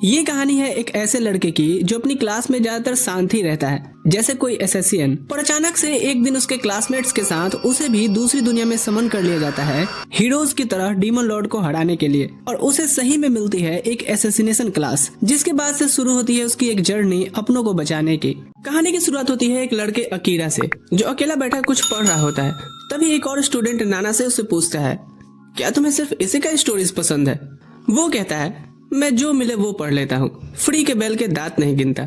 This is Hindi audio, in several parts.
ये कहानी है एक ऐसे लड़के की जो अपनी क्लास में ज्यादातर शांत ही रहता है, जैसे कोई एसएससीएन, पर अचानक से एक दिन उसके क्लासमेट्स के साथ उसे भी दूसरी दुनिया में समन कर लिया जाता है हीरोज की तरह डीमन लॉर्ड को हराने के लिए। और उसे सही में मिलती है एक एसेसिनेशन क्लास, जिसके बाद से शुरू होती है उसकी एक जर्नी अपनों को बचाने की। कहानी की शुरुआत होती है एक लड़के अकीरा से, जो अकेला बैठा कुछ पढ़ रहा होता है। तभी एक और स्टूडेंट नाना से उससे पूछता है, क्या तुम्हें सिर्फ इसी का स्टोरीज पसंद है? वो कहता है, मैं जो मिले वो पढ़ लेता हूँ, फ्री के बैल के दांत नहीं गिनता।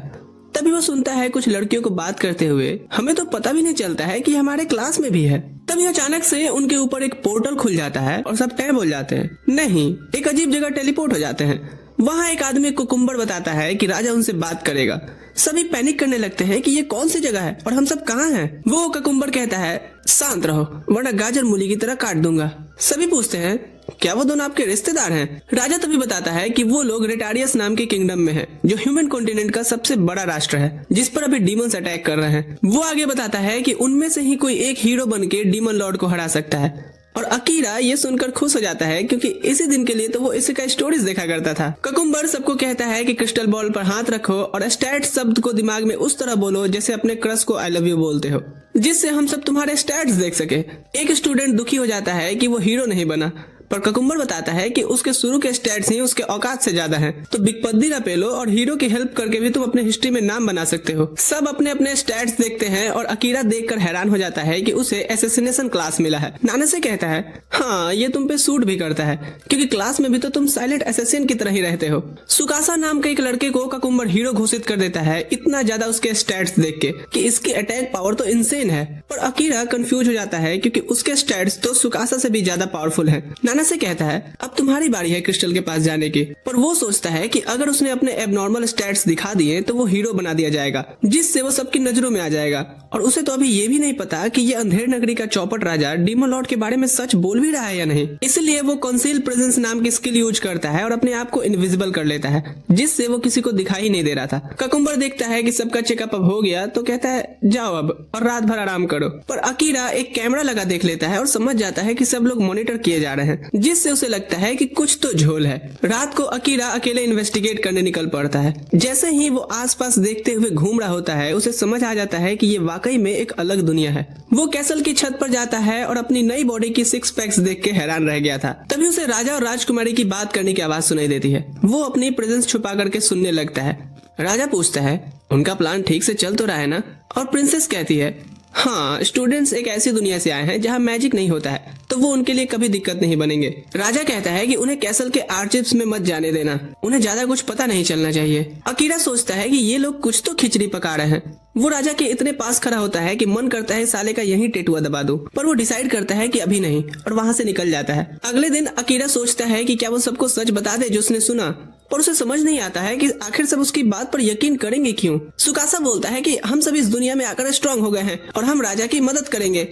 तभी वो सुनता है कुछ लड़कियों को बात करते हुए, हमें तो पता भी नहीं चलता है कि हमारे क्लास में भी है। तभी अचानक से उनके ऊपर एक पोर्टल खुल जाता है और सब टैब हो जाते हैं। नहीं, एक अजीब जगह टेलीपोर्ट हो जाते हैं। वहाँ एक आदमी कुकुम्बर बताता है कि राजा उनसे बात करेगा। सभी पैनिक करने लगते हैं कि ये कौन सी जगह है और हम सब कहाँ हैं। वो कुकुम्बर कहता है, शांत रहो वरना गाजर मूली की तरह काट दूंगा। सभी पूछते हैं, क्या वो दोनों आपके रिश्तेदार हैं? राजा तभी बताता है कि वो लोग रेटारियस नाम के किंगडम में हैं, जो ह्यूमन कॉन्टिनेंट का सबसे बड़ा राष्ट्र है, जिस पर अभी डीमंस अटैक कर रहे हैं। वो आगे बताता है कि उनमें से ही कोई एक हीरो बन के डीमन लॉर्ड को हरा सकता है। और अकीरा ये सुनकर खुश हो जाता है, क्योंकि इसी दिन के लिए तो वो इसी का स्टोरीज देखा करता था। कुकुम्बर सबको कहता है कि क्रिस्टल बॉल पर हाथ रखो और स्टैट शब्द को दिमाग में उस तरह बोलो जैसे अपने क्रश को आई लव यू बोलते हो, जिससे हम सब तुम्हारे स्टैट्स देख सके। एक स्टूडेंट दुखी हो जाता है कि वो हीरो नहीं बना, पर कुकुम्बर बताता है कि उसके शुरू के स्टैट्स ही उसके औकात से ज्यादा हैं। तो बिगपद्दी ना पेलो और हीरो की हेल्प करके भी तुम अपने हिस्ट्री में नाम बना सकते हो। सब अपने अपने स्टैट्स देखते हैं और अकीरा देखकर हैरान हो जाता है कि उसे एसेसिनेशन क्लास मिला है। नाना से कहता है, हाँ ये तुम पे सूट भी करता है, क्योंकि क्लास में भी तो तुम साइलेंट एसेसिन की तरह ही रहते हो। सुकासा नाम के एक लड़के को कुकुम्बर हीरो घोषित कर देता है, इतना ज्यादा उसके स्टैट्स देख के कि इसकी अटैक पावर तो इंसेन है। पर अकीरा कंफ्यूज हो जाता है, क्योंकि उसके स्टैट्स तो सुकासा से भी ज्यादा पावरफुल है। नाना से कहता है, अब तुम्हारी बारी है क्रिस्टल के पास जाने की। पर वो सोचता है कि अगर उसने अपने एबनॉर्मल स्टैट्स दिखा दिए तो वो हीरो बना दिया जाएगा, जिससे वो सबकी नजरों में आ जाएगा। और उसे तो अभी ये भी नहीं पता कि ये अंधेर नगरी का चौपट राजा डीमन लॉर्ड के बारे में सच बोल भी रहा है या नहीं। इसलिए वो कंसील प्रेजेंस नाम की स्किल यूज करता है और अपने आप को इनविजिबल कर लेता है, जिससे वो किसी को दिखाई नहीं दे रहा था। कुकुम्बर देखता है कि सबका चेकअप अब हो गया तो कहता है, जाओ अब और रात भर आराम करो। पर अकीरा एक कैमरा लगा देख लेता है और समझ जाता है कि सब लोग मॉनिटर किए जा रहे हैं, जिससे उसे लगता है कि कुछ तो झोल है। रात को अकीरा अकेले इन्वेस्टिगेट करने निकल पड़ता है। जैसे ही वो आसपास देखते हुए घूम रहा होता है, उसे समझ आ जाता है कि ये वाकई में एक अलग दुनिया है। वो कैसल की छत पर जाता है और अपनी नई बॉडी की 6 पैक्स देख के हैरान रह गया था। तभी उसे राजा और राजकुमारी की बात करने की आवाज सुनाई देती है। वो अपनी प्रेजेंस छुपा करके सुनने लगता है। राजा पूछता है, उनका प्लान ठीक से चल तो रहा है ना? और प्रिंसेस कहती है, हाँ, स्टूडेंट्स एक ऐसी दुनिया से आए हैं जहाँ मैजिक नहीं होता है, तो वो उनके लिए कभी दिक्कत नहीं बनेंगे। राजा कहता है कि उन्हें कैसल के आर्चिप्स में मत जाने देना, उन्हें ज्यादा कुछ पता नहीं चलना चाहिए। अकीरा सोचता है कि ये लोग कुछ तो खिचड़ी पका रहे हैं। वो राजा के इतने पास खड़ा होता है कि मन करता है साले का यहीं टेटुआ दबा दूं, पर वो डिसाइड करता है कि अभी नहीं, और वहाँ से निकल जाता है। अगले दिन अकीरा सोचता है कि क्या वो सबको सच बता दे जो उसने सुना, पर उसे समझ नहीं आता है कि आखिर सब उसकी बात पर यकीन करेंगे क्यों। सुकासा बोलता है कि हम सब इस दुनिया में आकर स्ट्रांग हो गए हैं और हम राजा की मदद करेंगे।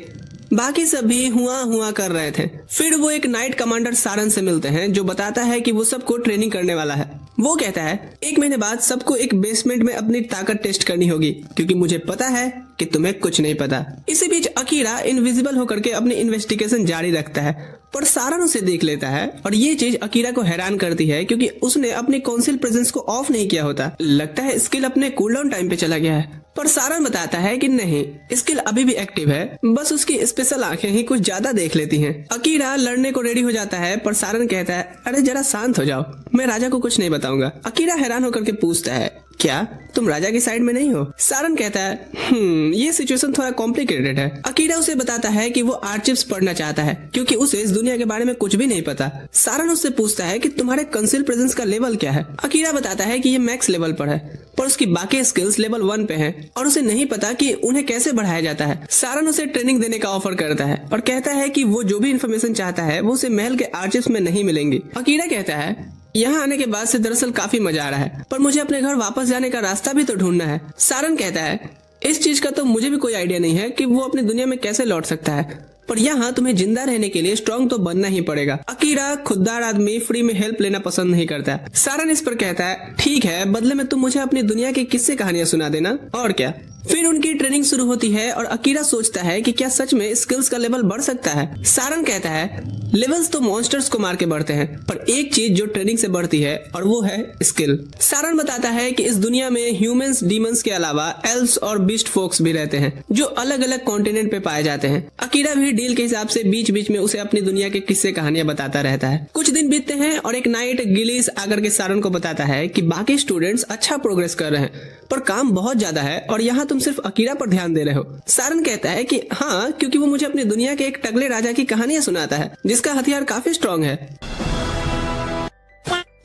बाकी सब भी हुआ हुआ कर रहे थे। फिर वो एक नाइट कमांडर सारन से मिलते हैं, जो बताता है कि वो सबको ट्रेनिंग करने वाला है। वो कहता है, 1 महीने बाद सबको एक बेसमेंट में अपनी ताकत टेस्ट करनी होगी, क्योंकि मुझे पता है कि तुम्हें कुछ नहीं पता। इसी बीच अकीरा इनविजिबल होकर के अपनी इन्वेस्टिगेशन जारी रखता है, पर सारन उसे देख लेता है और ये चीज अकीरा को हैरान करती है, क्योंकि उसने अपनी काउंसिल प्रेजेंस को ऑफ नहीं किया होता। लगता है स्किल अपने कूलडाउन टाइम पे चला गया है। पर सारन बताता है कि नहीं, स्किल अभी भी एक्टिव है, बस उसकी स्पेशल आंखें ही कुछ ज्यादा देख लेती हैं। अकीरा लड़ने को रेडी हो जाता है, पर सारन कहता है, अरे जरा शांत हो जाओ, मैं राजा को कुछ नहीं बताऊंगा। अकीरा हैरान होकर के पूछता है, क्या तुम राजा की साइड में नहीं हो? सारन कहता है, ये सिचुएशन थोड़ा कॉम्प्लिकेटेड है। अकीरा उसे बताता है कि वो आर्चिप्स पढ़ना चाहता है, क्योंकि उसे इस दुनिया के बारे में कुछ भी नहीं पता। सारन उससे पूछता है कि तुम्हारे कंसील प्रेजेंस का लेवल क्या है? अकीरा बताता है कि ये मैक्स लेवल पर है, पर उसकी बाकी स्किल्स लेवल 1 पे हैं और उसे नहीं पता कि उन्हें कैसे बढ़ाया जाता है। सारन उसे ट्रेनिंग देने का ऑफर करता है और कहता है कि वो जो भी इन्फॉर्मेशन चाहता है वो उसे महल के आर्चिप्स में नहीं मिलेंगी। अकीरा कहता है, यहाँ आने के बाद से दरअसल काफी मजा आ रहा है, पर मुझे अपने घर वापस जाने का रास्ता भी तो ढूंढना है। सारन कहता है, इस चीज का तो मुझे भी कोई आइडिया नहीं है कि वो अपनी दुनिया में कैसे लौट सकता है, पर यहाँ तुम्हें जिंदा रहने के लिए स्ट्रांग तो बनना ही पड़ेगा। अकीरा खुददार आदमी फ्री में हेल्प लेना पसंद नहीं करता। सारन इस पर कहता है, ठीक है, बदले में तुम मुझे अपनी दुनिया की किस्से कहानियां सुना देना, और क्या। फिर उनकी ट्रेनिंग शुरू होती है और अकीरा सोचता है कि क्या सच में स्किल्स का लेवल बढ़ सकता है। सारन कहता है, लेवल्स तो मॉन्स्टर्स को मार के बढ़ते हैं, पर एक चीज जो ट्रेनिंग से बढ़ती है और वो है स्किल। सारन बताता है कि इस दुनिया में ह्यूमंस, डीमंस के अलावा एल्व्स और बीस्ट फोक्स भी रहते हैं जो अलग अलग कॉन्टिनेंट पे पाए जाते हैं। अकीरा भी डील के हिसाब से बीच बीच में उसे अपनी दुनिया के किस्से कहानियां बताता रहता है। कुछ दिन बीतते हैं और एक नाइट गिलीस आकर के सारन को बताता है कि बाकी स्टूडेंट्स अच्छा प्रोग्रेस कर रहे हैं पर काम बहुत ज्यादा है और यहाँ तुम सिर्फ अकीरा पर ध्यान दे रहे हो। सारन कहता है कि हाँ, क्योंकि वो मुझे अपनी दुनिया के एक टगले राजा की कहानियां सुनाता है जिसका हथियार काफी स्ट्रांग है।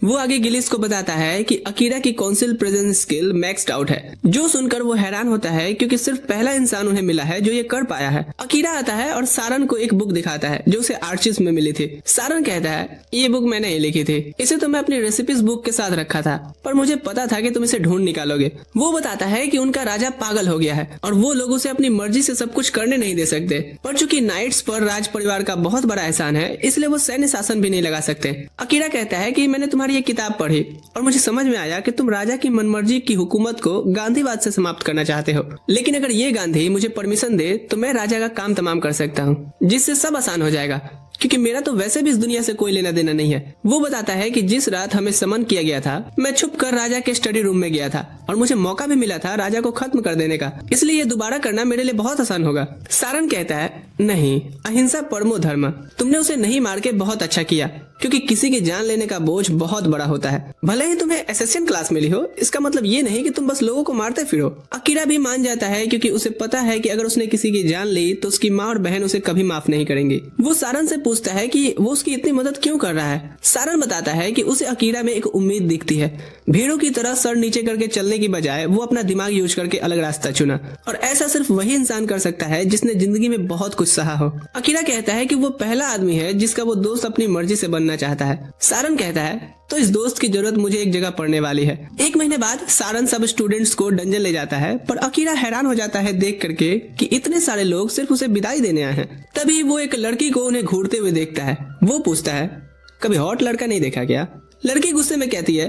वो आगे गिलिस को बताता है कि अकीरा की council presence skill maxed out है, जो सुनकर वो हैरान होता है क्योंकि सिर्फ पहला इंसान उन्हें मिला है जो ये कर पाया है। अकीरा आता है और सारन को एक बुक दिखाता है जो उसे आर्चिस में मिली थी। सारन कहता है, ये बुक मैंने ही लिखी थी, इसे तो मैं अपनी रेसिपीज बुक के साथ रखा था, पर मुझे पता था कि तुम इसे ढूंढ निकालोगे। वो बताता है कि उनका राजा पागल हो गया है और वो लोग उसे अपनी मर्जी से सब कुछ करने नहीं दे सकते, पर चूंकि नाइट्स पर राज परिवार का बहुत बड़ा एहसान है इसलिए वो सैन्य शासन भी नहीं लगा सकते। अकीरा कहता है कि मैंने तुम्हारी ये किताब पढ़ी और मुझे समझ में आया कि तुम राजा की मनमर्जी की हुकूमत को गांधीवाद से समाप्त करना चाहते हो, लेकिन अगर ये गांधी मुझे परमिशन दे तो मैं राजा का काम तमाम कर सकता हूँ, जिससे सब आसान हो जाएगा, क्योंकि मेरा तो वैसे भी इस दुनिया से कोई लेना देना नहीं है। वो बताता है कि जिस रात हमें समन किया गया था मैं छुप कर राजा के स्टडी रूम में गया था और मुझे मौका भी मिला था राजा को खत्म कर देने का, इसलिए ये दोबारा करना मेरे लिए बहुत आसान होगा। सारन कहता है, नहीं, अहिंसा परमो धर्म, तुमने उसे नहीं मार के बहुत अच्छा किया, क्योंकि किसी की जान लेने का बोझ बहुत बड़ा होता है। भले ही तुम्हें एसेसियन क्लास मिली हो, इसका मतलब ये नहीं कि तुम बस लोगों को मारते फिरो। अकीरा भी मान जाता है क्योंकि उसे पता है कि अगर उसने किसी की जान ली तो उसकी माँ और बहन उसे कभी माफ नहीं करेंगी। वो सारन से पूछता है कि वो उसकी इतनी मदद क्यों कर रहा है। सारन बताता है कि उसे अकीरा में एक उम्मीद दिखती है। भीड़ों की तरह सर नीचे करके चलने की बजाय वो अपना दिमाग यूज करके अलग रास्ता चुना, और ऐसा सिर्फ वही इंसान कर सकता है जिसने जिंदगी में बहुत कुछ सहा हो। अकीरा कहता है कि वो पहला आदमी है जिसका वो दोस्त अपनी मर्जी से बनना चाहता है। सारन कहता है, तो इस दोस्त की जरूरत मुझे एक जगह पड़ने वाली है। एक महीने बाद सारन सब स्टूडेंट्स को डंजन ले जाता है, पर अकीरा हैरान हो जाता है देख करके कि इतने सारे लोग सिर्फ उसे विदाई देने आए हैं। तभी वो एक लड़की को उन्हें घूरते हुए देखता है। वो पूछता है, कभी हॉट लड़का नहीं देखा क्या? लड़की गुस्से में कहती है,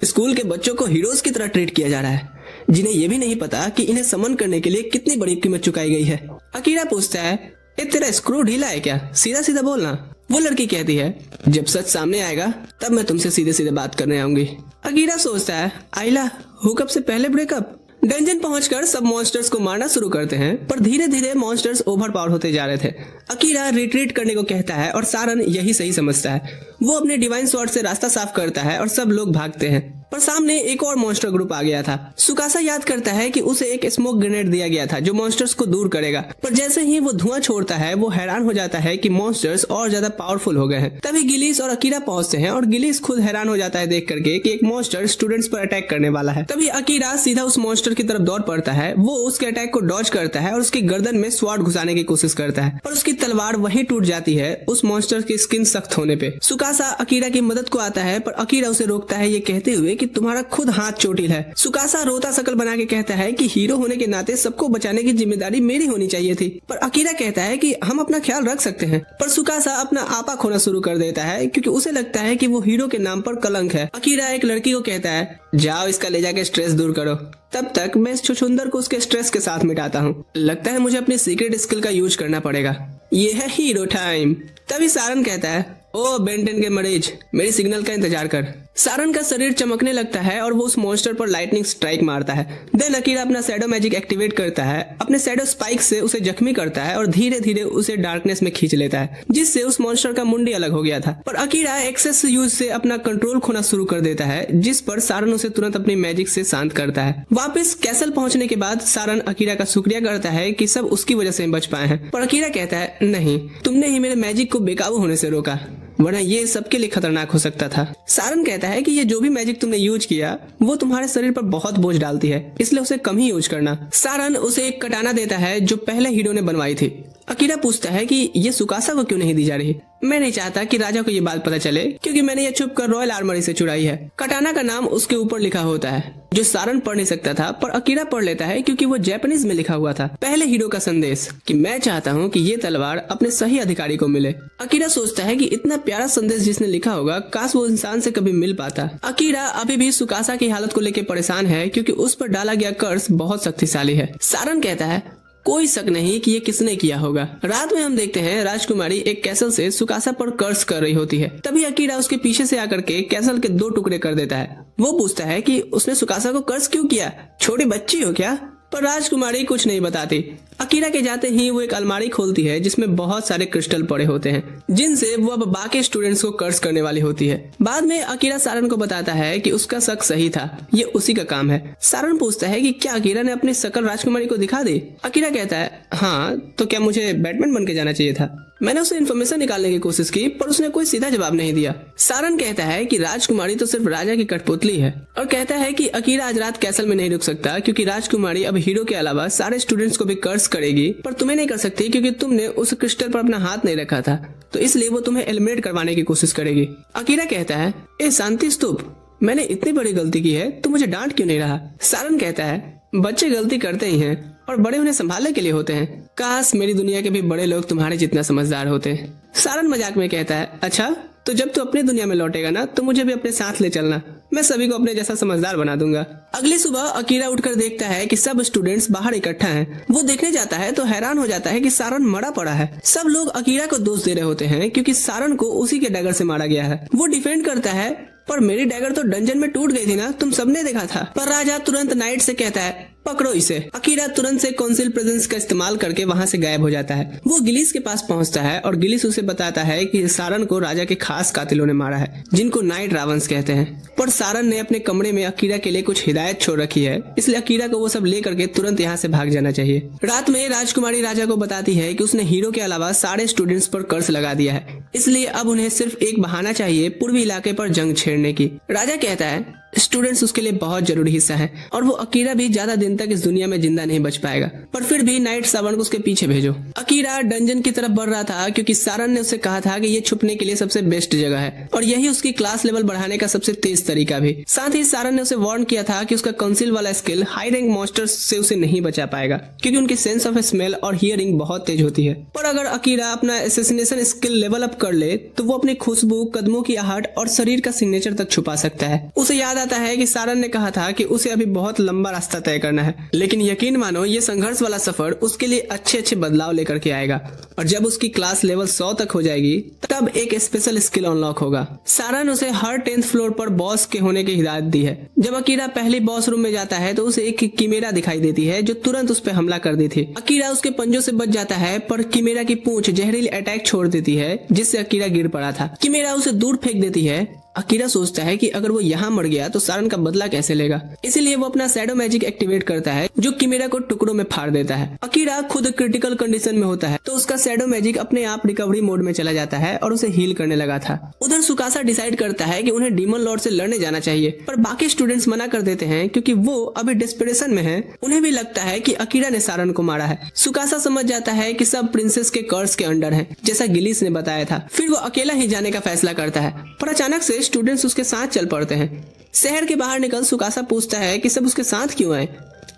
स्कूल के बच्चों को हीरोज की तरह ट्रीट किया जा रहा है, जिन्हें ये भी नहीं पता कि इन्हें समन करने के लिए कितनी बड़ी कीमत चुकाई गई है। अकीरा पूछता है, तेरा स्क्रू ढीला है क्या? सीधा सीधा बोलना। वो लड़की कहती है, जब सच सामने आएगा तब मैं तुमसे सीधे सीधे बात करने आऊंगी। अकीरा सोचता है, आइला, हुकअप से पहले ब्रेकअप। डंजन पहुंचकर सब मॉन्स्टर्स को मारना शुरू करते हैं, पर धीरे धीरे मॉन्स्टर्स ओवर पावर होते जा रहे थे। अकीरा रिट्रीट करने को कहता है और सारन यही सही समझता है। वो अपने डिवाइन स्वॉर्ड से रास्ता साफ करता है और सब लोग भागते हैं, पर सामने एक और मॉन्स्टर ग्रुप आ गया था। सुकासा याद करता है कि उसे एक स्मोक ग्रेनेड दिया गया था जो मॉन्स्टर्स को दूर करेगा, पर जैसे ही वो धुआं छोड़ता है वो हैरान हो जाता है कि मॉन्स्टर्स और ज्यादा पावरफुल हो गए हैं। तभी गिलीस और अकीरा पहुंचते हैं और गिलीस खुद हैरान हो जाता है देख करके कि एक मॉन्स्टर स्टूडेंट्स पर अटैक करने वाला है। तभी अकीरा सीधा उस मॉन्स्टर की तरफ दौड़ पड़ता है। वो उसके अटैक को डॉज करता है और उसकी गर्दन में स्वॉर्ड घुसाने की कोशिश करता है, पर उसकी तलवार वहीं टूट जाती है उस मॉन्स्टर की स्किन सख्त होने पे। सुकासा अकीरा की मदद को आता है, पर अकीरा उसे रोकता है ये कहते हुए कि तुम्हारा खुद हाथ चोटिल है। सुकासा रोता शकल बना के कहता है कि हीरो होने के नाते सबको बचाने की जिम्मेदारी मेरी होनी चाहिए थी, पर अकीरा कहता है कि हम अपना ख्याल रख सकते हैं। पर सुकासा अपना आपा खोना शुरू कर देता है क्योंकि उसे लगता है कि वो हीरो के नाम पर कलंक है। अकीरा एक लड़की को कहता है, जाओ इसका ले जाके स्ट्रेस दूर करो, तब तक मैं इस छुछुंदर को उसके स्ट्रेस के साथ मिटाता हूँ। लगता है मुझे अपनी सीक्रेट स्किल का यूज करना पड़ेगा। ये है हीरो टाइम। तभी सारन कहता है, ओ बेंटन के मरीज, मेरी सिग्नल का इंतजार कर। सारन का शरीर चमकने लगता है और वो उस मॉन्स्टर पर लाइटनिंग स्ट्राइक मारता है। देन अकीरा अपना शैडो मैजिक एक्टिवेट करता है, अपने शैडो स्पाइक से उसे जख्मी करता है और धीरे धीरे उसे डार्कनेस में खींच लेता है, जिससे उस मॉन्स्टर का मुंडी अलग हो गया था। पर अकीरा एक्सेस यूज से अपना कंट्रोल खोना शुरू कर देता है, जिस पर सारन उसे तुरंत अपनी मैजिक से शांत करता है। वापस कैसल पहुंचने के बाद सारन अकीरा का शुक्रिया करता है कि सब उसकी वजह से बच पाए हैं, पर अकीरा कहता है, नहीं, तुमने ही मेरे मैजिक को बेकाबू होने से रोका, वरना ये सबके लिए खतरनाक हो सकता था। सारन कहता है कि ये जो भी मैजिक तुमने यूज किया वो तुम्हारे शरीर पर बहुत बोझ डालती है, इसलिए उसे कम ही यूज करना। सारन उसे एक कटाना देता है जो पहले हीरो ने बनवाई थी। अकीरा पूछता है कि ये सुकासा को क्यों नहीं दी जा रही। मैं नहीं चाहता कि राजा को ये बात पता चले, क्योंकि मैंने ये छुप कर रॉयल आर्मरी से चुराई है। कटाना का नाम उसके ऊपर लिखा होता है, जो सारन पढ़ नहीं सकता था, पर अकीरा पढ़ लेता है क्योंकि वो जापानीज में लिखा हुआ था। पहले हीरो का संदेश कि मैं चाहता हूँ कि ये तलवार अपने सही अधिकारी को मिले। अकीरा सोचता है कि इतना प्यारा संदेश जिसने लिखा होगा, काश वो इंसान से कभी मिल पाता। अकीरा अभी भी सुकासा की हालत को लेकर परेशान है क्योंकि उस पर डाला गया कर्ज बहुत शक्तिशाली है। सारन कहता है, कोई शक नहीं कि ये किसने किया होगा। रात में हम देखते हैं राजकुमारी एक कैसल से सुकासा पर कर्ज कर रही होती है। तभी अकीरा उसके पीछे से आकर के कैसल के 2 टुकड़े कर देता है। वो पूछता है कि उसने सुकासा को कर्ज क्यों किया, छोटी बच्ची हो क्या? पर राजकुमारी कुछ नहीं बताती। अकीरा के जाते ही वो एक अलमारी खोलती है जिसमें बहुत सारे क्रिस्टल पड़े होते हैं, जिनसे वो अब बाकी स्टूडेंट्स को कर्ज करने वाली होती है। बाद में अकीरा सारन को बताता है कि उसका शक सही था, ये उसी का काम है। सारन पूछता है कि क्या अकीरा ने अपनी शकल राजकुमारी को दिखा दी? अकीरा कहता है हाँ, तो क्या मुझे बैटमैन बन के जाना चाहिए था? मैंने उसे इन्फॉर्मेशन निकालने की कोशिश की पर उसने कोई सीधा जवाब नहीं दिया। सारन कहता है कि राजकुमारी तो सिर्फ राजा की कठपुतली है और कहता है कि अकीरा आज रात कैसल में नहीं रुक सकता क्योंकि राजकुमारी अब हीरो के अलावा सारे स्टूडेंट्स को भी कर्ज करेगी, पर तुम्हें नहीं कर सकती क्योंकि तुमने उस क्रिस्टल पर अपना हाथ नहीं रखा था, तो इसलिए वो तुम्हें एलिमिनेट करवाने की कोशिश करेगी। अकीरा कहता है ए शांति स्तूप, मैंने इतनी बड़ी गलती की है तो मुझे डांट क्यों नहीं रहा? सारन कहता है बच्चे गलती करते ही हैं और बड़े उन्हें संभालने के लिए होते हैं। काश मेरी दुनिया के भी बड़े लोग तुम्हारे जितना समझदार होते। सारन मजाक में कहता है अच्छा, तो जब तू अपनी दुनिया में लौटेगा ना तो मुझे भी अपने साथ ले चलना, मैं सभी को अपने जैसा समझदार बना दूंगा। अगली सुबह अकीरा उठकर देखता है कि सब स्टूडेंट्स बाहर इकट्ठा हैं। वो देखने जाता है तो हैरान हो जाता है कि सारन मरा पड़ा है। सब लोग अकीरा को दोष दे रहे होते हैं क्योंकि सारन को उसी के डैगर से मारा गया है। वो डिफेंड करता है पर मेरी डैगर तो डंजन में टूट गई थी ना, तुम सबने देखा था। पर राजा तुरंत नाइट से कहता है पकड़ो इसे। अकीरा तुरंत से काउंसिल प्रेजेंस का इस्तेमाल करके वहां से गायब हो जाता है। वो गिलिस के पास पहुंचता है और गिलिस उसे बताता है कि सारन को राजा के खास कातिलों ने मारा है जिनको नाइट रावंस कहते हैं। पर सारन ने अपने कमरे में अकीरा के लिए कुछ हिदायत छोड़ रखी है, इसलिए अकीरा को वो सब लेकर के तुरंत यहाँ से भाग जाना चाहिए। रात में राजकुमारी राजा को बताती है कि उसने हीरो के अलावा सारे स्टूडेंट्स पर कर्ज लगा दिया है, इसलिए अब उन्हें सिर्फ एक बहाना चाहिए पूर्वी इलाके पर जंग छेड़ने की। राजा कहता है स्टूडेंट्स उसके लिए बहुत जरूरी हिस्सा है और वो अकीरा भी ज्यादा दिन तक इस दुनिया में जिंदा नहीं बच पाएगा, पर फिर भी नाइट सावन को उसके पीछे भेजो। अकीरा डंजन की तरफ बढ़ रहा था क्योंकि सारन ने उसे कहा था कि ये छुपने के लिए सबसे बेस्ट जगह है और यही उसकी क्लास लेवल बढ़ाने का सबसे तेज तरीका भी। साथ ही सारन ने उसे वार्न किया था कि उसका काउंसिल वाला स्किल हाई रैंक मॉन्स्टर्स से उसे नहीं बचा पाएगा क्योंकि उनकी सेंस ऑफ स्मेल और हियरिंग बहुत तेज होती है। पर अगर अकीरा अपना एसेसिनेशन स्किल लेवल अप कर ले तो वो अपनी खुशबू, कदमों की आहट और शरीर का सिग्नेचर तक छुपा सकता है। उसे याद आता है कि सारन ने कहा था कि उसे अभी बहुत लंबा रास्ता तय करना है, लेकिन यकीन मानो ये संघर्ष वाला सफर उसके लिए अच्छे अच्छे बदलाव लेकर के आएगा और जब उसकी क्लास लेवल 100 तक हो जाएगी तब एक स्पेशल स्किल अनलॉक होगा। सारन उसे हर 10th फ्लोर पर बॉस के होने की हिदायत दी है। जब अकीरा पहली बॉस रूम में जाता है तो उसे एक किमेरा दिखाई देती है जो तुरंत उस पर हमला कर दी थी। अकीरा उसके पंजों से बच जाता है पर किमेरा की पूंछ जहरीली अटैक छोड़ देती है जिससे अकीरा गिर पड़ा था। किमेरा उसे दूर फेंक देती है। अकीरा सोचता है कि अगर वो यहाँ मर गया तो सारन का बदला कैसे लेगा, इसीलिए वो अपना शैडो मैजिक एक्टिवेट करता है जो किमेरा को टुकड़ों में फाड़ देता है। अकीरा खुद क्रिटिकल कंडीशन में होता है तो उसका शैडो मैजिक अपने आप रिकवरी मोड में चला जाता है और उसे हील करने लगा था। उधर सुकासा डिसाइड करता है कि उन्हें डीमन लॉर्ड से लड़ने जाना चाहिए, पर बाकी स्टूडेंट्स मना कर देते हैं क्योंकि वो अभी डिस्परेशन में है। उन्हें भी लगता है कि अकीरा ने सारन को मारा है। सुकासा समझ जाता है कि सब प्रिंसेस के कर्ज के अंडर है जैसा गिलिस ने बताया था। फिर वो अकेला ही जाने का फैसला करता है, पर अचानक से स्टूडेंट्स उसके साथ चल पड़ते हैं। शहर के बाहर निकल सुकासा पूछता है कि सब उसके साथ क्यों आए।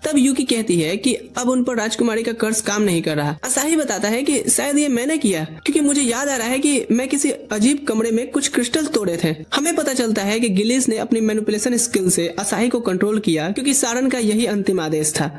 तब यूकी कहती है कि अब उन पर राजकुमारी का कर्ज काम नहीं कर रहा। असाही बताता है कि शायद ये मैंने किया क्योंकि मुझे याद आ रहा है कि मैं किसी अजीब कमरे में कुछ क्रिस्टल तोड़े थे। हमें पता चलता है कि गिलिस ने अपनी मैनिपुलेशन स्किल से असाही को कंट्रोल किया क्योंकि सारन का यही अंतिम आदेश था।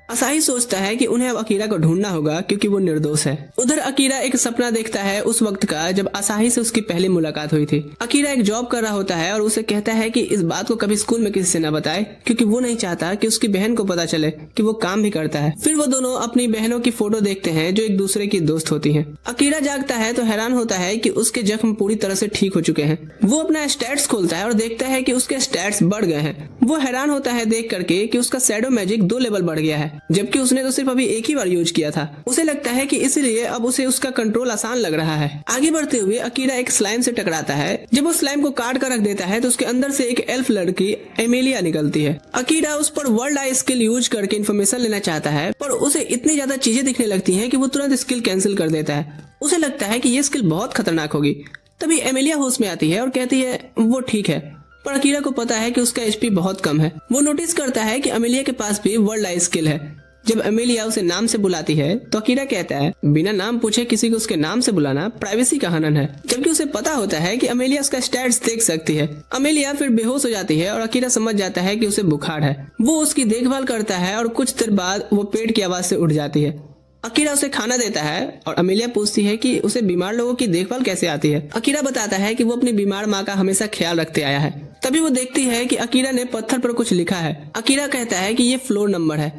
असाही सोचता है कि उन्हें अब अकीरा को ढूंढना होगा क्योंकि वो निर्दोष है। उधर अकीरा एक सपना देखता है उस वक्त का जब असाही से उसकी पहली मुलाकात हुई थी। अकीरा एक जॉब कर रहा होता है और उसे कहता है कि इस बात को कभी स्कूल में किसी से न बताए क्योंकि वो नहीं चाहता कि उसकी बहन को पता चले कि वो काम भी करता है। फिर वो दोनों अपनी बहनों की फोटो देखते हैं जो एक दूसरे की दोस्त होती है। अकीरा जागता है तो हैरान होता है कि उसके जख्म पूरी तरह से ठीक हो चुके हैं। वो अपना स्टैट्स खोलता है और देखता है कि उसके स्टैट्स बढ़ गए हैं। वो हैरान होता है देख करके कि उसका शैडो मैजिक 2 लेवल बढ़ गया है जबकि उसने तो सिर्फ अभी एक ही बार यूज किया था। उसे लगता है कि इसलिए अब उसे उसका कंट्रोल आसान लग रहा है। आगे बढ़ते हुए अकीरा एक स्लाइम से टकराता है। जब वो स्लाइम को काट कर रख देता है तो उसके अंदर से एक एल्फ लड़की एमेलिया निकलती है। अकीरा उस पर वर्ल्ड आई स्किल यूज करके इन्फॉर्मेशन लेना चाहता है पर उसे इतनी ज्यादा चीजें दिखने लगती हैं कि वो तुरंत स्किल कैंसिल कर देता है। उसे लगता है कि ये स्किल बहुत खतरनाक होगी। तभी एमेलिया होश में आती है और कहती है वो ठीक है, पर अकीरा को पता है कि उसका एचपी बहुत कम है। वो नोटिस करता है कि अमेलिया के पास भी वर्ल्ड आई स्किल है। जब अमेलिया उसे नाम से बुलाती है तो अकीरा कहता है बिना नाम पूछे किसी को उसके नाम से बुलाना प्राइवेसी का हनन है, जबकि उसे पता होता है कि अमेलिया उसका स्टैट्स देख सकती है। अमेलिया फिर बेहोश हो जाती है और अकीरा समझ जाता है कि उसे बुखार है। वो उसकी देखभाल करता है और कुछ देर बाद वो पेट की आवाज से उठ जाती है। अकीरा उसे खाना देता है और अमेलिया पूछती है कि उसे बीमार लोगों की देखभाल कैसे आती है। अकीरा बताता है कि वो अपनी बीमार माँ का हमेशा ख्याल रखते आया है। तभी वो देखती है कि अकीरा ने पत्थर पर कुछ लिखा है। अकीरा कहता है कि ये फ्लोर नंबर है।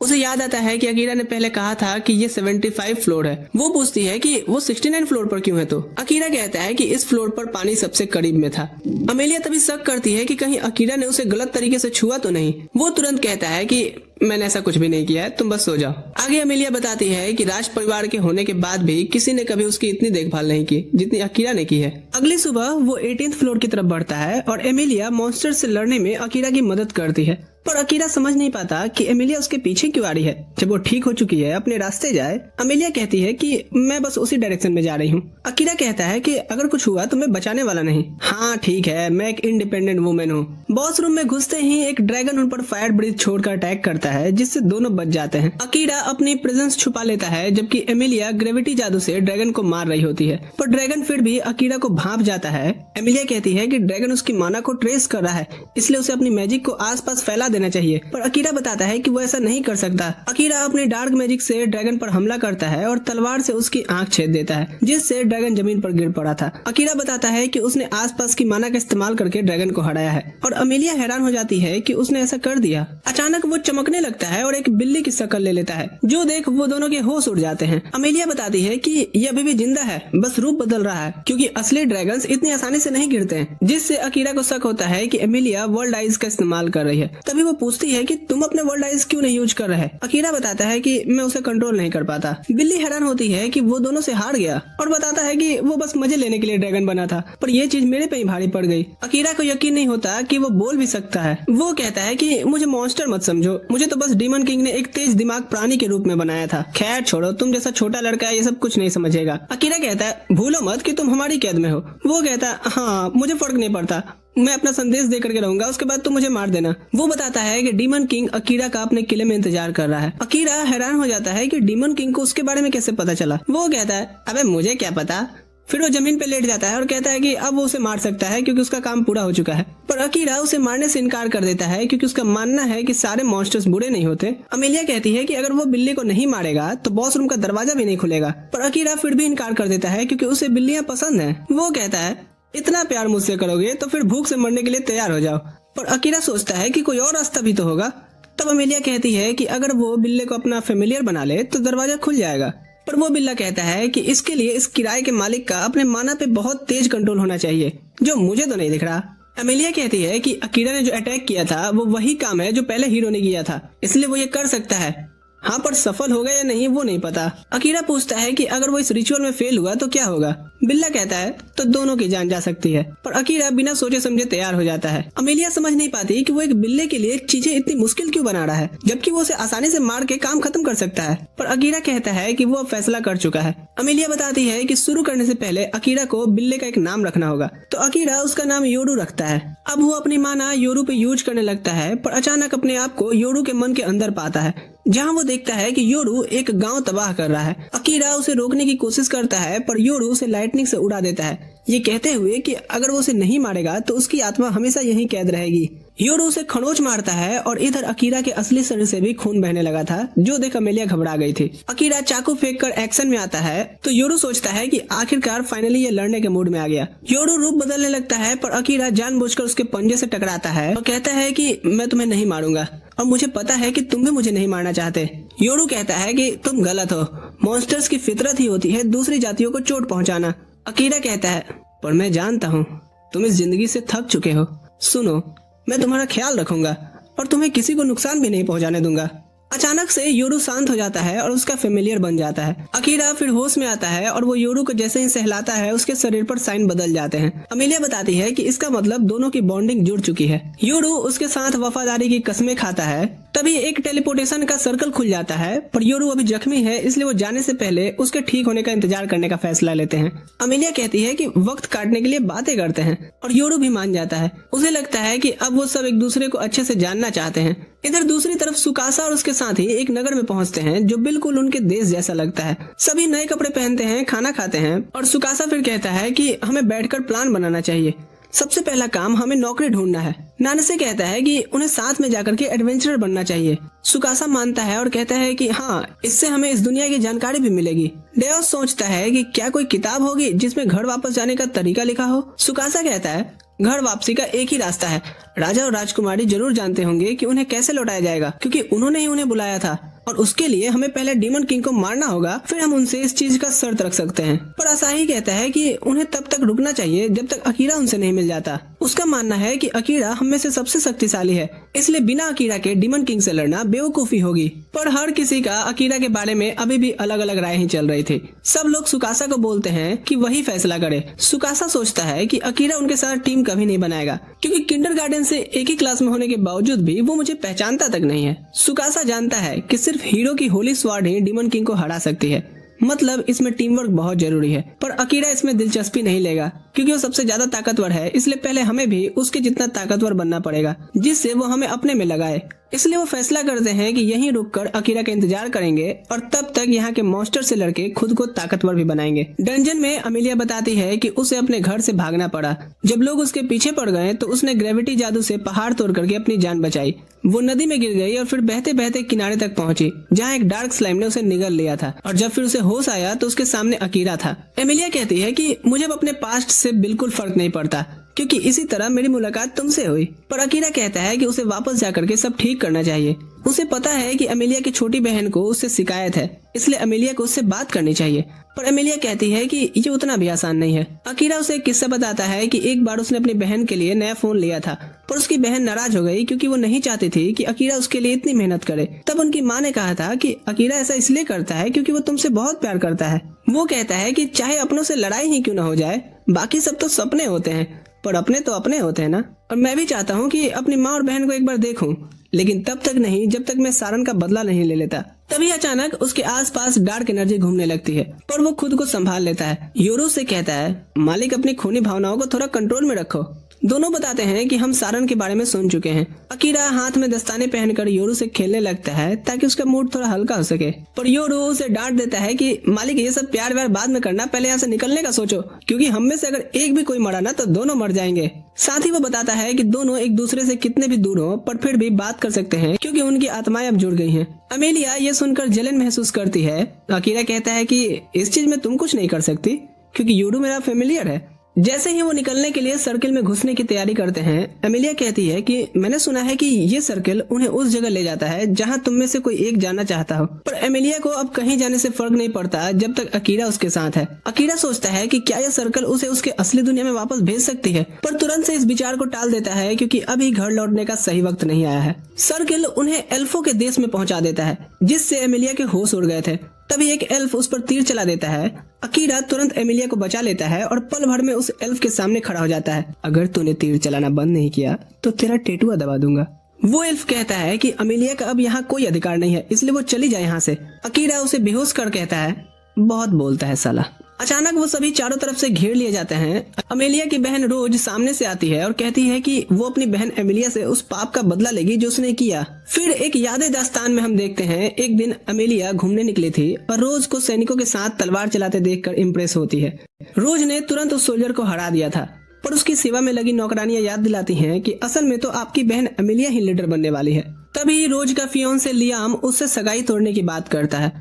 उसे याद आता है कि अकीरा ने पहले कहा था कि ये 75 फ्लोर है। वो पूछती है कि वो 69 फ्लोर पर क्यों है। तो अकीरा कहता है कि इस फ्लोर पर पानी सबसे करीब में था। अमेलिया तभी शक करती है कि कहीं अकीरा ने उसे गलत तरीके से छुआ तो नहीं। वो तुरंत कहता है कि मैंने ऐसा कुछ भी नहीं किया है, तुम बस सो जाओ। आगे अमेलिया बताती है कि राज परिवार के होने के बाद भी किसी ने कभी उसकी इतनी देखभाल नहीं की जितनी अकीरा ने की है। अगली सुबह वो 18th फ्लोर की तरफ बढ़ता है और एमिलिया मॉन्स्टर से लड़ने में अकीरा की मदद करती है। पर अकीरा समझ नहीं पाता कि एमिलिया उसके पीछे क्यों आ रही है। जब वो ठीक हो चुकी है, अपने रास्ते जाए, अमेलिया कहती है कि मैं बस उसी डायरेक्शन में जा रही हूँ। अकीरा कहता है कि अगर कुछ हुआ तो मैं बचाने वाला नहीं। हाँ ठीक है, मैं एक इंडिपेंडेंट वुमेन हूँ। बॉस रूम में घुसते ही एक ड्रैगन उन पर फायर ब्रीथ छोड़कर अटैक करता है, जिससे दोनों बच जाते हैं। अकीरा अपनी प्रेजेंस छुपा लेता है, जबकि एमिलिया ग्रेविटी जादू से ड्रैगन को मार रही होती है। पर ड्रैगन फिर भी अकीरा को भांप जाता है। एमिलिया कहती है कि ड्रैगन उसकी माना को ट्रेस कर रहा है, इसलिए उसे अपनी मैजिक को आसपास फैला देना चाहिए। पर अकीरा बताता है कि वो ऐसा नहीं कर सकता। अकीरा अपने डार्क मैजिक से ड्रैगन पर हमला करता है और तलवार से उसकी आंख छेद देता है, जिससे ड्रैगन जमीन पर गिर पड़ा था। अकीरा बताता है कि उसने आसपास की माना का इस्तेमाल करके ड्रैगन को हराया है और अमेलिया हैरान हो जाती है कि उसने ऐसा कर दिया। अचानक वो चमकने लगता है और एक बिल्ली की शक्ल ले लेता है, जो देख वो दोनों के होश उड़ जाते हैं। अमेलिया बताती है कि ये अभी भी जिंदा है, बस रूप बदल रहा है, क्योंकि असली ड्रैगन्स इतनी आसानी से नहीं गिरते हैं, जिससे अकीरा को शक होता है कि एमिलिया वर्ल्ड आइज का इस्तेमाल कर रही है। तभी वो पूछती है कि तुम अपने वर्ल्ड आइज क्यों नहीं यूज कर रहे। अकीरा बताता है कि मैं उसे कंट्रोल नहीं कर पाता। बिल्ली हैरान होती है कि वो दोनों से हार गया और बताता है कि वो बस मजे लेने के लिए ड्रैगन बना था, पर ये चीज मेरे पे ही भारी पड़ गई। अकीरा को यकीन नहीं होता कि वो बोल भी सकता है। वो कहता है कि मुझे मॉन्स्टर मत समझो, मुझे तो बस डीमन किंग ने एक तेज दिमाग प्राणी के रूप में बनाया था। खैर छोड़ो, तुम जैसा छोटा लड़का ये सब कुछ नहीं समझेगा। अकीरा कहता है भूलो मत कि तुम हमारी कैद में हो। वो कहता है हाँ मुझे फर्क नहीं पड़ता, मैं अपना संदेश दे करके रहूंगा, उसके बाद तुम मुझे मार देना। वो बताता है कि डीमन किंग अकीरा का अपने किले में इंतजार कर रहा है। अकीरा हैरान हो जाता है कि डीमन किंग को उसके बारे में कैसे पता चला। वो कहता है अबे मुझे क्या पता। फिर वो जमीन पे लेट जाता है और कहता है कि अब वो उसे मार सकता है क्योंकि उसका काम पूरा हो चुका है। पर अकीरा उसे मारने से इनकार कर देता है क्योंकि उसका मानना है कि सारे मॉन्स्टर्स बुरे नहीं होते। अमेलिया कहती है कि अगर वो बिल्ली को नहीं मारेगा तो बॉस रूम का दरवाजा भी नहीं खुलेगा, पर अकीरा फिर भी इनकार कर देता है क्योंकि उसे बिल्लियां पसंद है। वो कहता है इतना प्यार मुझसे करोगे तो फिर भूख से मरने के लिए तैयार हो जाओ। पर अकीरा सोचता है कि कोई और रास्ता भी तो होगा। तब अमेलिया कहती है कि अगर वो बिल्ले को अपना फेमिलियर बना ले तो दरवाजा खुल जाएगा। पर वो बिल्ला कहता है कि इसके लिए इस किराए के मालिक का अपने माना पे बहुत तेज कंट्रोल होना चाहिए, जो मुझे तो नहीं दिख रहा। अमेलिया कहती है कि अकीरा ने जो अटैक किया था वो वही काम है जो पहले हीरो ने किया था, इसलिए वो ये कर सकता है। हाँ पर सफल होगा या नहीं वो नहीं पता। अकीरा पूछता है कि अगर वो इस रिचुअल में फेल हुआ तो क्या होगा। बिल्ला कहता है तो दोनों की जान जा सकती है। पर अकीरा बिना सोचे समझे तैयार हो जाता है। अमेलिया समझ नहीं पाती कि वो एक बिल्ले के लिए चीजें इतनी मुश्किल क्यों बना रहा है, जबकि वो उसे आसानी से मार के काम खत्म कर सकता है। पर अकीरा कहता है कि वो अब फैसला कर चुका है। अमेलिया बताती है कि शुरू करने से पहले अकीरा को बिल्ले का एक नाम रखना होगा, तो अकीरा उसका नाम योरू रखता है। अब वो अपनी माना योरू पे यूज करने लगता है, पर अचानक अपने आप को योरू के मन के अंदर पाता है, जहाँ वो देखता है कि योरू एक गांव तबाह कर रहा है। अकीरा उसे रोकने की कोशिश करता है, पर योरू उसे लाइटनिंग से उड़ा देता है, ये कहते हुए कि अगर वो उसे नहीं मारेगा तो उसकी आत्मा हमेशा यहीं कैद रहेगी। योरू उसे खरोच मारता है और इधर अकीरा के असली शरीर से भी खून बहने लगा था, जो देख अमेलिया घबरा गई थी। अकीरा चाकू फेंक कर एक्शन में आता है तो योरू सोचता है कि आखिरकार फाइनली ये लड़ने के मूड में आ गया। योरू रूप बदलने लगता है, पर अकीरा जानबूझकर उसके पंजे से टकराता है और कहता है कि मैं तुम्हें नहीं मारूंगा और मुझे पता है कि तुम भी मुझे नहीं मारना चाहते। योरू कहता है कि तुम गलत हो, मॉन्स्टर्स की फितरत ही होती है दूसरी जातियों को चोट पहुंचाना। अकीरा कहता है पर मैं जानता हूँ तुम इस जिंदगी से थक चुके हो। सुनो, मैं तुम्हारा ख्याल रखूंगा और तुम्हें किसी को नुकसान भी नहीं पहुंचाने दूंगा। अचानक से योरू शांत हो जाता है और उसका फेमिलियर बन जाता है। अकीरा फिर होश में आता है और वो योरू को जैसे ही सहलाता है उसके शरीर पर साइन बदल जाते हैं। अमेलिया बताती है कि इसका मतलब दोनों की बॉन्डिंग जुड़ चुकी है। योरू उसके साथ वफादारी की कस्में खाता है। तभी एक टेलीपोर्टेशन का सर्कल खुल जाता है, पर योरू अभी जख्मी है, इसलिए वो जाने से पहले उसके ठीक होने का इंतजार करने का फैसला लेते हैं। अमेलिया कहती है कि वक्त काटने के लिए बातें करते हैं और योरू भी मान जाता है। उसे लगता है कि अब वो सब एक दूसरे को अच्छे से जानना चाहते हैं। इधर दूसरी तरफ सुकासा और उसके साथ ही एक नगर में पहुंचते हैं जो बिल्कुल उनके देश जैसा लगता है। सभी नए कपड़े पहनते हैं, खाना खाते हैं और सुकासा फिर कहता है कि हमें बैठकर प्लान बनाना चाहिए। सबसे पहला काम हमें नौकरी ढूंढना है। नानसे कहता है कि उन्हें साथ में जाकर के एडवेंचरर बनना चाहिए। सुकासा मानता है और कहता है कि हाँ, इससे हमें इस दुनिया की जानकारी भी मिलेगी। डेओस सोचता है कि क्या कोई किताब होगी जिसमें घर वापस जाने का तरीका लिखा हो। सुकासा कहता है घर वापसी का एक ही रास्ता है। राजा और राजकुमारी जरूर जानते होंगे कि उन्हें कैसे लौटाया जाएगा, क्योंकि उन्होंने ही उन्हें बुलाया था और उसके लिए हमें पहले डीमन किंग को मारना होगा, फिर हम उनसे इस चीज का शर्त रख सकते हैं। पर असाही कहता है कि उन्हें तब तक रुकना चाहिए जब तक अकीरा उनसे नहीं मिल जाता। उसका मानना है कि अकीरा हम में से सबसे शक्तिशाली है, इसलिए बिना अकीरा के डीमन किंग से लड़ना बेवकूफी होगी। पर हर किसी का अकीरा के बारे में अभी भी अलग अलग राय ही चल रही थी। सब लोग सुकासा को बोलते हैं कि वही फैसला करे। सुकासा सोचता है कि अकीरा उनके साथ टीम कभी नहीं बनाएगा, क्योंकि किंडरगार्टन से एक ही क्लास में होने के बावजूद भी वो मुझे पहचानता तक नहीं है। सुकासा जानता है कि सिर्फ हीरो की होली स्वॉर्ड ही डीमन किंग को हरा सकती है, मतलब इसमें टीम वर्क बहुत जरूरी है। पर अकीरा इसमें दिलचस्पी नहीं लेगा, क्योंकि वो सबसे ज्यादा ताकतवर है, इसलिए पहले हमें भी उसके जितना ताकतवर बनना पड़ेगा जिससे वो हमें अपने में लगाए। इसलिए वो फैसला करते हैं कि यहीं रुककर अकीरा का इंतजार करेंगे और तब तक यहाँ के मॉन्स्टर से लड़के खुद को ताकतवर भी बनाएंगे। डंजन में अमेलिया बताती है कि उसे अपने घर से भागना पड़ा। जब लोग उसके पीछे पड़ गए तो उसने ग्रेविटी जादू से पहाड़ तोड़ करके अपनी जान बचाई। वो नदी में गिर गई और फिर बहते बहते किनारे तक पहुंची, जहाँ एक डार्क स्लाइम ने उसे निगल लिया था। और जब फिर उसे होश आया तो उसके सामने अकीरा था। एमिलिया कहती है कि मुझे अब अपने पास्ट से बिल्कुल फर्क नहीं पड़ता, क्योंकि इसी तरह मेरी मुलाकात तुमसे हुई। पर अकीरा कहता है कि उसे वापस जाकर के सब ठीक करना चाहिए। उसे पता है कि अमेलिया की छोटी बहन को उससे शिकायत है, इसलिए अमेलिया को उससे बात करनी चाहिए। पर अमेलिया कहती है कि ये उतना भी आसान नहीं है। अकीरा उसे एक किस्सा बताता है कि एक बार उसने अपनी बहन के लिए नया फोन लिया था, पर उसकी बहन नाराज हो गई क्योंकि वो नहीं चाहती थी कि अकीरा उसके लिए इतनी मेहनत करे। तब उनकी माँ ने कहा था कि अकीरा ऐसा इसलिए करता है क्योंकि वो तुमसे बहुत प्यार करता है। वो कहता है कि चाहे अपनों से लड़ाई ही क्यों न हो जाए, बाकी सब तो सपने होते हैं, पर अपने तो अपने होते हैं ना। और मैं भी चाहता हूँ कि अपनी माँ और बहन को एक बार देखूं, लेकिन तब तक नहीं जब तक मैं सारन का बदला नहीं ले लेता। तभी अचानक उसके आसपास डार्क एनर्जी घूमने लगती है, पर वो खुद को संभाल लेता है। योरो से कहता है, मालिक अपनी खूनी भावनाओं को थोड़ा कंट्रोल में रखो। दोनों बताते हैं कि हम सारन के बारे में सुन चुके हैं। अकीरा हाथ में दस्ताने पहनकर योरू से खेलने लगता है ताकि उसका मूड थोड़ा हल्का हो सके, पर योरू उसे डांट देता है कि मालिक ये सब प्यार व्यार बाद में करना, पहले यहाँ से निकलने का सोचो, क्योंकि हम में से अगर एक भी कोई मरा ना तो दोनों मर जाएंगे। साथ ही वो बताता है कि दोनों एक दूसरे से कितने भी दूर हो पर फिर भी बात कर सकते हैं, क्योंकि उनकी आत्माएं अब जुड़ गई हैं। अमेलिया ये सुनकर जलन महसूस करती है। अकीरा कहता है कि इस चीज में तुम कुछ नहीं कर सकती, क्योंकि योरू मेरा फेमिलियर है। जैसे ही वो निकलने के लिए सर्किल में घुसने की तैयारी करते हैं, अमेलिया कहती है कि मैंने सुना है कि ये सर्किल उन्हें उस जगह ले जाता है जहां तुम में से कोई एक जाना चाहता हो। पर अमेलिया को अब कहीं जाने से फर्क नहीं पड़ता जब तक अकीरा उसके साथ है। अकीरा सोचता है कि क्या यह सर्किल उसे उसके असली दुनिया में वापस भेज सकती है, पर तुरंत से इस विचार को टाल देता है क्योंकि अभी घर लौटने का सही वक्त नहीं आया है। सर्किल उन्हें एल्फों के देश में पहुंचा देता है, जिससे अमेलिया के होश उड़ गए थे। तभी एक एल्फ उस पर तीर चला देता है। अकीरा तुरंत एमिलिया को बचा लेता है और पल भर में उस एल्फ के सामने खड़ा हो जाता है। अगर तूने तीर चलाना बंद नहीं किया तो तेरा टेटुआ दबा दूंगा। वो एल्फ कहता है कि अमेलिया का अब यहाँ कोई अधिकार नहीं है, इसलिए वो चली जाए यहाँ से। अकीरा उसे बेहोश कर कहता है, बहुत बोलता है साला। अचानक वो सभी चारों तरफ से घेर लिए जाते हैं। अमेलिया की बहन रोज सामने से आती है और कहती है कि वो अपनी बहन एमिलिया से उस पाप का बदला लेगी जो उसने किया। फिर एक यादे दास्तान में हम देखते हैं, एक दिन अमेलिया घूमने निकली थी और रोज को सैनिकों के साथ तलवार चलाते देखकर इम्प्रेस होती है। रोज ने तुरंत उस सोल्जर को हरा दिया था, पर उसकी सेवा में लगी नौकरानियां याद दिलाती हैं कि असल में तो आपकी बहन अमेलिया ही लीडर बनने वाली है। तभी रोज का फियोंसे लियाम उससे सगाई तोड़ने की बात करता है।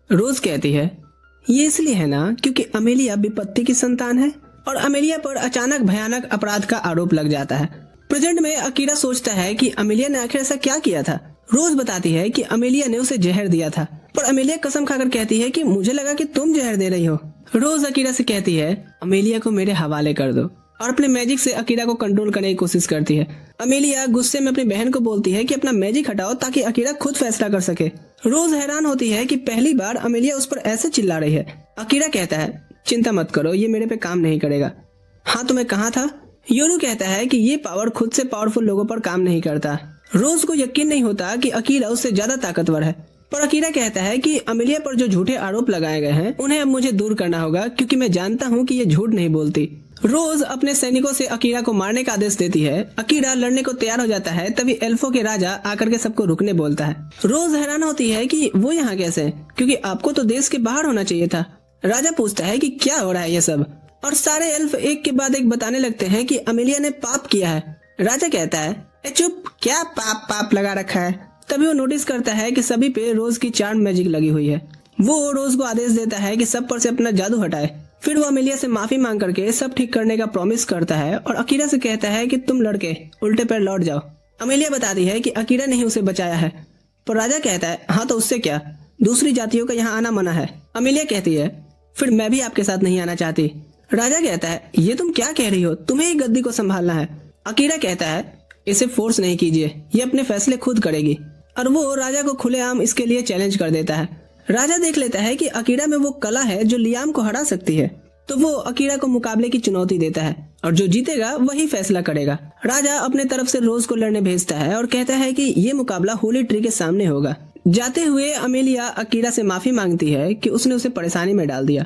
रोज कहती है, ये इसलिए है ना क्योंकि अमेलिया विपत्ति की संतान है, और अमेलिया पर अचानक भयानक अपराध का आरोप लग जाता है। प्रेजेंट में अकीरा सोचता है कि अमेलिया ने आखिर ऐसा क्या किया था। रोज बताती है कि अमेलिया ने उसे जहर दिया था, पर अमेलिया कसम खाकर कहती है कि मुझे लगा कि तुम जहर दे रही हो। रोज अकीरा से कहती है, अमेलिया को मेरे हवाले कर दो, और अपने मैजिक से अकीरा को कंट्रोल करने की कोशिश करती है। अमेलिया गुस्से में अपनी बहन को बोलती है कि अपना मैजिक हटाओ ताकि अकीरा खुद फैसला कर सके। रोज हैरान होती है कि पहली बार अमेलिया उस पर ऐसे चिल्ला रही है। अकीरा कहता है, चिंता मत करो, ये मेरे पे काम नहीं करेगा। हाँ तो मैं कहाँ था? योरू कहता है कि ये पावर खुद से पावरफुल लोगों पर काम नहीं करता। रोज को यकीन नहीं होता कि अकीरा उससे ज्यादा ताकतवर है, पर अकीरा कहता है कि अमेलिया पर जो झूठे आरोप लगाए गए हैं उन्हें अब मुझे दूर करना होगा, क्योंकि मैं जानता हूँ कि ये झूठ नहीं बोलती। रोज अपने सैनिकों से अकीरा को मारने का आदेश देती है। अकीरा लड़ने को तैयार हो जाता है, तभी एल्फों के राजा आकर के सबको रुकने बोलता है। रोज हैरान होती है कि वो यहाँ कैसे, क्योंकि आपको तो देश के बाहर होना चाहिए था। राजा पूछता है कि क्या हो रहा है ये सब। और सारे एल्फ एक के बाद एक बताने लगते हैं कि अमेलिया ने पाप किया है। राजा कहता है, ए चुप, क्या पाप पाप लगा रखा है। तभी वो नोटिस करता है कि सभी पे रोज की चार्म मैजिक लगी हुई है। वो रोज को आदेश देता है कि सब पर से अपना जादू हटाए। फिर वो अमेलिया से माफी मांग करके सब ठीक करने का प्रॉमिस करता है और अकीरा से कहता है कि तुम लड़के उल्टे पैर लौट जाओ। अमेलिया बताती है कि अकीरा ने ही उसे बचाया है, पर राजा कहता है, हाँ तो उससे क्या, दूसरी जातियों का यहाँ आना मना है। अमेलिया कहती है, फिर मैं भी आपके साथ नहीं आना चाहती। राजा कहता है, ये तुम क्या कह रही हो, तुम्हें ही गद्दी को संभालना है। अकीरा कहता है, इसे फोर्स नहीं कीजिए, ये अपने फैसले खुद करेगी। और वो राजा को खुलेआम इसके लिए चैलेंज कर देता है। राजा देख लेता है कि अकीरा में वो कला है जो लियाम को हरा सकती है, तो वो अकीरा को मुकाबले की चुनौती देता है और जो जीतेगा वही फैसला करेगा। राजा अपने तरफ से रोज को लड़ने भेजता है और कहता है कि ये मुकाबला होली ट्री के सामने होगा। जाते हुए अमेलिया अकीरा से माफी मांगती है कि उसने उसे परेशानी में डाल दिया,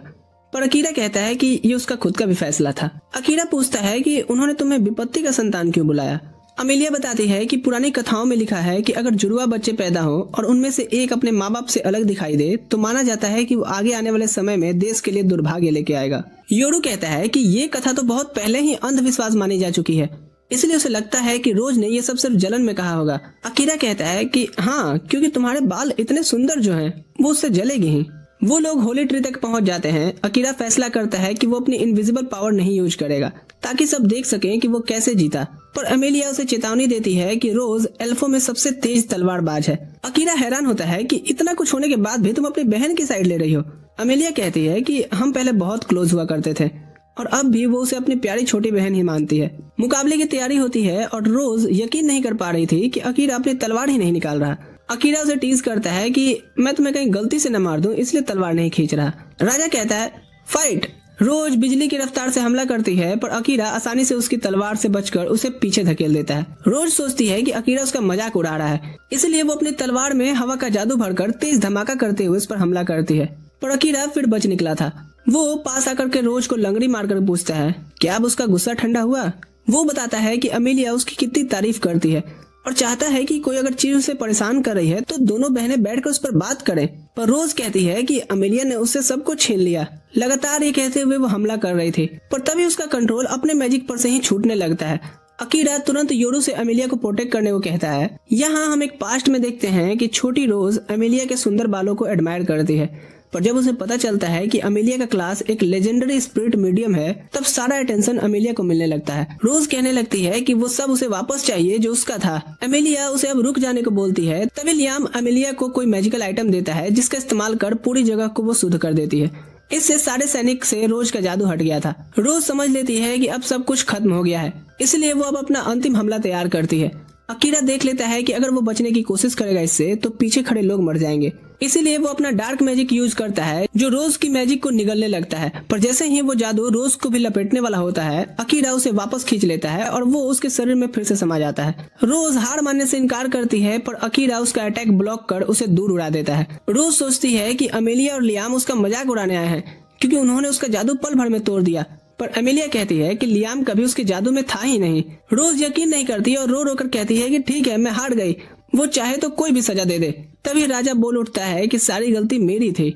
पर अकीरा कहता है कि ये उसका खुद का भी फैसला था। अकीरा पूछता है कि उन्होंने तुम्हें विपत्ति का संतान क्यों बुलाया। अमेलिया बताती है कि पुरानी कथाओं में लिखा है कि अगर जुड़वा बच्चे पैदा हो और उनमें से एक अपने माँ बाप से अलग दिखाई दे तो माना जाता है कि वो आगे आने वाले समय में देश के लिए दुर्भाग्य लेके आएगा। योरू कहता है कि ये कथा तो बहुत पहले ही अंधविश्वास मानी जा चुकी है, इसलिए उसे लगता है कि रोज ने ये सब सिर्फ जलन में कहा होगा। अकीरा कहता है कि हाँ, क्योंकि तुम्हारे बाल इतने सुंदर जो हैं, वो उससे जलेगी ही। वो लोग होली ट्री तक पहुंच जाते हैं। अकीरा फैसला करता है कि वो अपनी इनविजिबल पावर नहीं यूज करेगा ताकि सब देख सकें कि वो कैसे जीता, पर अमेलिया उसे चेतावनी देती है कि रोज एल्फों में सबसे तेज तलवारबाज है। अकीरा हैरान होता है कि इतना कुछ होने के बाद भी तुम अपनी बहन की साइड ले रही हो। अमेलिया कहती है कि हम पहले बहुत क्लोज हुआ करते थे और अब भी वो उसे अपनी प्यारी छोटी बहन ही मानती है। मुकाबले की तैयारी होती है और रोज यकीन नहीं कर पा रही थी कि अकीरा अपनी तलवार ही नहीं निकाल रहा। अकीरा उसे टीज करता है कि मैं तुम्हें कहीं गलती से न मार दूं इसलिए तलवार नहीं खींच रहा। राजा कहता है, फाइट। रोज बिजली की रफ्तार से हमला करती है, पर अकीरा आसानी से उसकी तलवार से बचकर उसे पीछे धकेल देता है। रोज सोचती है कि अकीरा उसका मजाक उड़ा रहा है, इसलिए वो अपनी तलवार में हवा का जादू भरकर तेज धमाका करते हुए उस पर हमला करती है, पर अकीरा फिर बच निकला था। वो पास आकर के रोज को लंगड़ी मारकर पूछता है, क्या अब उसका गुस्सा ठंडा हुआ। वो बताता है कि अमेलिया उसकी कितनी तारीफ करती है और चाहता है कि कोई अगर चीज उसे परेशान कर रही है तो दोनों बहनें बैठकर उस पर बात करें, पर रोज कहती है कि अमेलिया ने उससे सब कुछ छीन लिया। लगातार ये कहते हुए वो हमला कर रही थी, पर तभी उसका कंट्रोल अपने मैजिक पर से ही छूटने लगता है। अकीरा तुरंत योरू से अमेलिया को प्रोटेक्ट करने को कहता है। यहाँ हम एक पास्ट में देखते हैं कि छोटी रोज अमेलिया के सुंदर बालों को एडमायर करती है, पर जब उसे पता चलता है कि अमेलिया का क्लास एक लेजेंडरी स्पिरिट मीडियम है, तब सारा अटेंशन अमेलिया को मिलने लगता है। रोज कहने लगती है कि वो सब उसे वापस चाहिए जो उसका था। अमेलिया उसे अब रुक जाने को बोलती है। तभी लियाम अमेलिया को कोई मैजिकल आइटम देता है जिसका इस्तेमाल कर पूरी जगह को वो शुद्ध कर देती है। इससे सारे सैनिक से रोज का जादू हट गया था। रोज समझ लेती है कि अब सब कुछ खत्म हो गया है, इसलिए वो अब अपना अंतिम हमला तैयार करती है। अकीरा देख लेता है कि अगर वो बचने की कोशिश करेगा इससे तो पीछे खड़े लोग मर जाएंगे, इसीलिए वो अपना डार्क मैजिक यूज करता है जो रोज की मैजिक को निगलने लगता है। पर जैसे ही वो जादू रोज को भी लपेटने वाला होता है, अकीरा उसे वापस खींच लेता है और वो उसके शरीर में फिर से समा जाता है। रोज हार मानने से इनकार करती है, पर अकीरा उसका अटैक ब्लॉक कर उसे दूर उड़ा देता है। रोज सोचती है कि अमेलिया और लियाम उसका मजाक उड़ाने आए हैं क्योंकि उन्होंने उसका जादू पल भर में तोड़ दिया, पर अमेलिया कहती है कि लियाम कभी उसके जादू में था ही नहीं। रोज यकीन नहीं करती और रो रो कर कहती है कि ठीक है, मैं हार गई, वो चाहे तो कोई भी सजा दे दे। तभी राजा बोल उठता है कि सारी गलती मेरी थी।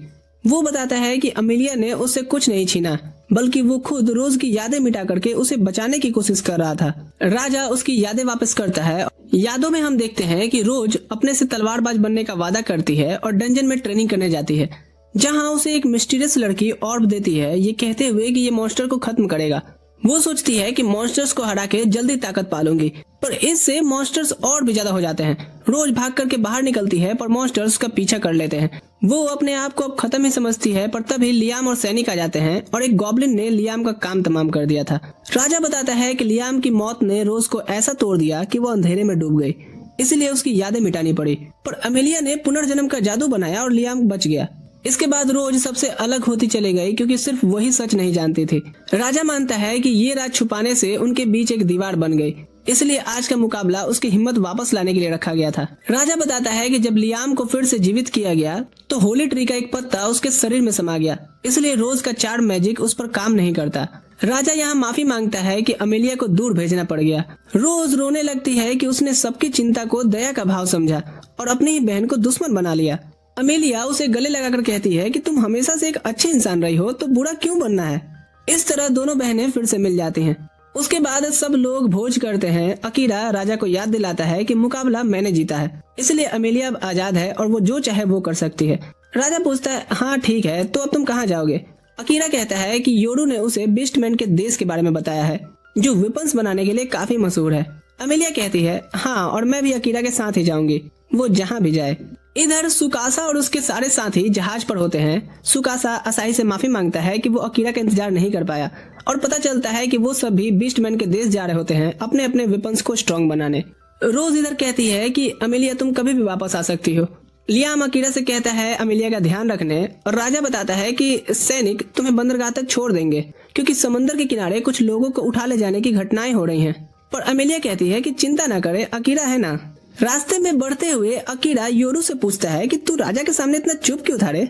वो बताता है कि अमेलिया ने उससे कुछ नहीं छीना, बल्कि वो खुद रोज की यादें मिटा करके उसे बचाने की कोशिश कर रहा था। राजा उसकी यादें वापस करता है। यादों में हम देखते हैं कि रोज अपने से तलवारबाज बनने का वादा करती है और डंजन में ट्रेनिंग करने जाती है, जहां उसे एक मिस्टीरियस लड़की ऑर्ब देती है, ये कहते हुए कि ये मॉन्स्टर को खत्म करेगा। वो सोचती है कि मॉन्स्टर्स को हरा के जल्दी ताकत पालूंगी, पर इससे मॉन्स्टर्स और भी ज्यादा हो जाते हैं। रोज भाग करके बाहर निकलती है, पर मॉन्स्टर्स का पीछा कर लेते हैं। वो अपने आप को अब खत्म ही समझती है, पर तभी लियाम और सैनिक आ जाते हैं और एक गॉब्लिन ने लियाम का काम तमाम कर दिया था। राजा बताता है कि लियाम की मौत ने रोज को ऐसा तोड़ दिया कि वो अंधेरे में डूब गई, इसलिए उसकी यादें मिटानी पड़ी, पर अमेलिया ने पुनर्जन्म का जादू बनाया और लियाम बच गया। इसके बाद रोज सबसे अलग होती चली गई क्योंकि सिर्फ वही सच नहीं जानती थी। राजा मानता है कि ये राज छुपाने से उनके बीच एक दीवार बन गई, इसलिए आज का मुकाबला उसकी हिम्मत वापस लाने के लिए रखा गया था। राजा बताता है कि जब लियाम को फिर से जीवित किया गया तो होली ट्री का एक पत्ता उसके शरीर में समा गया, इसलिए रोज का चार्म मैजिक उस पर काम नहीं करता। राजा यहाँ माफी मांगता है कि अमेलिया को दूर भेजना पड़ गया। रोज रोने लगती है कि उसने सबकी चिंता को दया का भाव समझा और अपनी ही बहन को दुश्मन बना लिया। अमेलिया उसे गले लगाकर कहती है कि तुम हमेशा से एक अच्छे इंसान रही हो, तो बुरा क्यों बनना है। इस तरह दोनों बहनें फिर से मिल जाती हैं। उसके बाद सब लोग भोज करते हैं। अकीरा राजा को याद दिलाता है कि मुकाबला मैंने जीता है, इसलिए अमेलिया अब आजाद है और वो जो चाहे वो कर सकती है। राजा पूछता है, हाँ ठीक है, तो अब तुम कहाँ जाओगे? अकीरा कहता है कि योरू ने उसे बीस्टमैन के देश के बारे में बताया है, जो वेपन्स बनाने के लिए काफी मशहूर है। अमेलिया कहती है, हाँ, और मैं भी अकीरा के साथ ही जाऊंगी, वो जहाँ भी जाए। इधर सुकासा और उसके सारे साथी जहाज पर होते हैं। सुकासा असाही से माफी मांगता है कि वो अकीरा का इंतजार नहीं कर पाया और पता चलता है कि वो सभी बीस्टमैन के देश जा रहे होते हैं अपने अपने वेपन्स को स्ट्रॉन्ग बनाने। रोज इधर कहती है कि अमेलिया तुम कभी भी वापस आ सकती हो। लियाम अकीरा से कहता है अमेलिया का ध्यान रखने, और राजा बताता है कि सैनिक तुम्हें बंदरगाह तक छोड़ देंगे क्योंकि समंदर के किनारे कुछ लोगों को उठा ले जाने की घटनाएं हो रही हैं। पर अमेलिया कहती है कि चिंता न करे, अकीरा है ना। रास्ते में बढ़ते हुए अकीरा योरू से पूछता है कि तू राजा के सामने इतना चुप क्यों था रे?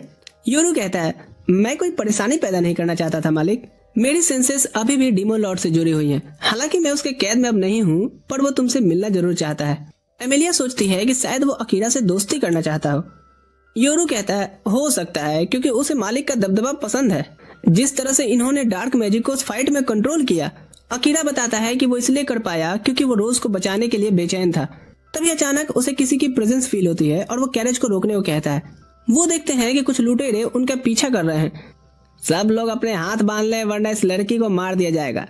योरू कहता है, मैं कोई परेशानी पैदा नहीं करना चाहता था मालिक, मेरी सेंसेस अभी भी डीमन लॉर्ड से जुड़ी हुई हैं। हालांकि मैं उसके कैद में अब नहीं हूँ, पर वो तुमसे मिलना जरूर चाहता है। एमेलिया सोचती है कि शायद वो अकीरा से दोस्ती करना चाहता हो। योरू कहता है, हो सकता है, क्योंकि उसे मालिक का दबदबा पसंद है, जिस तरह से इन्होंने डार्क मैजिक को उस फाइट में कंट्रोल किया। अकीरा बताता है कि वो इसलिए कर पाया क्योंकि वो रोज को बचाने के लिए बेचैन था। तभी अचानक उसे किसी की प्रेजेंस फील होती है और वो कैरेज को रोकने को कहता है। वो देखते हैं कि कुछ लुटेरे उनका पीछा कर रहे हैं। सब लोग अपने हाथ बांध ले, वरना इस लड़की को मार दिया जाएगा।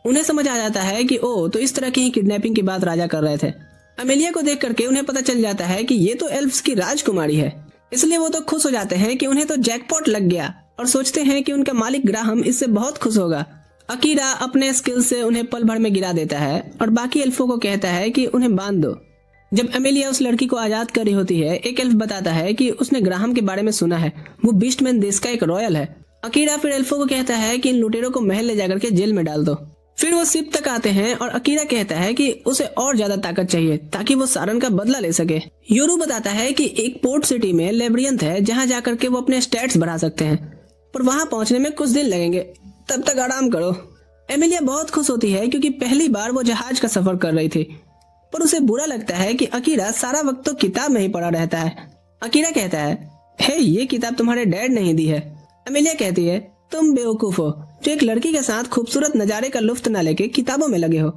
उन्हें समझ आ जाता है कि ओ, तो इस तरह की ही किडनैपिंग की बात राजा कर रहे थे। अमेलिया को देख करके उन्हें पता चल जाता है कि ये तो एल्फ्स की राजकुमारी है, इसलिए वो तो खुश हो जाते हैं कि उन्हें तो जैकपॉट लग गया और सोचते हैं कि उनका मालिक ग्राहम इससे बहुत खुश होगा। अकीरा अपने स्किल से उन्हें पल भर में गिरा देता है और बाकी एल्फों को कहता है कि उन्हें बांध दो। जब अमेलिया उस लड़की को आजाद कर रही होती है, एक एल्फ बताता है कि उसने ग्राहम के बारे में सुना है, वो बीस्टमैन देश का एक रॉयल है। अकीरा फिर एल्फों को कहता है कि इन लुटेरों को महल ले जाकर के जेल में डाल दो। फिर वो शिप तक आते हैं और अकीरा कहता है कि उसे और ज्यादा ताकत चाहिए ताकि वो सारन का बदला ले सके। योरू बताता है कि एक पोर्ट सिटी में लेब्रियंथ है जहां जाकर के वो अपने स्टैट्स बढ़ा सकते हैं, पर वहां पहुंचने में कुछ दिन लगेंगे, तब तक आराम करो। एमिलिया बहुत खुश होती है क्योंकि पहली बार वो जहाज का सफर कर रही थी, पर उसे बुरा लगता है कि अकीरा सारा वक्त तो किताब में ही पड़ा रहता है। अकीरा कहता है, हे, ये किताब तुम्हारे डैड ने ही दी है। एमिलिया कहती है, तुम बेवकूफ हो जो एक लड़की के साथ खूबसूरत नजारे का लुत्फ न लेके किताबों में लगे हो।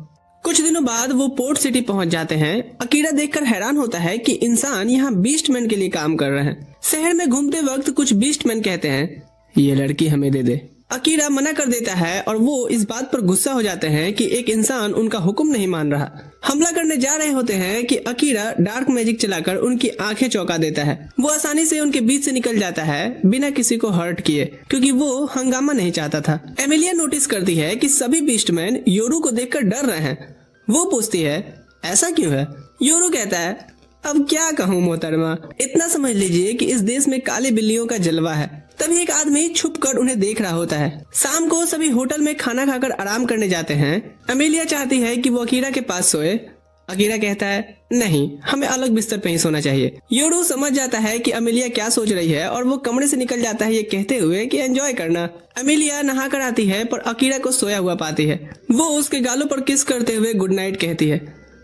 कुछ दिनों बाद वो पोर्ट सिटी पहुंच जाते हैं। अकीरा देखकर हैरान होता है कि इंसान यहाँ बीस्टमैन के लिए काम कर रहे हैं। शहर में घूमते वक्त कुछ बीस्टमैन कहते हैं, ये लड़की हमें दे दे। अकीरा मना कर देता है और वो इस बात पर गुस्सा हो जाते हैं कि एक इंसान उनका हुक्म नहीं मान रहा। हमला करने जा रहे होते हैं कि अकीरा डार्क मैजिक चलाकर उनकी आंखें चौंका देता है। वो आसानी से उनके बीच से निकल जाता है बिना किसी को हर्ट किए, क्योंकि वो हंगामा नहीं चाहता था। एमिलिया नोटिस करती है कि सभी बीस्टमैन योरू को देखकर डर रहे हैं। वो पूछती है, ऐसा क्यों है? योरू कहता है, अब क्या कहूँ मोहतरमा, इतना समझ लीजिए कि इस देश में काली बिल्लियों का जलवा है। तभी एक आदमी छुपकर उन्हें देख रहा होता है। शाम को सभी होटल में खाना खाकर आराम करने जाते हैं। अमेलिया चाहती है कि वो अकीरा के पास सोए। अकीरा कहता है, नहीं, हमें अलग बिस्तर पे ही सोना चाहिए। योरू समझ जाता है कि अमेलिया क्या सोच रही है और वो कमरे से निकल जाता है ये कहते हुए कि एंजॉय करना। अमेलिया नहा कर आती है पर अकीरा को सोया हुआ पाती है। वो उसके गालों पर किस करते हुए गुड नाइट कहती है,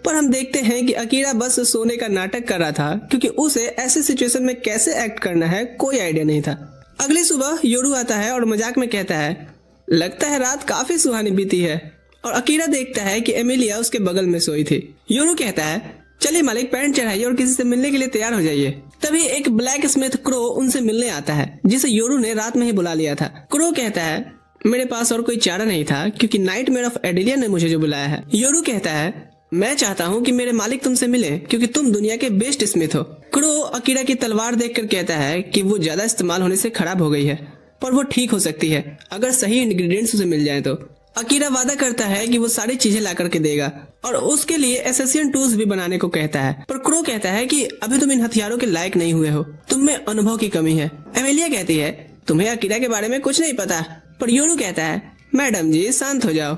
पर हम देखते हैं कि अकीरा बस सोने का नाटक कर रहा था, क्योंकि उसे ऐसे सिचुएशन में कैसे एक्ट करना है कोई आइडिया नहीं था। अगली सुबह योरू आता है और मजाक में कहता है, लगता है रात काफी सुहानी बीती है। और अकीरा देखता है कि एमिलिया उसके बगल में सोई थी। योरू कहता है, चलिए मालिक, पैंट चढ़ाइए और किसी से मिलने के लिए तैयार हो जाइए। तभी एक ब्लैक स्मिथ क्रो उनसे मिलने आता है, जिसे योरू ने रात में ही बुला लिया था। क्रो कहता है, मेरे पास और कोई चारा नहीं था क्योंकि नाइटमेयर ऑफ एडेलिया ने मुझे जो बुलाया है। योरू कहता है, मैं चाहता हूँ कि मेरे मालिक तुमसे मिले क्योंकि तुम दुनिया के बेस्ट स्मिथ हो। क्रो अकीरा की तलवार देखकर कहता है कि वो ज्यादा इस्तेमाल होने से खराब हो गई है, पर वो ठीक हो सकती है अगर सही इंग्रेडिएंट्स उसे मिल जाए तो। अकीरा वादा करता है कि वो सारी चीजें ला करके देगा और उसके लिए एसेसियन टूल्स भी बनाने को कहता है, पर क्रो कहता है कि अभी तुम इन हथियारों के लायक नहीं हुए हो, तुम में अनुभव की कमी है। एमिलिया कहती है, तुम्हें अकीरा के बारे में कुछ नहीं पता, पर योरू कहता है, मैडम जी शांत हो जाओ।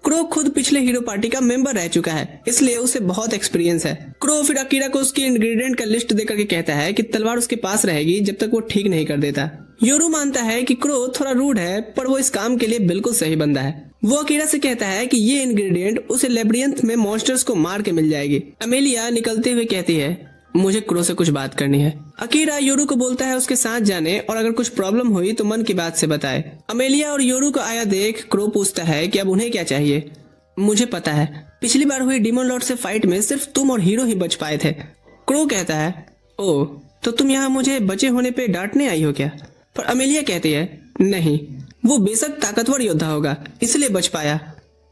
क्रो खुद पिछले हीरो पार्टी का मेंबर रह चुका है, इसलिए उसे बहुत एक्सपीरियंस है। क्रो फिर अकीरा को उसकी इंग्रेडिएंट का लिस्ट देकर के कहता है कि तलवार उसके पास रहेगी जब तक वो ठीक नहीं कर देता। योरू मानता है कि क्रो थोड़ा रूड है, पर वो इस काम के लिए बिल्कुल सही बंदा है। वो अकीरा से कहता है कि ये इंग्रेडिएंट उसे लेब्रियंथ में मॉन्स्टर्स को मार के मिल जाएगी। अमेलिया निकलते हुए कहती है, मुझे क्रो से कुछ बात करनी है। अकीरा योरू को बोलता है उसके साथ जाने और अगर कुछ प्रॉब्लम हुई तो मन की बात से बताए। अमेलिया और योरू को आया देख क्रो पूछता है कि अब उन्हें क्या चाहिए। मुझे पता है, पिछली बार हुई डीमन लॉर्ड से फाइट में सिर्फ तुम और हीरो ही बच पाए थे। क्रो कहता है, ओह तो तुम यहाँ मुझे बचे होने पे डांटने आई हो क्या? पर अमेलिया कहती है, नहीं, वो बेशक ताकतवर योद्धा होगा इसलिए बच पाया।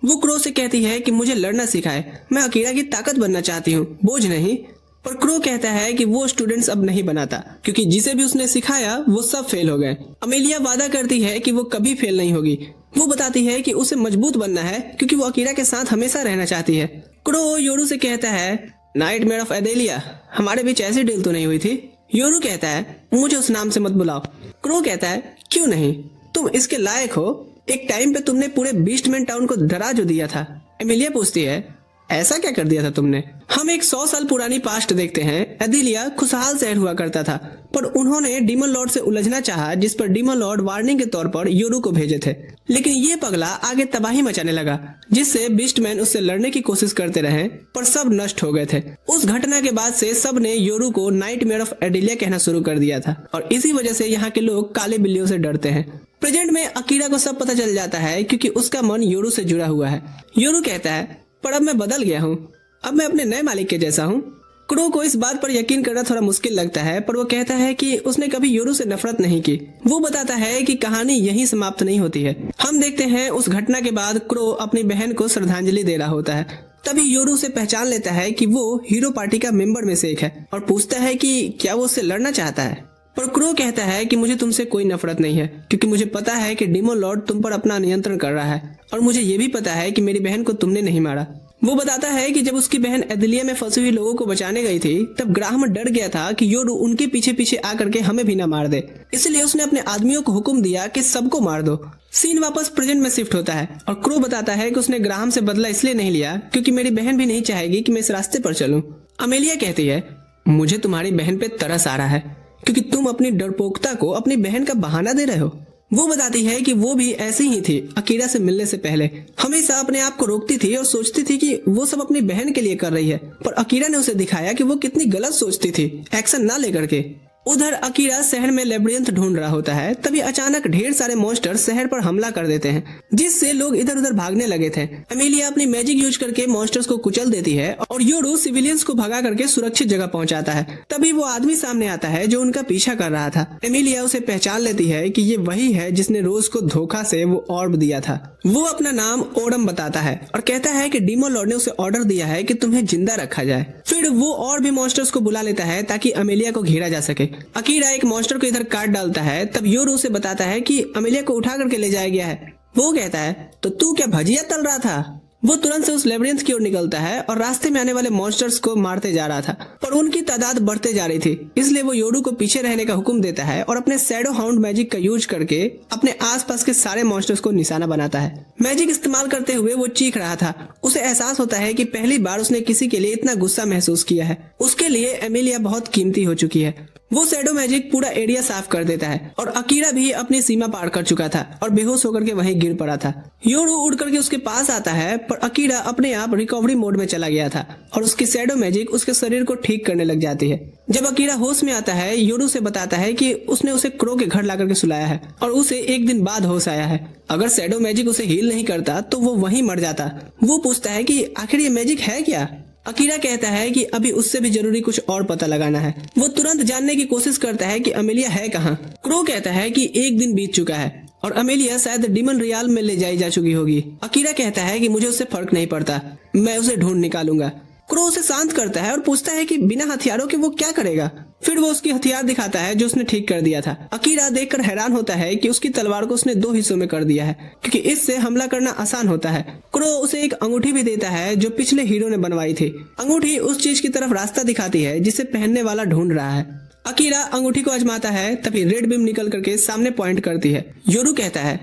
वो क्रो से कहती है कि मुझे लड़ना सिखाए, मैं अकीरा की ताकत बनना चाहती हूँ, बोझ नहीं। पर क्रो कहता है कि वो स्टूडेंट्स अब नहीं बनाता क्योंकि जिसे भी उसने सिखाया वो सब फेल हो गए। अमेलिया वादा करती है कि वो कभी फेल नहीं होगी। वो बताती है कि उसे मजबूत बनना है क्योंकि वो अकीरा के साथ हमेशा रहना चाहती है। क्रो योरू से कहता है, नाइटमेयर ऑफ एडेलिया, हमारे बीच ऐसी डील तो नहीं हुई थी। योरू कहता है, मुझे उस नाम से मत बुलाओ। क्रो कहता है, क्यों नहीं, तुम इसके लायक हो। एक टाइम पे तुमने पूरे बीस्टमैन टाउन को डरा जो दिया था। एमिलिया पूछती है, ऐसा क्या कर दिया था तुमने? हम एक 100 साल पुरानी पास्ट देखते हैं। एडेलिया खुशहाल शहर हुआ करता था पर उन्होंने डीमन लॉर्ड से उलझना चाहा, जिस पर डीमन लॉर्ड वार्निंग के तौर पर योरू को भेजे थे। लेकिन ये पगला आगे तबाही मचाने लगा जिससे बीस्टमैन उससे लड़ने की कोशिश करते रहे पर सब नष्ट हो गए थे। उस घटना के बाद से सब ने योरू को नाइटमेयर ऑफ एडेलिया कहना शुरू कर दिया था और इसी वजह से यहाँ के लोग काले बिल्लियों से डरते हैं। प्रेजेंट में अकीरा को सब पता चल जाता है क्योंकि उसका मन योरू से जुड़ा हुआ है। योरू कहता है, पर अब मैं बदल गया हूँ, अब मैं अपने नए मालिक के जैसा हूँ। क्रो को इस बात पर यकीन करना थोड़ा मुश्किल लगता है पर वो कहता है कि उसने कभी योरू से नफरत नहीं की। वो बताता है कि कहानी यहीं समाप्त नहीं होती है। हम देखते हैं उस घटना के बाद क्रो अपनी बहन को श्रद्धांजलि दे रहा होता है। तभी योरू से पहचान लेता है कि वो हीरो पार्टी का मेंबर में से एक है और पूछता है कि क्या वो उससे लड़ना चाहता है। पर क्रो कहता है कि मुझे तुमसे कोई नफरत नहीं है क्योंकि मुझे पता है कि डीमन लॉर्ड तुम पर अपना नियंत्रण कर रहा है और मुझे ये भी पता है कि मेरी बहन को तुमने नहीं मारा। वो बताता है कि जब उसकी बहन एडेलिया में फंसी हुई लोगों को बचाने गई थी तब ग्राहम डर गया था कि योरू उनके पीछे पीछे आकर के हमें भी ना मार दे, इसलिए उसने अपने आदमियों को हुक्म दिया कि सबको मार दो। सीन वापस प्रेजेंट में शिफ्ट होता है और क्रो बताता है कि उसने ग्राहम से बदला इसलिए नहीं लिया क्योंकि मेरी बहन भी नहीं चाहेगी कि मैं इस रास्ते पर चलूं। अमेलिया कहती है, मुझे तुम्हारी बहन पे तरस आ रहा है क्योंकि तुम अपनी डरपोकता को अपनी बहन का बहाना दे रहे हो। वो बताती है कि वो भी ऐसी ही थी। अकीरा से मिलने से पहले हमेशा अपने आप को रोकती थी और सोचती थी कि वो सब अपनी बहन के लिए कर रही है, पर अकीरा ने उसे दिखाया कि वो कितनी गलत सोचती थी एक्शन ना लेकर के। उधर अकीरा शहर में लेब्रियंथ ढूंढ रहा होता है। तभी अचानक ढेर सारे मॉन्स्टर शहर पर हमला कर देते हैं जिससे लोग इधर उधर भागने लगे थे। एमिलिया अपनी मैजिक यूज करके मॉन्स्टर्स को कुचल देती है और योरू सिविलियंस को भगा करके सुरक्षित जगह पहुंचाता है। तभी वो आदमी सामने आता है जो उनका पीछा कर रहा था। एमिलिया उसे पहचान लेती है कि ये वही है जिसने रोज को धोखा से वो ऑर्ब दिया था। वो अपना नाम ओडम बताता है और कहता है कि डीमन लॉर्ड ने उसे ऑर्डर दिया है कि तुम्हें जिंदा रखा जाए। फिर वो और भी मॉन्स्टर्स को बुला लेता है ताकि अमेलिया को घेरा जा सके। अकीरा एक मॉन्स्टर को इधर काट डालता है। तब योरू उसे बताता है कि अमेलिया को उठा करके ले जाया गया है। वो कहता है, तो तू क्या भजिया तल रहा था? वो तुरंत से उस लेब्रियंथ की ओर निकलता है और रास्ते में आने वाले मॉन्स्टर्स को मारते जा रहा था पर उनकी तादाद बढ़ते जा रही थी, इसलिए वो योरू को पीछे रहने का हुक्म देता है और अपने शैडो हाउंड मैजिक का यूज करके अपने आसपास के सारे मॉन्स्टर्स को निशाना बनाता है। मैजिक इस्तेमाल करते हुए वो चीख रहा था। उसे एहसास होता है कि पहली बार उसने किसी के लिए इतना गुस्सा महसूस किया है। उसके लिए एमिलिया बहुत कीमती हो चुकी है। वो शैडो मैजिक पूरा एरिया साफ कर देता है और अकीरा भी अपनी सीमा पार कर चुका था और बेहोश होकर के वहीं गिर पड़ा था। योरू उड़ करके उसके पास आता है पर अकीरा अपने आप रिकवरी मोड में चला गया था और उसकी शैडो मैजिक उसके शरीर को ठीक करने लग जाती है। जब अकीरा होश में आता है योरू से बताता है कि उसने उसे क्रो के घर लाकर के सुलाया है और उसे एक दिन बाद होश आया है। अगर शैडो मैजिक उसे हील नहीं करता तो वो वहीं मर जाता। वो पूछता है कि आखिर ये मैजिक है क्या? अकीरा कहता है कि अभी उससे भी जरूरी कुछ और पता लगाना है। वो तुरंत जानने की कोशिश करता है कि अमेलिया है कहाँ। क्रो कहता है कि एक दिन बीत चुका है और अमेलिया शायद डीमन रियाल में ले जाई जा चुकी होगी। अकीरा कहता है कि मुझे उससे फर्क नहीं पड़ता, मैं उसे ढूंढ निकालूंगा। क्रो उसे शांत करता है और पूछता है कि बिना हथियारों के वो क्या करेगा। फिर वो उसकी हथियार दिखाता है जो उसने ठीक कर दिया था। अकीरा देखकर हैरान होता है कि उसकी तलवार को उसने 2 हिस्सों में कर दिया है क्योंकि इससे हमला करना आसान होता है। क्रो उसे एक अंगूठी भी देता है जो पिछले हीरो ने बनवाई थी। अंगूठी उस चीज की तरफ रास्ता दिखाती है जिसे पहनने वाला ढूंढ रहा है। अकीरा अंगूठी को आजमाता है तभी रेड बीम निकल करके सामने पॉइंट करती है। योरू कहता है,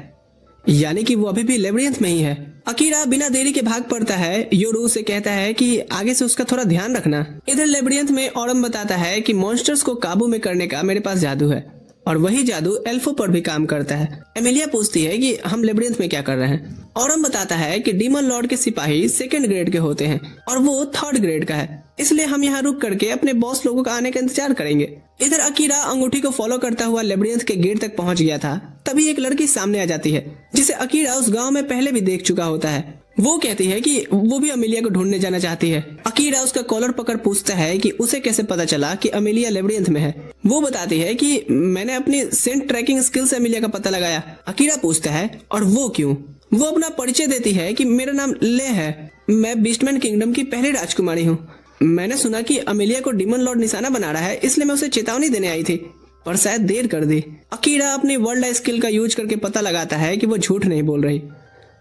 यानी कि वो अभी भी लेब्रियंथ में ही है। अकीरा बिना देरी के भाग पड़ता है। योरू से कहता है कि आगे से उसका थोड़ा ध्यान रखना। इधर लेब्रियंथ में ओडम बताता है कि मॉन्स्टर्स को काबू में करने का मेरे पास जादू है और वही जादू एल्फो पर भी काम करता है। एमिलिया पूछती है कि हम लेब्रिंथ में क्या कर रहे हैं। ऑरम बताता है कि डीमन लॉर्ड के सिपाही 2nd ग्रेड के होते हैं और वो 3rd ग्रेड का है, इसलिए हम यहाँ रुक करके अपने बॉस लोगों का आने का इंतजार करेंगे। इधर अकीरा अंगूठी को फॉलो करता हुआ लेब्रिंथ के गेट तक पहुंच गया था, तभी एक लड़की सामने आ जाती है जिसे अकीरा उस गांव में पहले भी देख चुका होता है। वो कहती है कि वो भी अमेलिया को ढूंढने जाना चाहती है। अकीरा उसका कॉलर पकड़ पूछता है कि उसे कैसे पता चला कि अमेलिया लेब्रिंथ में है। वो बताती है कि मैंने अपनी सेंट ट्रैकिंग स्किल से अमेलिया का पता लगाया। अकीरा पूछता है और वो क्यों? वो अपना परिचय देती है कि मेरा नाम ले है, मैं बीस्टमैन किंगडम की पहली राजकुमारी हूँ। मैंने सुना कि अमेलिया को डीमन लॉर्ड निशाना बना रहा है, इसलिए मैं उसे चेतावनी देने आई थी, पर शायद देर कर दी। अकीरा अपनी वर्ल्ड स्किल का यूज करके पता लगाता है कि वो झूठ नहीं बोल रही।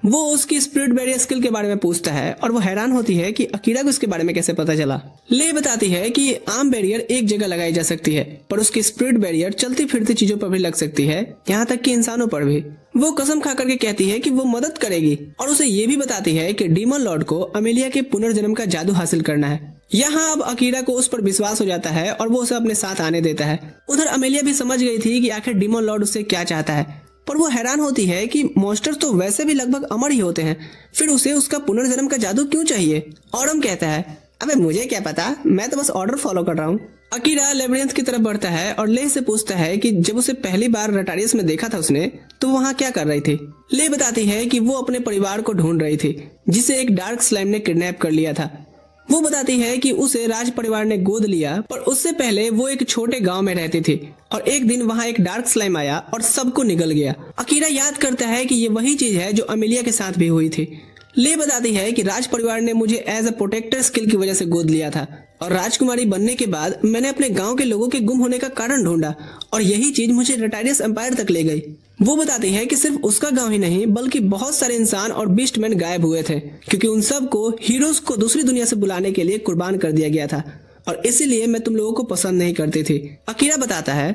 वो उसकी स्पिरिट बैरियर स्किल के बारे में पूछता है और वो हैरान होती है कि अकीरा को इसके बारे में कैसे पता चला। ले बताती है कि आम बैरियर एक जगह लगाई जा सकती है, पर उसकी स्पिरिट बैरियर चलती फिरती चीजों पर भी लग सकती है, यहाँ तक कि इंसानों पर भी। वो कसम खा करके कहती है कि वो मदद करेगी और उसे ये भी बताती है कि डीमन लॉर्ड को अमेलिया के पुनर्जन्म का जादू हासिल करना है। यहाँ अब अकीरा को उस पर विश्वास हो जाता है और वो उसे अपने साथ आने देता है। उधर अमेलिया भी समझ गई थी कि आखिर डीमन लॉर्ड उससे क्या चाहता है, पर वो हैरान होती है कि मॉन्स्टर्स तो वैसे भी लगभग अमर ही होते हैं, फिर उसे उसका पुनर्जन्म का जादू क्यों चाहिए? ऑरम कहता है, अबे मुझे क्या पता, मैं तो बस ऑर्डर फॉलो कर रहा हूँ। अकीरा लेब्रिंथ की तरफ बढ़ता है और ले से पूछता है कि जब उसे पहली बार रटारियस में देखा था उसने, तो वहाँ क्या कर रही थी? ले बताती है कि वो अपने परिवार को ढूंढ रही थी जिसे एक डार्क स्लाइम ने किडनैप कर लिया था। वो बताती है कि उसे राज परिवार ने गोद लिया, पर उससे पहले वो एक छोटे गांव में रहती थी और एक दिन वहां एक डार्क स्लाइम आया और सबको निगल गया। अकीरा याद करता है कि ये वही चीज है जो अमेलिया के साथ भी हुई थी। ले बताती है कि राज परिवार ने मुझे एज अ प्रोटेक्टर स्किल की वजह से गोद लिया था और राजकुमारी बनने के बाद मैंने अपने गांव के लोगों के गुम होने का कारण ढूंढा और यही चीज मुझे रटारियस एम्पायर तक ले गई। वो बताती है कि सिर्फ उसका गांव ही नहीं बल्कि बहुत सारे इंसान और बीस्टमैन गायब हुए थे, क्योंकि उन सब को हीरोज को दूसरी दुनिया से बुलाने के लिए कुर्बान कर दिया गया था और इसीलिए मैं तुम लोगों को पसंद नहीं करती थी। अकीरा बताता है,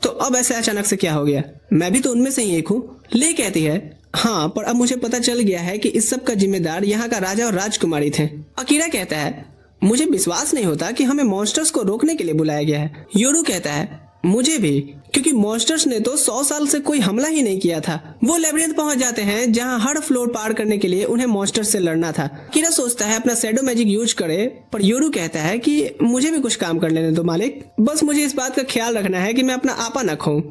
तो अब ऐसे अचानक से क्या हो गया? मैं भी तो उनमें से ही एक हूँ। ले कहती है, हाँ, पर अब मुझे पता चल गया है कि इस सब का जिम्मेदार यहाँ का राजा और राजकुमारी थे। अकीरा कहता है, मुझे विश्वास नहीं होता कि हमें मॉन्स्टर्स को रोकने के लिए बुलाया गया है। योरू कहता है, मुझे भी, क्योंकि मॉन्स्टर्स ने तो 100 साल से कोई हमला ही नहीं किया था। वो लेब्रिंथ पहुंच जाते हैं जहां हर फ्लोर पार करने के लिए उन्हें मॉन्स्टर्स से लड़ना था। अकीरा सोचता है अपना शैडो मैजिक यूज करे, पर योरू कहता है कि मुझे भी कुछ काम कर लेने दो मालिक, बस मुझे इस बात का ख्याल रखना है कि मैं अपना आपा न खोऊं।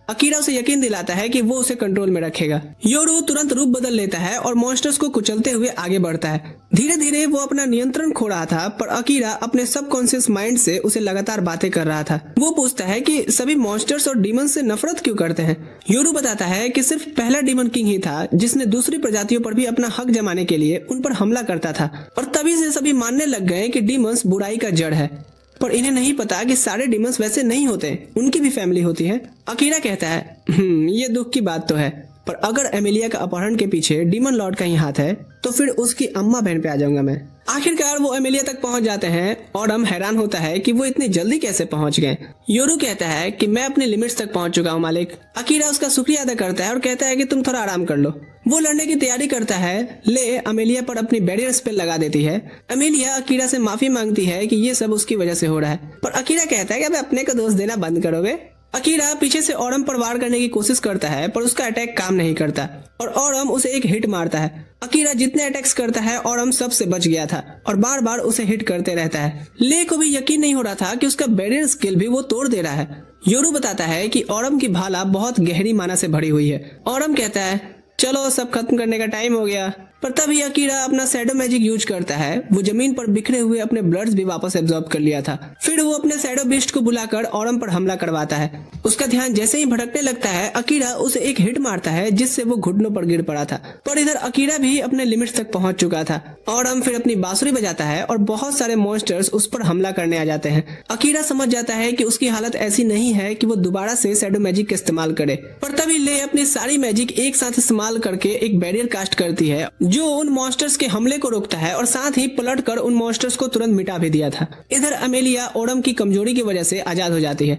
अकीरा उसे यकीन दिलाता है कि वो उसे कंट्रोल में रखेगा। योरू तुरंत रूप बदल लेता है और मॉन्स्टर्स को कुचलते हुए आगे बढ़ता है। धीरे धीरे वो अपना नियंत्रण खो रहा था, पर अकीरा अपने सबकॉन्शियस माइंड से उसे लगातार बातें कर रहा था। वो पूछता है कि सभी मॉन्स्टर्स और डीमन से नफरत क्यों करते हैं। योरू बताता है कि सिर्फ पहला डीमन किंग ही था जिसने दूसरी प्रजातियों पर भी अपना हक जमाने के लिए उन पर हमला करता था और तभी से सभी मानने लग गए कि डीमंस बुराई का जड़ है। पर इन्हें नहीं पता कि सारे डीमंस वैसे नहीं होते, उनकी भी फैमिली होती है। अकीरा कहता है, ये दुख की बात तो है, पर अगर एमिलिया का अपहरण के पीछे डीमन लॉर्ड का ही हाथ है तो फिर उसकी अम्मा बहन पे आ जाऊंगा मैं। आखिरकार वो एमिलिया तक पहुंच जाते हैं और हम हैरान होता है कि वो इतनी जल्दी कैसे पहुंच गए। योरू कहता है कि मैं अपने लिमिट्स तक पहुंच चुका हूं मालिक। अकीरा उसका शुक्रिया अदा करता है और कहता है कि तुम थोड़ा आराम कर लो। वो लड़ने की तैयारी करता है। ले अमेलिया पर अपनी बैरियर स्पेल लगा देती है। अमेलिया अकीरा से माफी मांगती है कि ये सब उसकी वजह से हो रहा है, पर अकीरा कहता है कि अब अपने को दोष देना बंद करोगे। अकीरा पीछे से ऑरम पर वार करने की कोशिश करता है, पर उसका अटैक काम नहीं करता और ऑरम उसे एक हिट मारता है। अकीरा जितने अटैक्स करता है ऑरम सबसे बच गया था और बार बार उसे हिट करते रहता है। ले को भी यकीन नहीं हो रहा था कि उसका बैरियर स्किल भी वो तोड़ दे रहा है। योरू बताता है कि ऑरम की भाला बहुत गहरी माना से भरी हुई है। ऑरम कहता है, चलो सब खत्म करने का टाइम हो गया, पर तभी अकीरा अपना शैडो मैजिक यूज करता है। वो जमीन पर बिखरे हुए अपने ब्लड्स भी वापस एब्जॉर्ब कर लिया था। फिर वो अपने शैडो बीस्ट को बुलाकर ऑरम पर हमला करवाता है। उसका ध्यान जैसे ही भटकने लगता है अकीरा उसे एक हिट मारता है जिससे वो घुटनों पर गिर पड़ा था। पर इधर अकीरा भी अपने लिमिट्स तक पहुंच चुका था। ऑरम फिर अपनी बांसुरी बजाता है और बहुत सारे मॉन्स्टर्स उस पर हमला करने आ जाते हैं। अकीरा समझ जाता है कि उसकी हालत ऐसी नहीं है कि वो दोबारा से शैडो मैजिक इस्तेमाल करे, पर तभी ले अपनी सारी मैजिक एक साथ इस्तेमाल करके एक बैरियर कास्ट करती है जो उन मॉन्स्टर्स के हमले को रोकता है और साथ ही पलट कर उन मॉन्स्टर्स को तुरंत मिटा भी दिया था। इधर अमेलिया ओरम की कमजोरी की वजह से आजाद हो जाती है।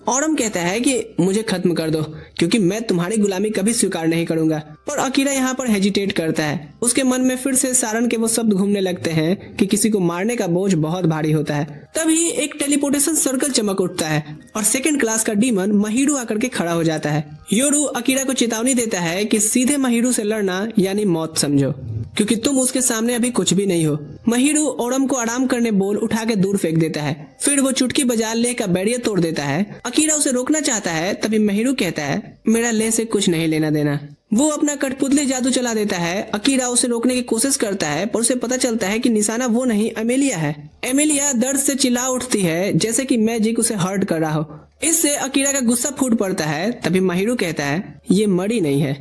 ऑरम कहता है कि मुझे खत्म कर दो क्योंकि मैं तुम्हारी गुलामी कभी स्वीकार नहीं करूंगा। पर अकीरा यहाँ पर हेजिटेट करता है। उसके मन में फिर से सारन के वो शब्द घूमने लगते हैं कि किसी को मारने का बोझ बहुत भारी होता है। तभी एक टेलीपोर्टेशन सर्कल चमक उठता है और सेकंड क्लास का डीमन महिरू आकर के खड़ा हो जाता है। योरू अकीरा को चेतावनी देता है कि सीधे महिरू से लड़ना यानी मौत समझो, क्योंकि तुम उसके सामने अभी कुछ भी नहीं हो। महिरू ओरम को आराम करने बोल उठा के दूर फेंक देता है। फिर वो चुटकी बजा लेह का बैरियर तोड़ देता है। अकीरा उसे रोकना चाहता है, तभी महिरू कहता है मेरा लेह से कुछ नहीं लेना देना। वो अपना कठपुतली जादू चला देता है। अकीरा उसे रोकने की कोशिश करता है पर उसे पता चलता है कि निशाना वो नहीं अमेलिया है। अमेलिया दर्द से चिल्ला उठती है जैसे कि मैजिक उसे हर्ट कर रहा हो। इससे अकीरा का गुस्सा फूट पड़ता है। तभी महिरू कहता है ये मरी नहीं है,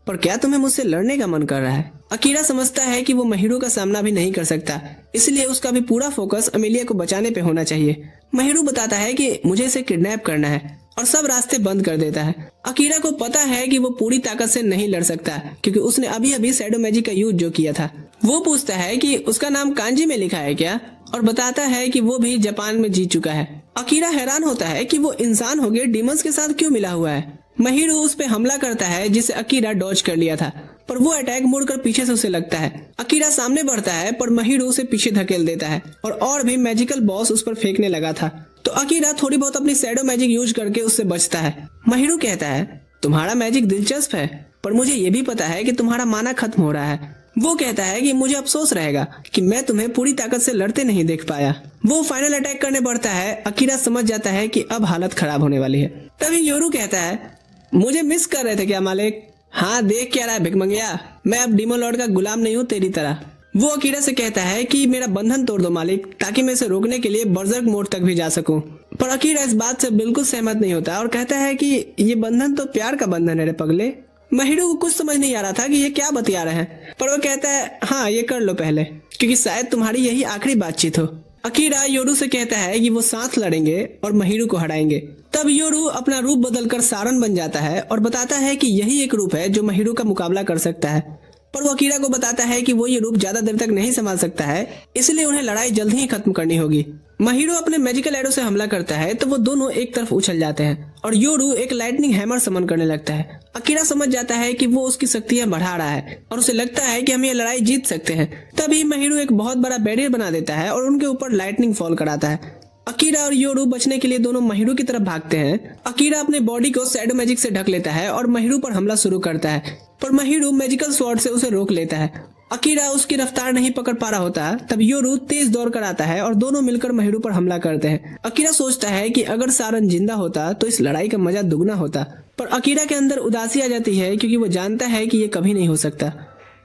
पर क्या तुम्हें मुझसे लड़ने का मन कर रहा है? अकीरा समझता है कि वो महिरू का सामना भी नहीं कर सकता, इसलिए उसका भी पूरा फोकस अमेलिया को बचाने पे होना चाहिए। महिरू बताता है कि मुझे इसे किडनैप करना है और सब रास्ते बंद कर देता है। अकीरा को पता है कि वो पूरी ताकत से नहीं लड़ सकता क्योंकि उसने अभी अभी शैडो मैजिक का यूज जो किया था। वो पूछता है कि उसका नाम कांजी में लिखा है क्या, और बताता है कि वो भी जापान में जीत चुका है। अकीरा हैरान होता है कि वो इंसान हो गए डीमंस के साथ क्यों मिला हुआ है। महिरू उस पे हमला करता है जिसे अकीरा डॉज कर लिया था, पर वो अटैक मुड़कर पीछे से उसे लगता है। अकीरा सामने बढ़ता है पर महिरू उसे पीछे धकेल देता है और भी मैजिकल बॉस उस पर फेंकने लगा था। तो अकीरा थोड़ी बहुत अपनी शैडो मैजिक यूज करके उससे बचता है। महिरू कहता है तुम्हारा मैजिक दिलचस्प है, पर मुझे ये भी पता है कि तुम्हारा माना खत्म हो रहा है। वो कहता है कि मुझे अफसोस रहेगा कि मैं तुम्हें पूरी ताकत से लड़ते नहीं देख पाया। वो फाइनल अटैक करने बढ़ता है। अकीरा समझ जाता है कि अब हालत खराब होने वाली है। तभी योरू कहता है मुझे मिस कर रहे थे क्या मालिक? हाँ, देख क्या रहा है भिकमंगिया, मैं अब डीमन लॉर्ड का गुलाम नहीं हूँ तेरी तरह। वो अकीरा से कहता है कि मेरा बंधन तोड़ दो मालिक, ताकि मैं इसे रोकने के लिए बर्जर्क मोड तक भी जा सकूं। पर अकीरा इस बात से बिल्कुल सहमत नहीं होता और कहता है कि ये बंधन तो प्यार का बंधन है रे पगले। महिरू को कुछ समझ नहीं आ रहा था कि ये क्या बतिया रहे हैं, पर वो कहता है हाँ ये कर लो पहले, क्योंकि शायद तुम्हारी यही आखिरी बातचीत हो। अकीरा योरू से कहता है कि वो साथ लड़ेंगे और महिरू को हराएंगे। तब योरू अपना रूप बदलकर सारन बन जाता है और बताता है कि यही एक रूप है जो महिरू का मुकाबला कर सकता है। पर वो अकीरा को बताता है कि वो ये रूप ज्यादा देर तक नहीं संभाल सकता है, इसलिए उन्हें लड़ाई जल्द ही खत्म करनी होगी। महिरू अपने मैजिकल एरो से हमला करता है तो वो दोनों एक तरफ उछल जाते हैं और योरू एक लाइटनिंग हैमर समन करने लगता है। अकीरा समझ जाता है कि वो उसकी शक्तियां बढ़ा रहा है और उसे लगता है कि हम ये लड़ाई जीत सकते हैं। तभी महिरू एक बहुत बड़ा बैरियर बना देता है और उनके ऊपर लाइटनिंग फॉल कराता है। अकीरा और योरू बचने के लिए दोनों महिरू की तरफ भागते हैं। अकीरा अपने बॉडी को शैडो मैजिक से ढक लेता है और महिरू पर हमला शुरू करता है, पर महिरू मैजिकल स्वॉर्ड से उसे रोक लेता है। अकीरा उसकी रफ्तार नहीं पकड़ पा रहा होता, तब योरू तेज दौड़ कर आता है और दोनों मिलकर महिरू पर हमला करते हैं। अकीरा सोचता है कि अगर सारन जिंदा होता तो इस लड़ाई का मजा दुगना होता, पर अकीरा के अंदर उदासी आ जाती है क्योंकि वो जानता है कि ये कभी नहीं हो सकता।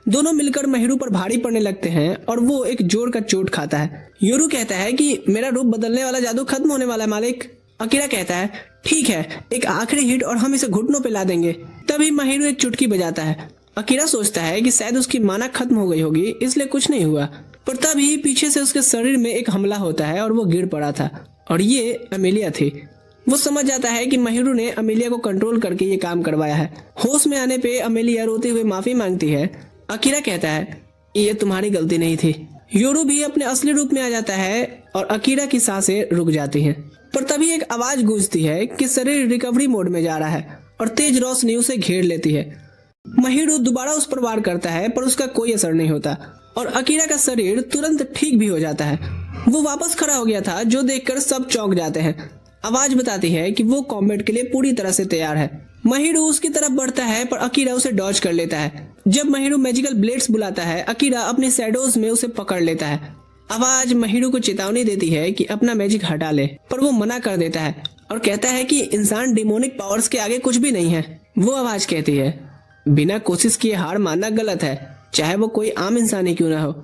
दोनों मिलकर महिरू पर भारी पड़ने लगते हैं और वो एक जोर का चोट खाता है। योरू कहता है कि मेरा रूप बदलने वाला जादू खत्म होने वाला है मालिक। अकीरा कहता है ठीक है, एक आखिरी हिट और हम इसे घुटनों पे ला देंगे। तभी महिरू एक चुटकी बजाता है। अकीरा सोचता है कि शायद उसकी माना खत्म हो गई होगी, इसलिए कुछ नहीं हुआ, पर तभी पीछे से उसके शरीर में एक हमला होता है और वो गिर पड़ा था और ये अमेलिया थी। वो समझ जाता है कि महिरू ने अमेलिया को कंट्रोल करके ये काम करवाया है। होश में आने पे अमेलिया रोते हुए माफी मांगती है। अकीरा कहता है ये तुम्हारी गलती नहीं थी। योरू भी अपने असली रूप में आ जाता है और अकीरा की सांसें रुक जाती हैं। पर तभी एक आवाज गूंजती है कि शरीर रिकवरी मोड में जा रहा है और तेज रोशनी उसे घेर लेती है। महिरू दोबारा उस पर वार करता है पर उसका कोई असर नहीं होता और अकीरा का शरीर तुरंत ठीक भी हो जाता है। वो वापस खड़ा हो गया था, जो देखकर सब चौंक जाते हैं। आवाज बताती है कि वो कॉम्बैट के लिए पूरी तरह से तैयार है। महिरू उसकी तरफ बढ़ता है पर अकीरा उसे डॉज कर लेता है। जब महिरू मैजिकल ब्लेड्स बुलाता है, अकीरा अपने शैडोज में उसे पकड़ लेता है। आवाज महिरू को चेतावनी देती है कि अपना मैजिक हटा ले, पर वो मना कर देता है और कहता है कि इंसान डिमोनिक पावर्स के आगे कुछ भी नहीं है। वो आवाज कहती है बिना कोशिश किए हार मानना गलत है, चाहे वो कोई आम इंसान ही क्यों ना हो।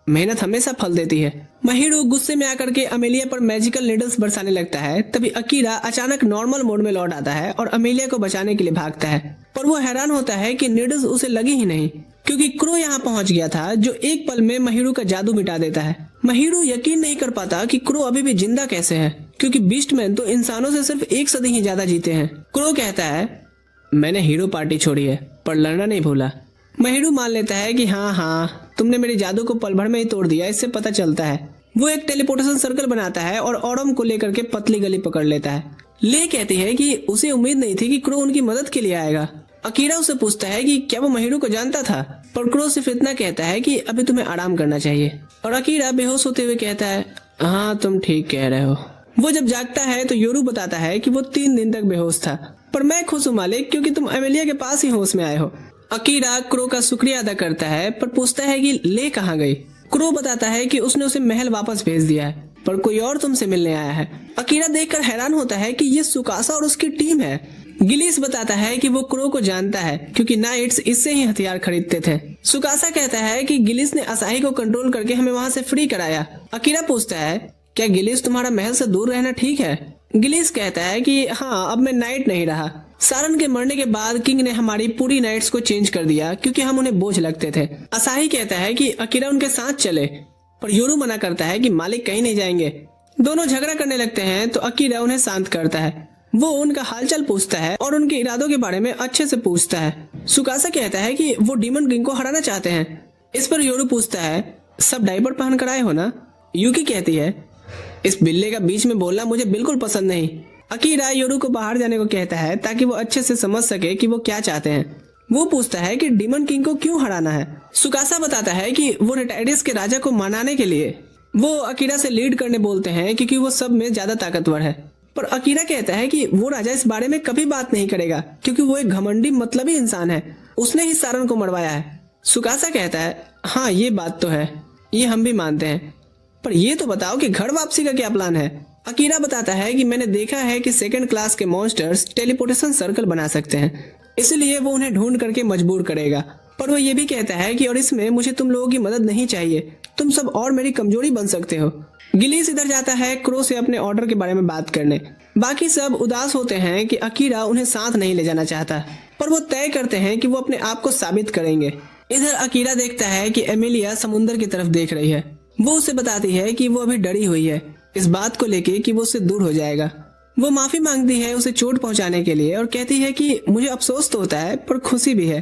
मेहनत हमेशा फल देती है। महिरू गुस्से में आकर के अमेलिया पर मैजिकल नीडल्स बरसाने लगता है। तभी अकीरा अचानक नॉर्मल मोड में लौट आता है और अमेलिया को बचाने के लिए भागता है, पर वो हैरान होता है कि नीडल्स उसे लगी ही नहीं, क्योंकि क्रो यहाँ पहुंच गया था जो एक पल में महिरू का जादू मिटा देता है। महिरू यकीन नहीं कर पाता कि क्रो अभी भी जिंदा कैसे है, क्योंकि बीस्टमैन तो इंसानों से सिर्फ एक सदी ही ज्यादा जीते हैं। क्रो कहता है मैंने हीरो पार्टी छोड़ी है पर लड़ना नहीं भूला। महिरू मान लेता है कि हाँ तुमने मेरे जादू को पल भर में ही तोड़ दिया, इससे पता चलता है। वो एक टेलीपोर्टेशन सर्कल बनाता है और ऑरम को लेकर के पतली गली पकड़ लेता है। ले कहती है कि उसे उम्मीद नहीं थी कि क्रो उनकी मदद के लिए आएगा। अकीरा उसे पूछता है कि क्या वो महिरो को जानता था, पर क्रो सिर्फ इतना कहता है कि अभी तुम्हें आराम करना चाहिए। और अकीरा बेहोश होते हुए कहता है, हाँ तुम ठीक कह रहे हो। वो जब जागता है तो योरू बताता है कि वो 3 दिन तक बेहोश था, पर मैं खुश हूँ मालिक क्योंकि तुम एमेलिया के पास ही होश में आए हो। अकीरा क्रो का शुक्रिया अदा करता है, पर पूछता है कि ले कहाँ गई। क्रो बताता है कि उसने उसे महल वापस भेज दिया है, पर कोई और तुमसे मिलने आया है। अकीरा देखकर हैरान होता है कि ये सुकासा और उसकी टीम है। गिलिस बताता है कि वो क्रो को जानता है क्योंकि नाइट्स इससे ही हथियार खरीदते थे। सुकासा कहता है कि गिलिस ने असाही को कंट्रोल करके हमें वहाँ से फ्री कराया। अकीरा पूछता है, क्या गिलिस तुम्हारा महल से दूर रहना ठीक है? गिलिस कहता है कि हाँ, अब मैं नाइट नहीं रहा। सारन के मरने के बाद किंग ने हमारी पूरी नाइट्स को चेंज कर दिया क्योंकि हम उन्हें बोझ लगते थे। असाही कहता है कि अकीरा उनके साथ चले, पर योरू मना करता है कि मालिक कहीं नहीं जाएंगे। दोनों झगड़ा करने लगते हैं तो अकीरा उन्हें शांत करता है। वो उनका हालचाल पूछता है और उनके इरादों के बारे में अच्छे से पूछता है। सुकासा कहता है कि वो डीमन किंग को हराना चाहते हैं। इस पर योरू पूछता है, सब डायपर पहन कर आए हो ना? यूकी कहती है, इस बिल्ले का बीच में बोलना मुझे बिल्कुल पसंद नहीं। अकीरा योरू को बाहर जाने को कहता है ताकि वो अच्छे से समझ सके कि वो क्या चाहते हैं। वो पूछता है कि डीमन किंग को क्यों हराना है। सुकासा बताता है कि वो रेटाइडिस के राजा को मनाने के लिए। वो अकीरा से लीड करने बोलते हैं क्योंकि वो सब में ज्यादा ताकतवर है, पर अकीरा कहता है कि वो राजा इस बारे में कभी बात नहीं करेगा क्योंकि वो एक घमंडी मतलबी इंसान है, उसने ही सारन को मरवाया है। सुकासा कहता है, हाँ ये बात तो है, ये हम भी मानते हैं, पर ये तो बताओ कि घर वापसी का क्या प्लान है। अकीरा बताता है कि मैंने देखा है कि 2nd क्लास के मॉन्स्टर्स टेलीपोर्टेशन सर्कल बना सकते हैं, इसलिए वो उन्हें ढूंढ करके मजबूर करेगा। पर वो ये भी कहता है कि और इसमें मुझे तुम लोगों की मदद नहीं चाहिए, तुम सब और मेरी कमजोरी बन सकते हो। गिलीस इधर जाता है क्रो से अपने ऑर्डर के बारे में बात करने। बाकी सब उदास होते हैं कि अकीरा उन्हें साथ नहीं ले जाना चाहता, पर वो तय करते हैं कि वो अपने आप को साबित करेंगे। इधर अकीरा देखता है कि एमिलिया समुद्र की तरफ देख रही है। वो उसे बताती है कि वो अभी डरी हुई है इस बात को लेके कि वो उससे दूर हो जाएगा। वो माफी मांगती है उसे चोट पहुंचाने के लिए और कहती है कि मुझे अफसोस तो होता है पर खुशी भी है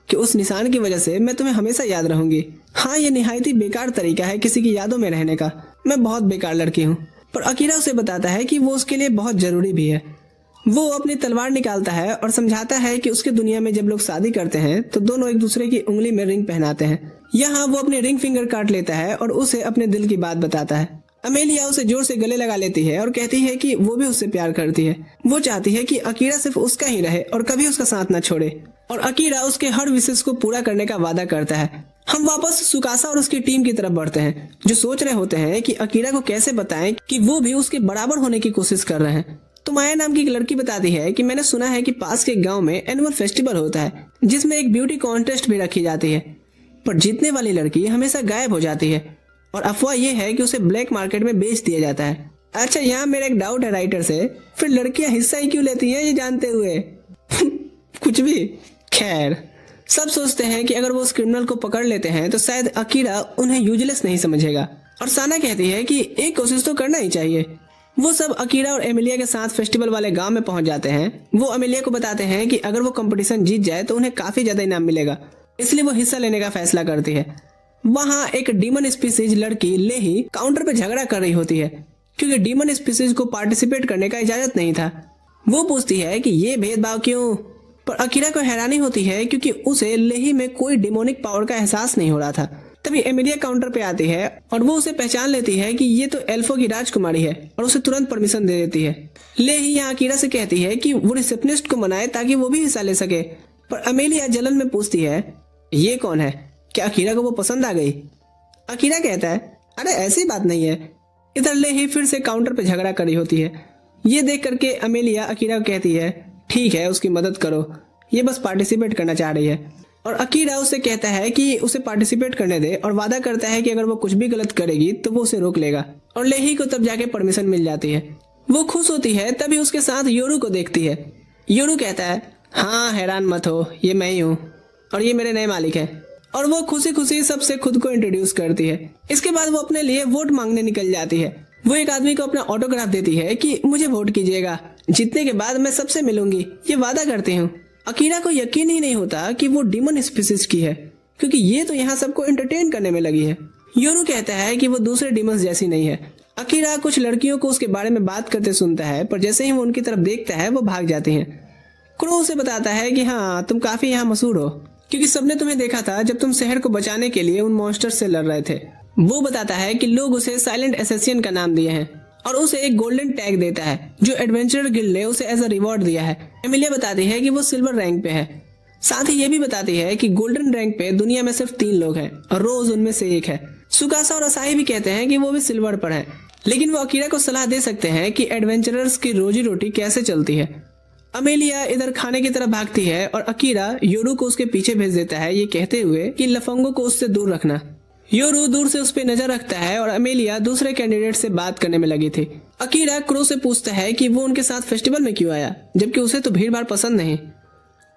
कि उस निशान की वजह से मैं तुम्हें हमेशा याद रहूंगी। हाँ, ये निहायती बेकार तरीका है किसी की यादों में रहने का। मैं बहुत बेकार लड़की हूँ। पर अकीरा उसे बताता है कि वो उसके लिए बहुत जरूरी भी है। वो अपनी तलवार निकालता है और समझाता है कि उसके दुनिया में जब लोग शादी करते हैं तो दोनों एक दूसरे की उंगली में रिंग पहनाते हैं। यहाँ वो अपने रिंग फिंगर काट लेता है और उसे अपने दिल की बात बताता है। अमेलिया उसे जोर से गले लगा लेती है और कहती है कि वो भी उससे प्यार करती है। वो चाहती है कि अकीरा सिर्फ उसका ही रहे और कभी उसका साथ न छोड़े, और अकीरा उसके हर विशेष को पूरा करने का वादा करता है। हम वापस सुकासा और उसकी टीम की तरफ बढ़ते हैं, जो सोच रहे होते हैं कि अकीरा को कैसे बताएं कि वो भी उसके बराबर होने की कोशिश कर रहे हैं। तो माया नाम की एक लड़की बताती है कि मैंने सुना है कि पास के गांव में एनुअल फेस्टिवल होता है जिसमें एक ब्यूटी कॉन्टेस्ट भी रखी जाती है, पर जीतने वाली लड़की हमेशा गायब हो जाती है और अफवाह ये है कि उसे ब्लैक मार्केट में बेच दिया जाता है। अच्छा, यहाँ मेरा एक डाउट है राइटर से, फिर लड़कियां हिस्सा ही क्यों लेती हैं ये जानते हुए? कुछ भी। खैर, सब सोचते हैं कि अगर वो उस क्रिमिनल को पकड़ लेते हैं तो शायद अकीरा उन्हें यूजलेस नहीं समझेगा, और साना कहती है कि एक कोशिश तो करना ही चाहिए। वो सब अकीरा और एमिलिया के साथ फेस्टिवल वाले गांव में पहुंच जाते हैं। वो एमिलिया को बताते हैं कि अगर वो कंपटीशन जीत जाए तो उन्हें काफी ज्यादा इनाम मिलेगा, इसलिए वो हिस्सा लेने का फैसला करती है। वहाँ एक डीमन स्पीसीज लड़की लेही काउंटर पे झगड़ा कर रही होती है क्योंकि डीमन स्पीसीज को पार्टिसिपेट करने का इजाजत नहीं था। वो पूछती है कि ये भेदभाव क्यों, पर अकीरा को हैरानी होती है क्योंकि उसे लेही में कोई डिमोनिक पावर का एहसास नहीं हो रहा था। तभी एमिलिया काउंटर पे आती है और वो उसे पहचान लेती है कि ये तो एल्फो की राजकुमारी है और उसे तुरंत परमिशन दे देती है। लेही यहाँ अकीरा से कहती है कि वो रिसेप्शनिस्ट को मनाए ताकि वो भी हिस्सा ले सके, पर एमिलिया जलन में पूछती है ये कौन है, क्या अकीरा को वो पसंद आ गई? अकीरा कहता है अरे ऐसी बात नहीं है। इधर लेही फिर से काउंटर पे झगड़ा कर रही होती है। ये देख करके अमेलिया अकीरा को कहती है ठीक है, उसकी मदद करो, ये बस पार्टिसिपेट करना चाह रही है। और अकीरा उसे कहता है कि उसे पार्टिसिपेट करने दे और वादा करता है कि अगर वो कुछ भी गलत करेगी तो वो उसे रोक लेगा, और लेही को तब जाके परमिशन मिल जाती है। वो खुश होती है, तभी उसके साथ योरू को देखती है। योरू कहता है हाँ हैरान मत हो, ये मैं ही हूँ और ये मेरे नए मालिक है, और वो खुशी खुशी सबसे खुद को इंट्रोड्यूस करती है। इसके बाद वो अपने लिए वोट मांगने निकल जाती है। वो एक आदमी को अपना ऑटोग्राफ देती है कि मुझे वोट कीजिएगा, जीतने के बाद मैं सबसे मिलूंगी, ये वादा करती हूँ। अकीरा को यकीन ही नहीं होता कि वो डीमन स्पीसीज की है, क्योंकि ये तो यहाँ सबको एंटरटेन करने में लगी है। योरू कहता है कि वो दूसरे डीमंस जैसी नहीं है। अकीरा कुछ लड़कियों को उसके बारे में बात करते सुनता है, पर जैसे ही वो उनकी तरफ देखता है वो भाग जाती हैं। क्रो उसे बताता है कि हाँ, तुम काफी यहाँ मशहूर हो, क्योंकि सबने तुम्हें देखा था जब तुम शहर को बचाने के लिए उन मॉन्स्टर्स से लड़ रहे थे। वो बताता है कि लोग उसे साइलेंट एसेसियन का नाम दिए हैं और उसे एक गोल्डन टैग देता है जो एडवेंचरर गिल्ड ने उसे एज अ रिवॉर्ड दिया है। एमिलिया बताती है कि वो सिल्वर रैंक पे है। साथ ही ये भी बताती है कि गोल्डन रैंक पे दुनिया में सिर्फ 3 लोग हैं और रोज उनमें से एक है। सुकासा और असाही भी कहते हैं कि वो भी सिल्वर पर है, लेकिन वो अकीरा को सलाह दे सकते हैं कि एडवेंचरर्स की रोजी रोटी कैसे चलती है। अमेलिया इधर खाने की तरफ भागती है और अकीरा योरू को उसके पीछे भेज देता है, ये कहते हुए कि लफंगो को उससे दूर रखना। योरू दूर से उस पर नजर रखता है और अमेलिया दूसरे कैंडिडेट से बात करने में लगी थी। अकीरा क्रो से पूछता है कि वो उनके साथ फेस्टिवल में क्यों आया, जबकि उसे तो भीड़ भाड़ पसंद नहीं।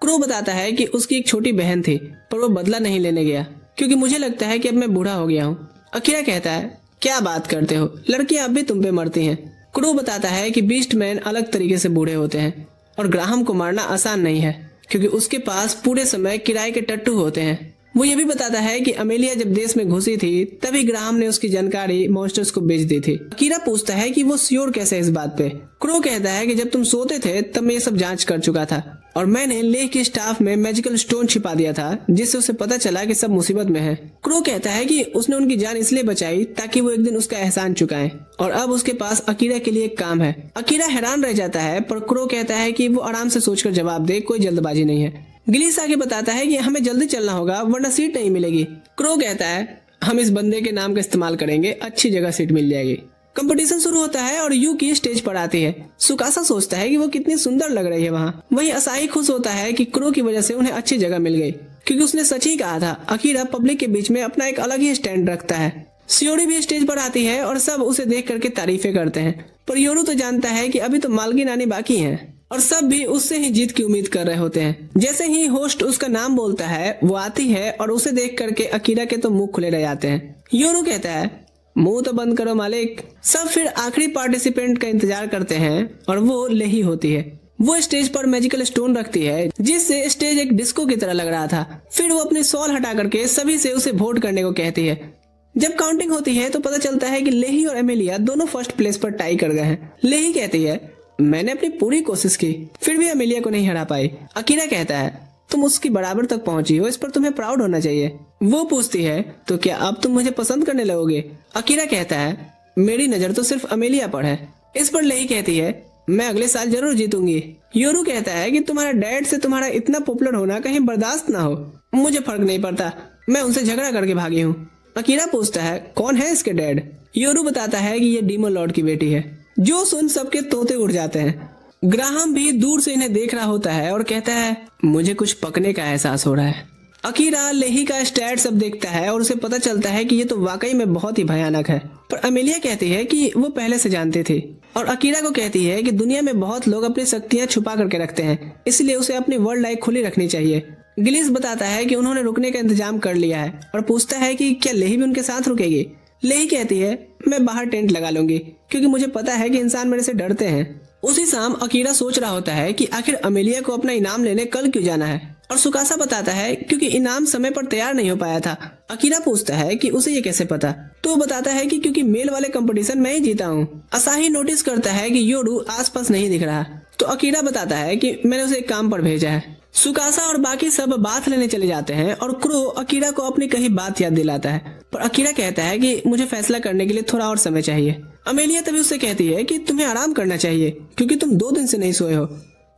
क्रो बताता है कि उसकी एक छोटी बहन थी, पर वो बदला नहीं लेने गया क्योंकि मुझे लगता है कि अब मैं बूढ़ा हो गया हूँ। अकीरा कहता है, क्या बात करते हो, लड़कियां अब भी तुम पे मरती हैं। क्रो बताता है कि बीस्ट मैन अलग तरीके से बूढ़े होते हैं और ग्राहम को मारना आसान नहीं है क्योंकि उसके पास पूरे समय किराए के टट्टू होते हैं। वो ये भी बताता है कि अमेलिया जब देश में घुसी थी तभी ग्राहम ने उसकी जानकारी मॉन्स्टर्स को बेच दी थी। अकीरा पूछता है कि वो श्योर कैसे है इस बात पे। क्रो कहता है कि जब तुम सोते थे तब मैं ये सब जांच कर चुका था और मैंने लेह के स्टाफ में मैजिकल स्टोन छिपा दिया था जिससे उसे पता चला कि सब मुसीबत में है। क्रो कहता है कि उसने उनकी जान इसलिए बचाई ताकि वो एक दिन उसका एहसान चुकाएं और अब उसके पास अकीरा के लिए एक काम है। अकीरा हैरान रह जाता है, पर क्रो कहता है कि वो आराम से सोचकर जवाब दे, कोई जल्दबाजी नहीं है। गिलिस आगे बताता है कि हमें जल्दी चलना होगा वरना सीट नहीं मिलेगी। क्रो कहता है, हम इस बंदे के नाम का इस्तेमाल करेंगे, अच्छी जगह सीट मिल जाएगी। कंपटीशन शुरू होता है और यूकी स्टेज पर आती है। सुकासा सोचता है कि वो कितनी सुंदर लग रही है वहाँ। वहीं असाही खुश होता है कि क्रो की वजह से उन्हें अच्छी जगह मिल गई, क्योंकि उसने सच ही कहा था, अकीरा पब्लिक के बीच में अपना एक अलग ही स्टैंड रखता है। सियोरी भी स्टेज पर आती है और सब उसे देख करके तारीफें करते हैं, पर योरू तो जानता है कि अभी तो मालकिन आनी बाकी है और सब भी उससे ही जीत की उम्मीद कर रहे होते हैं। जैसे ही होस्ट उसका नाम बोलता है वो आती है और उसे देख करके अकीरा के तो मुंह खुले रह जाते हैं। योरू कहता है, मुंह तो बंद करो मालिक। सब फिर आखिरी पार्टिसिपेंट का इंतजार करते हैं और वो लेही होती है। वो स्टेज पर मैजिकल स्टोन रखती है जिससे स्टेज एक डिस्को की तरह लग रहा था। फिर वो अपनी सॉल हटा करके सभी से उसे वोट करने को कहती है। जब काउंटिंग होती है तो पता चलता है कि लेही और एमेलिया दोनों फर्स्ट प्लेस पर टाई कर गए हैं। लेही कहती है, मैंने अपनी पूरी कोशिश की फिर भी अमेलिया को नहीं हरा पाई। अकीरा कहता है, तुम उसकी बराबर तक पहुंची हो, इस पर तुम्हें प्राउड होना चाहिए। वो पूछती है, तो क्या अब तुम मुझे पसंद करने लगोगे? अकीरा कहता है, मेरी नजर तो सिर्फ अमेलिया पर है। इस पर लेही कहती है, मैं अगले साल जरूर जीतूंगी। योरू कहता है कि तुम्हारा डैड से तुम्हारा इतना पॉपुलर होना कहीं बर्दाश्त ना हो। मुझे फर्क नहीं पड़ता, मैं उनसे झगड़ा करके भागी हूँ। अकीरा पूछता है, कौन है इसके डैड? योरू बताता है कि ये डीमन लॉर्ड की बेटी है। जो सुन सबके तोते उड़ जाते हैं। ग्राहम भी दूर से इन्हें देख रहा होता है और कहता है, मुझे कुछ पकने का एहसास हो रहा है। अकीरा लेही का स्टैट सब देखता है और उसे पता चलता है कि ये तो वाकई में बहुत ही भयानक है। पर अमेलिया कहती है कि वो पहले से जानती थी और अकीरा को कहती है कि दुनिया में बहुत लोग अपनी शक्तियां छुपा करके रखते हैं, इसलिए उसे अपनी वर्ल्ड लाइफ खुली रखनी चाहिए। गिलिस बताता है कि उन्होंने रुकने का इंतजाम कर लिया है और पूछता है कि क्या लेही भी उनके साथ रुकेगी। लेही कहती है, मैं बाहर टेंट लगा लूंगी क्योंकि मुझे पता है कि इंसान मेरे से डरते हैं। उसी शाम अकीरा सोच रहा होता है कि आखिर अमेलिया को अपना इनाम लेने कल क्यों जाना है और सुकासा बताता है क्योंकि इनाम समय पर तैयार नहीं हो पाया था। अकीरा पूछता है कि उसे ये कैसे पता, तो वो बताता है कि क्योंकि मेल वाले कंपटीशन में ही जीता हूँ। असाही नोटिस करता है कि योरू आसपास नहीं दिख रहा, तो अकीरा बताता है कि मैंने उसे एक काम पर भेजा है। सुकासा और बाकी सब बात लेने चले जाते हैं और क्रो अकीरा को अपनी कही बात याद दिलाता है, पर अकीरा कहता है कि मुझे फैसला करने के लिए थोड़ा और समय चाहिए। अमेलिया तभी उससे कहती है कि तुम्हें आराम करना चाहिए क्योंकि तुम 2 दिन से नहीं सोए हो।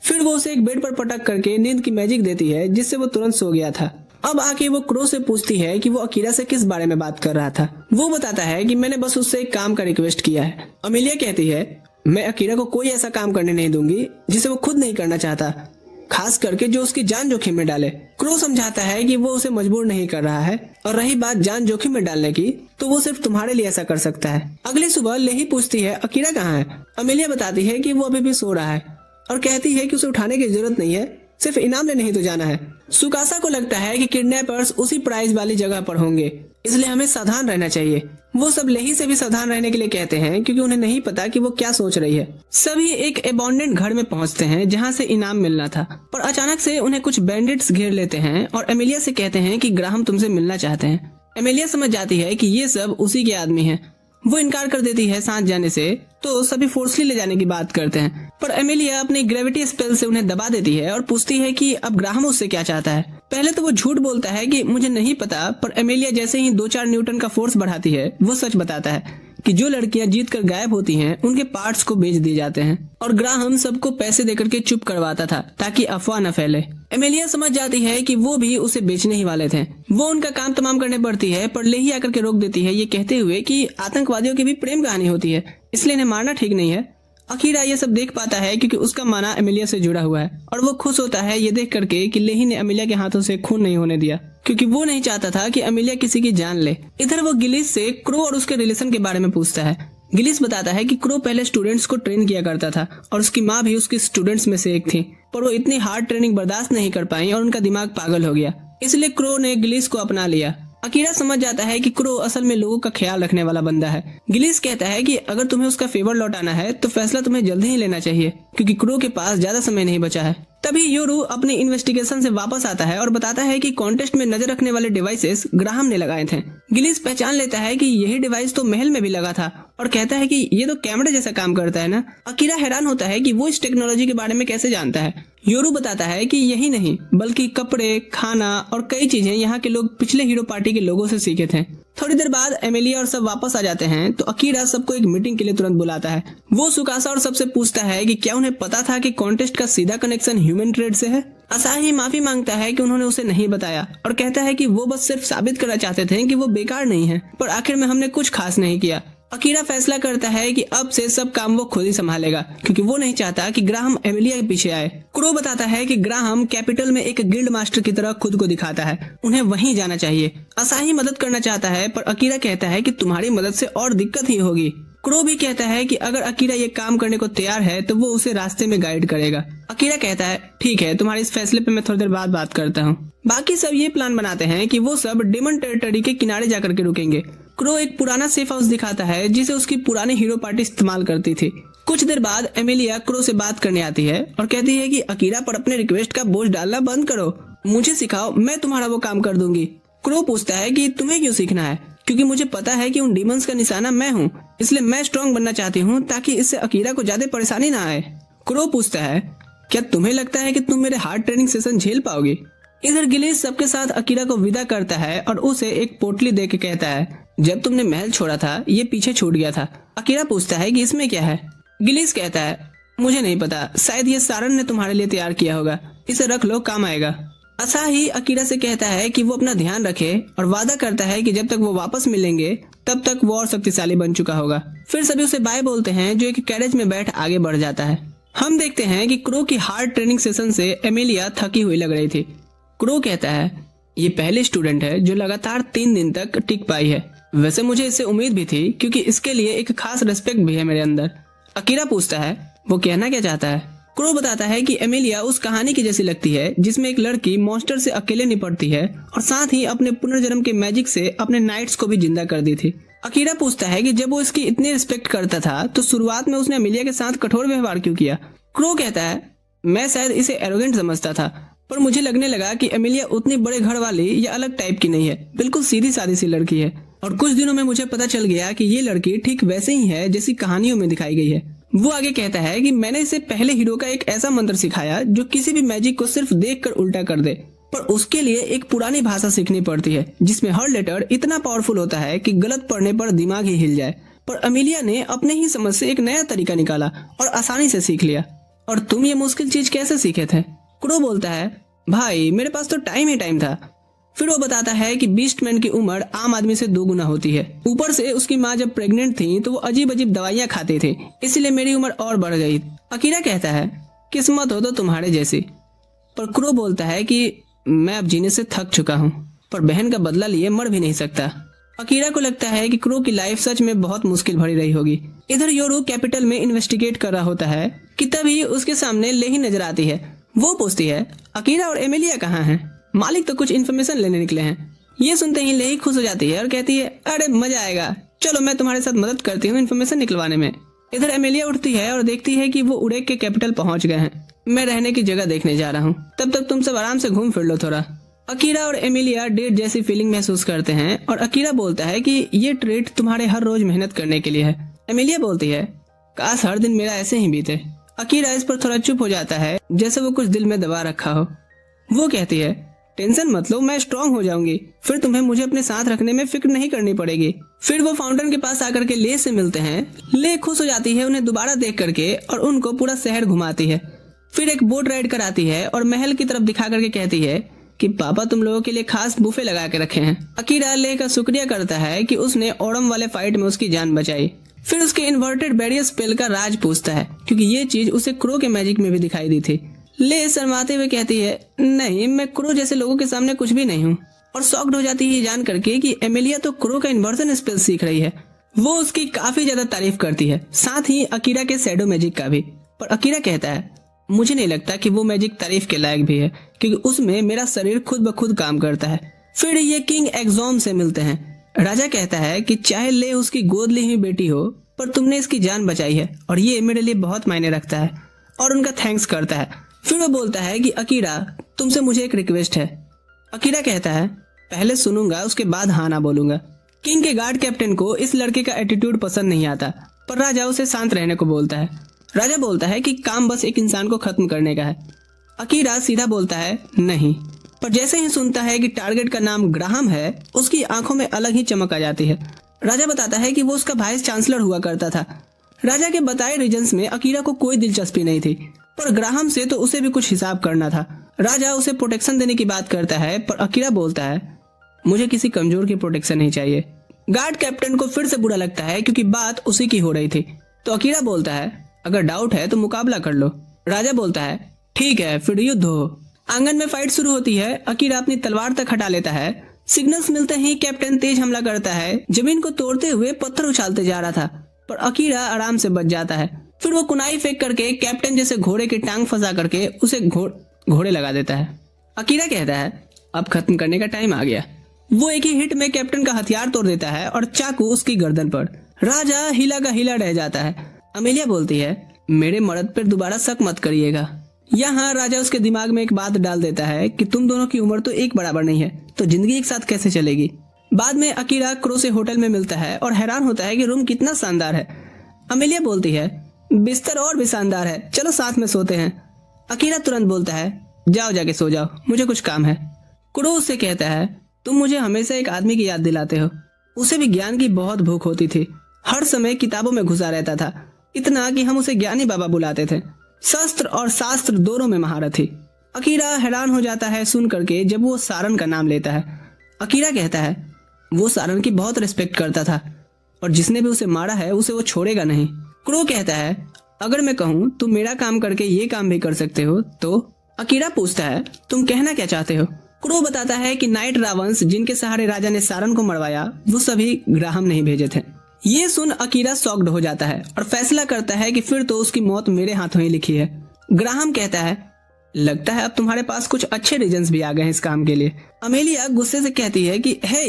फिर वो उसे एक बेड पर पटक करके नींद की मैजिक देती है जिससे वो तुरंत सो गया था। अब आके वो क्रो से पूछती है कि वो अकीरा से किस बारे में बात कर रहा था। वो बताता है कि मैंने बस उससे एक काम का रिक्वेस्ट किया है। अमेलिया कहती है, मैं अकीरा को कोई ऐसा काम करने नहीं दूंगी जिसे वो खुद नहीं करना चाहता, खास करके जो उसकी जान जोखिम में डाले। क्रो समझाता है कि वो उसे मजबूर नहीं कर रहा है और रही बात जान जोखिम में डालने की, तो वो सिर्फ तुम्हारे लिए ऐसा कर सकता है। अगली सुबह लेही पूछती है, अकीरा कहाँ है? अमेलिया बताती है कि वो अभी भी सो रहा है और कहती है कि उसे उठाने की जरूरत नहीं है, सिर्फ इनाम लेने ही तो जाना है। सुकासा को लगता है कि किडनैपर्स उसी प्राइज वाली जगह पर होंगे, इसलिए हमें सावधान रहना चाहिए। वो सब लेही से भी सावधान रहने के लिए कहते हैं क्योंकि उन्हें नहीं पता कि वो क्या सोच रही है। सभी एक एबॉन्डेंट घर में पहुंचते हैं जहां से इनाम मिलना था, पर अचानक से उन्हें कुछ बैंडिट्स घेर लेते हैं और एमेलिया से कहते हैं कि ग्राहम तुमसे मिलना चाहते हैं। एमेलिया समझ जाती है कि ये सब उसी के आदमी हैं वो इनकार कर देती है साथ जाने से, तो सभी फोर्सली ले जाने की बात करते हैं। पर एमिलिया अपनी ग्रेविटी स्पेल से उन्हें दबा देती है और पूछती है कि अब ग्राहम उससे क्या चाहता है। पहले तो वो झूठ बोलता है कि मुझे नहीं पता, पर एमिलिया जैसे ही 2-4 न्यूटन का फोर्स बढ़ाती है वो सच बताता है कि जो लड़कियां जीत कर गायब होती हैं उनके पार्ट्स को बेच दिए जाते हैं। और ग्राहम सबको पैसे देकर के चुप करवाता था ताकि अफवाह न फैले। एमिलिया समझ जाती है कि वो भी उसे बेचने ही वाले थे। वो उनका काम तमाम करने पड़ती है, पर लेही आकर के रोक देती है, ये कहते हुए कि आतंकवादियों की भी प्रेम कहानी होती है, इसलिए इन्हें मारना ठीक नहीं है। अकीरा ये सब देख पाता है क्योंकि उसका माना एमिलिया से जुड़ा हुआ है और वो खुश होता है ये देख करके कि लेही ने एमिलिया के हाथों से खून नहीं होने दिया, क्योंकि वो नहीं चाहता था कि एमिलिया किसी की जान ले। इधर वो गिलिस से क्रो और उसके रिलेशन के बारे में पूछता है। गिलिस बताता है कि क्रो पहले स्टूडेंट्स को ट्रेन किया करता था और उसकी माँ भी उसकी स्टूडेंट्स में से एक थी, पर वो इतनी हार्ड ट्रेनिंग बर्दाश्त नहीं कर पाई और उनका दिमाग पागल हो गया, इसलिए क्रो ने गिलिस को अपना लिया। अकीरा समझ जाता है कि क्रो असल में लोगों का ख्याल रखने वाला बंदा है। गिलिस कहता है कि अगर तुम्हें उसका फेवर लौटाना है तो फैसला तुम्हें जल्दी ही लेना चाहिए, क्योंकि क्रो के पास ज्यादा समय नहीं बचा है। तभी योरू अपनी इन्वेस्टिगेशन से वापस आता है और बताता है कि कॉन्टेस्ट में नजर रखने वाले डिवाइसेस ग्राहम ने लगाए थे। गिलिस पहचान लेता है कि यही डिवाइस तो महल में भी लगा था और कहता है कि ये तो कैमरे जैसा काम करता है ना। अकीरा हैरान होता है कि वो इस टेक्नोलॉजी के बारे में कैसे जानता है। योरू बताता है कि यही नहीं बल्कि कपड़े, खाना और कई चीजें यहाँ के लोग पिछले हीरो पार्टी के लोगों से सीखे थे। थोड़ी देर बाद एमिलिया और सब वापस आ जाते हैं तो अकीरा सबको एक मीटिंग के लिए तुरंत बुलाता है। वो सुकासा और सबसे पूछता है कि क्या उन्हें पता था कि कॉन्टेस्ट का सीधा कनेक्शन ह्यूमन ट्रेड से है। असाही माफी मांगता है कि उन्होंने उसे नहीं बताया और कहता है कि वो बस सिर्फ साबित करना चाहते थे कि वो बेकार नहीं है, पर आखिर में हमने कुछ खास नहीं किया। अकीरा फैसला करता है कि अब से सब काम वो खुद ही संभालेगा, क्योंकि वो नहीं चाहता कि ग्राहम एमिलिया के पीछे आए। क्रो बताता है कि ग्राहम कैपिटल में एक गिल्ड मास्टर की तरह खुद को दिखाता है, उन्हें वहीं जाना चाहिए। असाही मदद करना चाहता है, पर अकीरा कहता है कि तुम्हारी मदद से और दिक्कत ही होगी। क्रो भी कहता है कि अगर अकीरा ये काम करने को तैयार है तो वो उसे रास्ते में गाइड करेगा। अकीरा कहता है ठीक है, तुम्हारे इस फैसले पे मैं थोड़ी देर बाद बात करता हूँ। बाकी सब ये प्लान बनाते हैं कि वो सब डेमन टेरिटरी के किनारे जाकर के रुकेंगे। क्रो एक पुराना सेफ हाउस दिखाता है जिसे उसकी पुरानी हीरो पार्टी इस्तेमाल करती थी। कुछ देर बाद एमिलिया क्रो से बात करने आती है और कहती है कि अकीरा पर अपने रिक्वेस्ट का बोझ डालना बंद करो, मुझे सिखाओ, मैं तुम्हारा वो काम कर दूंगी। क्रो पूछता है कि तुम्हें क्यों सीखना है, क्योंकि मुझे पता है कि उन डीमंस का निशाना मैं हूँ, इसलिए मैं स्ट्रॉन्ग बनना चाहती हूँ ताकि इससे अकीरा को ज्यादा परेशानी ना आए। क्रो पूछता है क्या तुम्हें लगता है कि तुम मेरे हार्ड ट्रेनिंग सेशन झेल पाओगी। इधर गिलिस सबके साथ अकीरा को विदा करता है और उसे एक पोटली दे के कहता है जब तुमने महल छोड़ा था ये पीछे छूट गया था। अकीरा पूछता है कि इसमें क्या है। गिलिस कहता है मुझे नहीं पता, शायद ये सारन ने तुम्हारे लिए तैयार किया होगा, इसे रख लो, काम आएगा। असाही अकीरा से कहता है कि वो अपना ध्यान रखे और वादा करता है कि जब तक वो वापस मिलेंगे तब तक वो और शक्तिशाली बन चुका होगा। फिर सभी उसे बाय बोलते हैं जो एक कैरेज में बैठ आगे बढ़ जाता है। हम देखते हैं कि क्रो की हार्ड ट्रेनिंग सेशन से एमिलिया थकी हुई लग रही थी। क्रो कहता है ये पहली स्टूडेंट है जो लगातार 3 दिन तक टिक पाई है, वैसे मुझे इससे उम्मीद भी थी क्योंकि इसके लिए एक खास रिस्पेक्ट भी है मेरे अंदर। अकीरा पूछता है वो कहना क्या चाहता है। क्रो बताता है कि एमिलिया उस कहानी की जैसी लगती है जिसमें एक लड़की मॉन्स्टर से अकेले निपटती है और साथ ही अपने पुनर्जन्म के मैजिक से अपने नाइट्स को भी जिंदा कर दी थी। अकीरा पूछता है कि जब वो इसकी इतनी रिस्पेक्ट करता था तो शुरुआत में उसने एमिलिया के साथ कठोर व्यवहार क्यों किया। क्रो कहता है मैं शायद इसे एरोगेंट समझता था, पर मुझे लगने लगा कि एमिलिया उतनी बड़े घर वाली या अलग टाइप की नहीं है, बिल्कुल सीधी सादी सी लड़की है। और कुछ दिनों में मुझे पता चल गया कि ये लड़की ठीक वैसे ही है जैसी कहानियों में दिखाई गई है। वो आगे कहता है कि मैंने इसे पहले हीरो का एक ऐसा मंत्र सिखाया जो किसी भी मैजिक को सिर्फ देखकर उल्टा कर दे, पर उसके लिए एक पुरानी भाषा सीखनी पड़ती है जिसमें हर लेटर इतना पावरफुल होता है कि गलत पढ़ने पर दिमाग ही हिल जाए। पर एमिलिया ने अपने ही समझ से एक नया तरीका निकाला और आसानी से सीख लिया। और तुम ये मुश्किल चीज कैसे सीखे थे। क्रो बोलता है भाई मेरे पास तो टाइम ही टाइम था। फिर वो बताता है कि बीस्टमैन की उम्र आम आदमी से 2 गुना होती है, ऊपर से उसकी माँ जब प्रेग्नेंट थी तो वो अजीब अजीब दवाइयाँ खाते थे, इसलिए मेरी उम्र और बढ़ गई। अकीरा कहता है किस्मत हो तो तुम्हारे जैसी। पर क्रो बोलता है कि मैं अब जीने से थक चुका हूँ, पर बहन का बदला लिए मर भी नहीं सकता। अकीरा को लगता है कि क्रो की लाइफ सच में बहुत मुश्किल भरी रही होगी। इधर योरू कैपिटल में इन्वेस्टिगेट कर रहा होता है कि तभी उसके सामने लेही नजर आती है। वो पूछती है अकीरा और एमिलिया कहाँ हैं? मालिक तो कुछ इन्फॉर्मेशन लेने निकले हैं। ये सुनते ही लेही खुश हो जाती है और कहती है अरे मजा आएगा, चलो मैं तुम्हारे साथ मदद करती हूँ इन्फॉर्मेशन निकलवाने में। इधर एमिलिया उठती है और देखती है कि वो उड़ेक के कैपिटल पहुंच गए हैं। मैं रहने की जगह देखने जा रहा हूँ, तब तक तुम सब आराम से घूम फिर लो थोड़ा। अकीरा और एमिलिया डेट जैसी फीलिंग महसूस करते हैं और अकीरा बोलता है कि ये ट्रीट तुम्हारे हर रोज मेहनत करने के लिए है। एमिलिया बोलती है काश हर दिन मेरा ऐसे ही बीते। अकीरा इस पर थोड़ा चुप हो जाता है, जैसे वो कुछ दिल में दबा रखा हो। वो कहती है टेंशन मत लो, मैं स्ट्रांग हो जाऊंगी, फिर तुम्हें मुझे अपने साथ रखने में फिक्र नहीं करनी पड़ेगी। फिर वो फाउंटेन के पास आकर के ले से मिलते हैं। ले खुश हो जाती है उन्हें दोबारा देख करके और उनको पूरा शहर घुमाती है। फिर एक बोट राइड कराती है और महल की तरफ दिखा करके कहती है कि पापा तुम लोगों के लिए खास बुफे लगा के रखे हैं। अकीरा ले का शुक्रिया करता है कि उसने ओरम वाले फाइट में उसकी जान बचाई। फिर उसके इन्वर्टेड बैरियर स्पेल का राज पूछता है, क्योंकि ये चीज उसे क्रो के मैजिक में भी दिखाई दी थी। ले शर्माते हुए कहती है नहीं, मैं क्रो जैसे लोगों के सामने कुछ भी नहीं हूँ, और शॉक्ड हो जाती है जान करके कि एमिलिया तो क्रो का इन्वर्जन स्पेल सीख रही है। वो उसकी काफी ज्यादा तारीफ करती है, साथ ही अकीरा के शैडो मैजिक का भी। पर अकीरा कहता है मुझे नहीं लगता कि वो मैजिक तारीफ के लायक भी है, क्योंकि उसमें मेरा शरीर खुद ब खुद काम करता है। फिर ये किंग एग्जॉम से मिलते हैं। राजा कहता है कि चाहे ले उसकी गोद ली हुई बेटी हो, पर तुमने इसकी जान बचाई है और ये मेरे लिए बहुत मायने रखता है, और उनका थैंक्स करता है। फिर वो बोलता है कि अकीरा तुमसे मुझे एक रिक्वेस्ट है। अकीरा कहता है पहले सुनूंगा, उसके बाद हाँ ना बोलूंगा। किंग के गार्ड कैप्टन को इस लड़के का एटीट्यूड पसंद नहीं आता, पर राजा उसे शांत रहने को बोलता है। राजा बोलता है कि काम बस एक इंसान को खत्म करने का है। अकीरा सीधा बोलता है नहीं, पर जैसे ही सुनता है कि टारगेट का नाम ग्राहम है, उसकी आंखों में अलग ही चमक आ जाती है। राजा बताता है कि वो उसका वाइस चांसलर हुआ करता था। राजा के बताए रीजन्स में अकीरा को कोई दिलचस्पी नहीं थी, पर ग्राहम से तो उसे भी कुछ हिसाब करना था। राजा उसे प्रोटेक्शन देने की बात करता है, पर अकीरा बोलता है मुझे किसी कमजोर की प्रोटेक्शन नहीं चाहिए। गार्ड कैप्टन को फिर से बुरा लगता है, क्योंकि बात उसी की हो रही थी। तो अकीरा बोलता है अगर डाउट है तो मुकाबला कर लो। राजा बोलता है ठीक है, फिर युद्ध हो। आंगन में फाइट शुरू होती है। अकीरा अपनी तलवार तक हटा लेता है। सिग्नल्स मिलते ही कैप्टन तेज हमला करता है। जमीन को तोड़ते हुए पत्थर उछालते जा रहा था, पर अकीरा आराम से बच जाता है। फिर वो कुनाई फेंक करके कैप्टन जैसे घोड़े की टांग फंसा करके उसे घोड़े लगा देता है। अकीरा कहता है अब खत्म करने का टाइम आ गया। वो एक ही हिट में कैप्टन का हथियार तोड़ देता है और चाकू उसकी गर्दन पर। राजा हिला का हिला रह जाता है। अमेलिया बोलती है मेरे मर्द पर दोबारा शक मत करिएगा। यहाँ राजा उसके दिमाग में एक बात डाल देता है कि तुम दोनों की उम्र तो एक बराबर नहीं है, तो जिंदगी एक साथ कैसे चलेगी। बाद में अकीरा क्रो से होटल में मिलता है और हैरान होता है कि रूम कितना शानदार है। अमेलिया बोलती है बिस्तर और भी शानदार है, चलो साथ में सोते हैं। अकीरा तुरंत बोलता है जाओ जाके सो जाओ, मुझे कुछ काम है। क्रो उससे कहता है तुम मुझे हमेशा एक आदमी की याद दिलाते हो। उसे भी ज्ञान की बहुत भूख होती थी, हर समय किताबों में घुसा रहता था, इतना कि हम उसे ज्ञानी बाबा बुलाते थे। शस्त्र और शास्त्र दोनों में महारत थी। अकीरा हैरान हो जाता है सुन करके जब वो सारन का नाम लेता है। अकीरा कहता है वो सारन की बहुत रिस्पेक्ट करता था, और जिसने भी उसे मारा है उसे वो छोड़ेगा नहीं। क्रो कहता है अगर मैं कहूँ तुम मेरा काम करके ये काम भी कर सकते हो तो। अकीरा पूछता है तुम कहना क्या चाहते हो। क्रो बताता है कि नाइट रावंस जिनके सहारे राजा ने सारन को मरवाया, वो सभी ग्राहम नहीं भेजे थे। ये सुन अकीरा शॉक्ड हो जाता है और फैसला करता है कि फिर तो उसकी मौत मेरे हाथों ही लिखी है। ग्राहम कहता है लगता है अब तुम्हारे पास कुछ अच्छे रीजंस भी आ गए हैं इस काम के लिए। अमेलिया गुस्से से कहती है कि हे,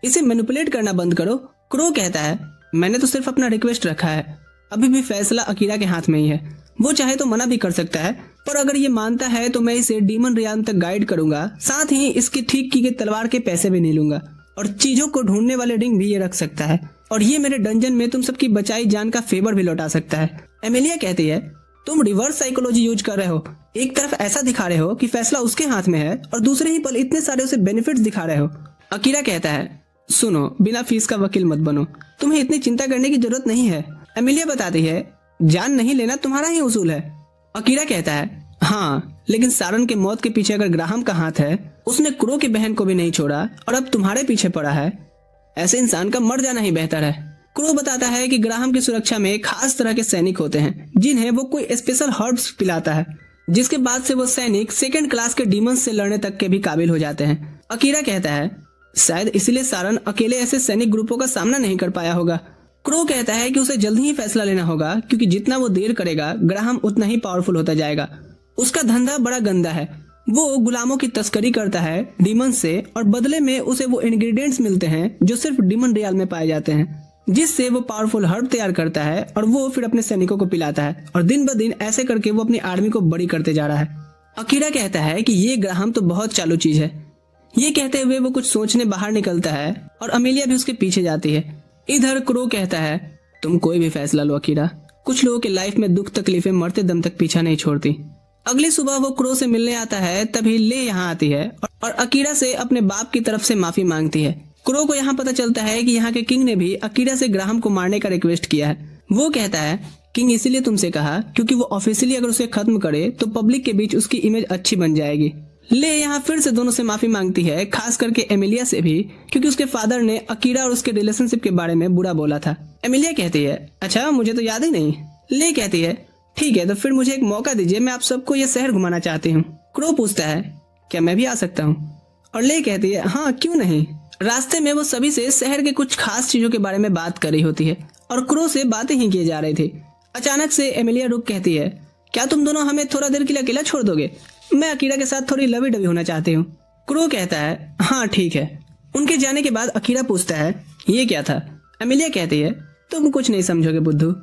इसे मैनिपुलेट करना बंद करो। क्रो कहता है मैंने तो सिर्फ अपना रिक्वेस्ट रखा है, अभी भी फैसला अकीरा के हाथ में ही है। वो चाहे तो मना भी कर सकता है, पर अगर ये मानता है तो मैं इसे डीमन रियान तक गाइड करूंगा, साथ ही इसकी ठीक की गई तलवार के पैसे भी नहीं लूंगा, और चीजों को ढूंढने वाले रिंग भी ये रख सकता है, और ये मेरे डंजन में तुम सबकी बचाई जान का फेवर भी लौटा सकता है। एमिलिया कहती है तुम रिवर्स साइकोलॉजी यूज कर रहे हो। एक तरफ ऐसा दिखा रहे हो कि फैसला उसके हाथ में है, और दूसरे ही पल इतने सारे उसे बेनिफिट्स दिखा रहे हो। अकीरा कहता है सुनो, बिना फीस का वकील मत बनो, तुम्हें इतनी चिंता करने की जरूरत नहीं है। एमिलिया बताती है जान नहीं लेना तुम्हारा ही उसूल है। अकीरा कहता है हाँ, लेकिन सारन के मौत के पीछे अगर ग्राहम का हाथ है, उसने क्रो की बहन को भी नहीं छोड़ा और अब तुम्हारे पीछे पड़ा है, ऐसे इंसान का मर जाना ही बेहतर है। क्रो बताता है कि ग्राहम की सुरक्षा में खास तरह के सैनिक होते हैं, जिन्हें वो कोई स्पेशल हर्ब्स पिलाता है, जिसके बाद से वो सैनिक सेकंड क्लास के डीमंस से लड़ने तक के भी काबिल हो जाते हैं। अकीरा कहता है शायद इसलिए सारन अकेले ऐसे सैनिक ग्रुपों का सामना नहीं कर पाया होगा। क्रो कहता है कि उसे जल्दी ही फैसला लेना होगा, क्योंकि जितना वो देर करेगा ग्राहम उतना ही पावरफुल होता जाएगा। उसका धंधा बड़ा गंदा है, वो गुलामों की तस्करी करता है डीमन से, और बदले में उसे वो इंग्रेडिएंट्स मिलते हैं जो सिर्फ डीमन रियाल में पाए जाते हैं, जिससे वो पावरफुल हर्ब तैयार करता है और वो फिर अपने सैनिकों को पिलाता है, और दिन ब दिन ऐसे करके वो अपनी आर्मी को बड़ी करते जा रहा है। अकीरा कहता है कि ये ग्राहम तो बहुत चालू चीज है, ये कहते हुए वो कुछ सोचने बाहर निकलता है और अमेलिया भी उसके पीछे जाती है। इधर क्रो कहता है, तुम कोई भी फैसला लो अकीरा, कुछ लोगों के लाइफ में दुख तकलीफें मरते दम तक पीछा नहीं छोड़ती। अगली सुबह वो क्रो से मिलने आता है, तभी ले यहाँ आती है और अकीरा से अपने बाप की तरफ से माफी मांगती है। क्रो को यहाँ पता चलता है कि यहाँ के किंग ने भी अकीरा से ग्राहम को मारने का रिक्वेस्ट किया है। वो कहता है, किंग इसीलिए तुमसे कहा क्योंकि वो ऑफिशियली अगर उसे खत्म करे तो पब्लिक के बीच उसकी इमेज अच्छी बन जाएगी। ले यहाँ फिर से दोनों से माफी मांगती है, खास करके एमिलिया से भी, क्योंकि उसके फादर ने अकीरा और उसके रिलेशनशिप के बारे में बुरा बोला था। एमिलिया कहती है, अच्छा मुझे तो याद ही नहीं। ले कहती है, ठीक है तो फिर मुझे एक मौका दीजिए, मैं आप सबको ये शहर घुमाना चाहती हूँ। क्रो पूछता है, क्या मैं भी आ सकता हूँ? और ले कहती है, हाँ क्यों नहीं। रास्ते में वो सभी से शहर के कुछ खास चीजों के बारे में बात कर रही होती है और क्रो से बातें ही किए जा रही थी। अचानक से एमिलिया रुक कहती है, क्या तुम दोनों हमें थोड़ा देर के लिए अकेला छोड़ दोगे? मैं अकीरा के साथ थोड़ी लवी डवी होना चाहती हूँ। क्रो कहता है, हाँ ठीक है। उनके जाने के बाद अकीरा पूछता है, ये क्या था? एमिलिया कहती है, तुम कुछ नहीं समझोगे बुद्धू।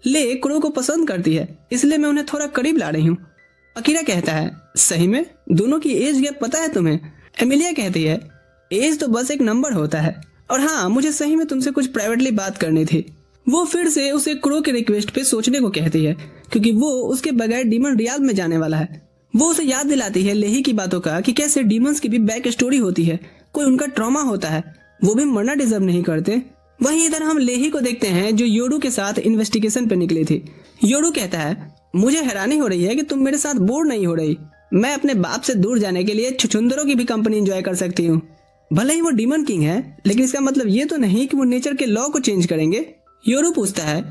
ले क्रो को पसंद करती है, इसलिए मैं उन्हें थोड़ा करीब ला रही हूँ। अकीरा कहता है, सही में? दोनों की एज गैप पता है तुम्हें? एमिलिया कहती है, एज तो बस एक नंबर होता है, और हाँ मुझे सही में तुमसे कुछ प्राइवेटली बात करनी थी। वो फिर से उसे क्रो के रिक्वेस्ट पे सोचने को कहती है, क्योंकि वो उसके बगैर डीमन रियाल में जाने वाला है। वो उसे याद दिलाती है लेही की बातों का, कि कैसे डीमंस की भी बैक स्टोरी होती है, कोई उनका ट्रॉमा होता है, वो भी मरना डिजर्व नहीं करते। वहीं इधर हम लेही को देखते हैं जो योडू के साथ इन्वेस्टिगेशन पे निकली थी। योडू कहता है, मुझे हैरानी हो रही है कि तुम मेरे साथ बोर नहीं हो रही। मैं अपने बाप से दूर जाने के लिए छुछुंदरों की भी कंपनी एंजॉय कर सकती हूँ। भले ही वो डीमन किंग है, लेकिन इसका मतलब ये तो नहीं कि वो नेचर के लॉ को चेंज करेंगे। योडू पूछता है,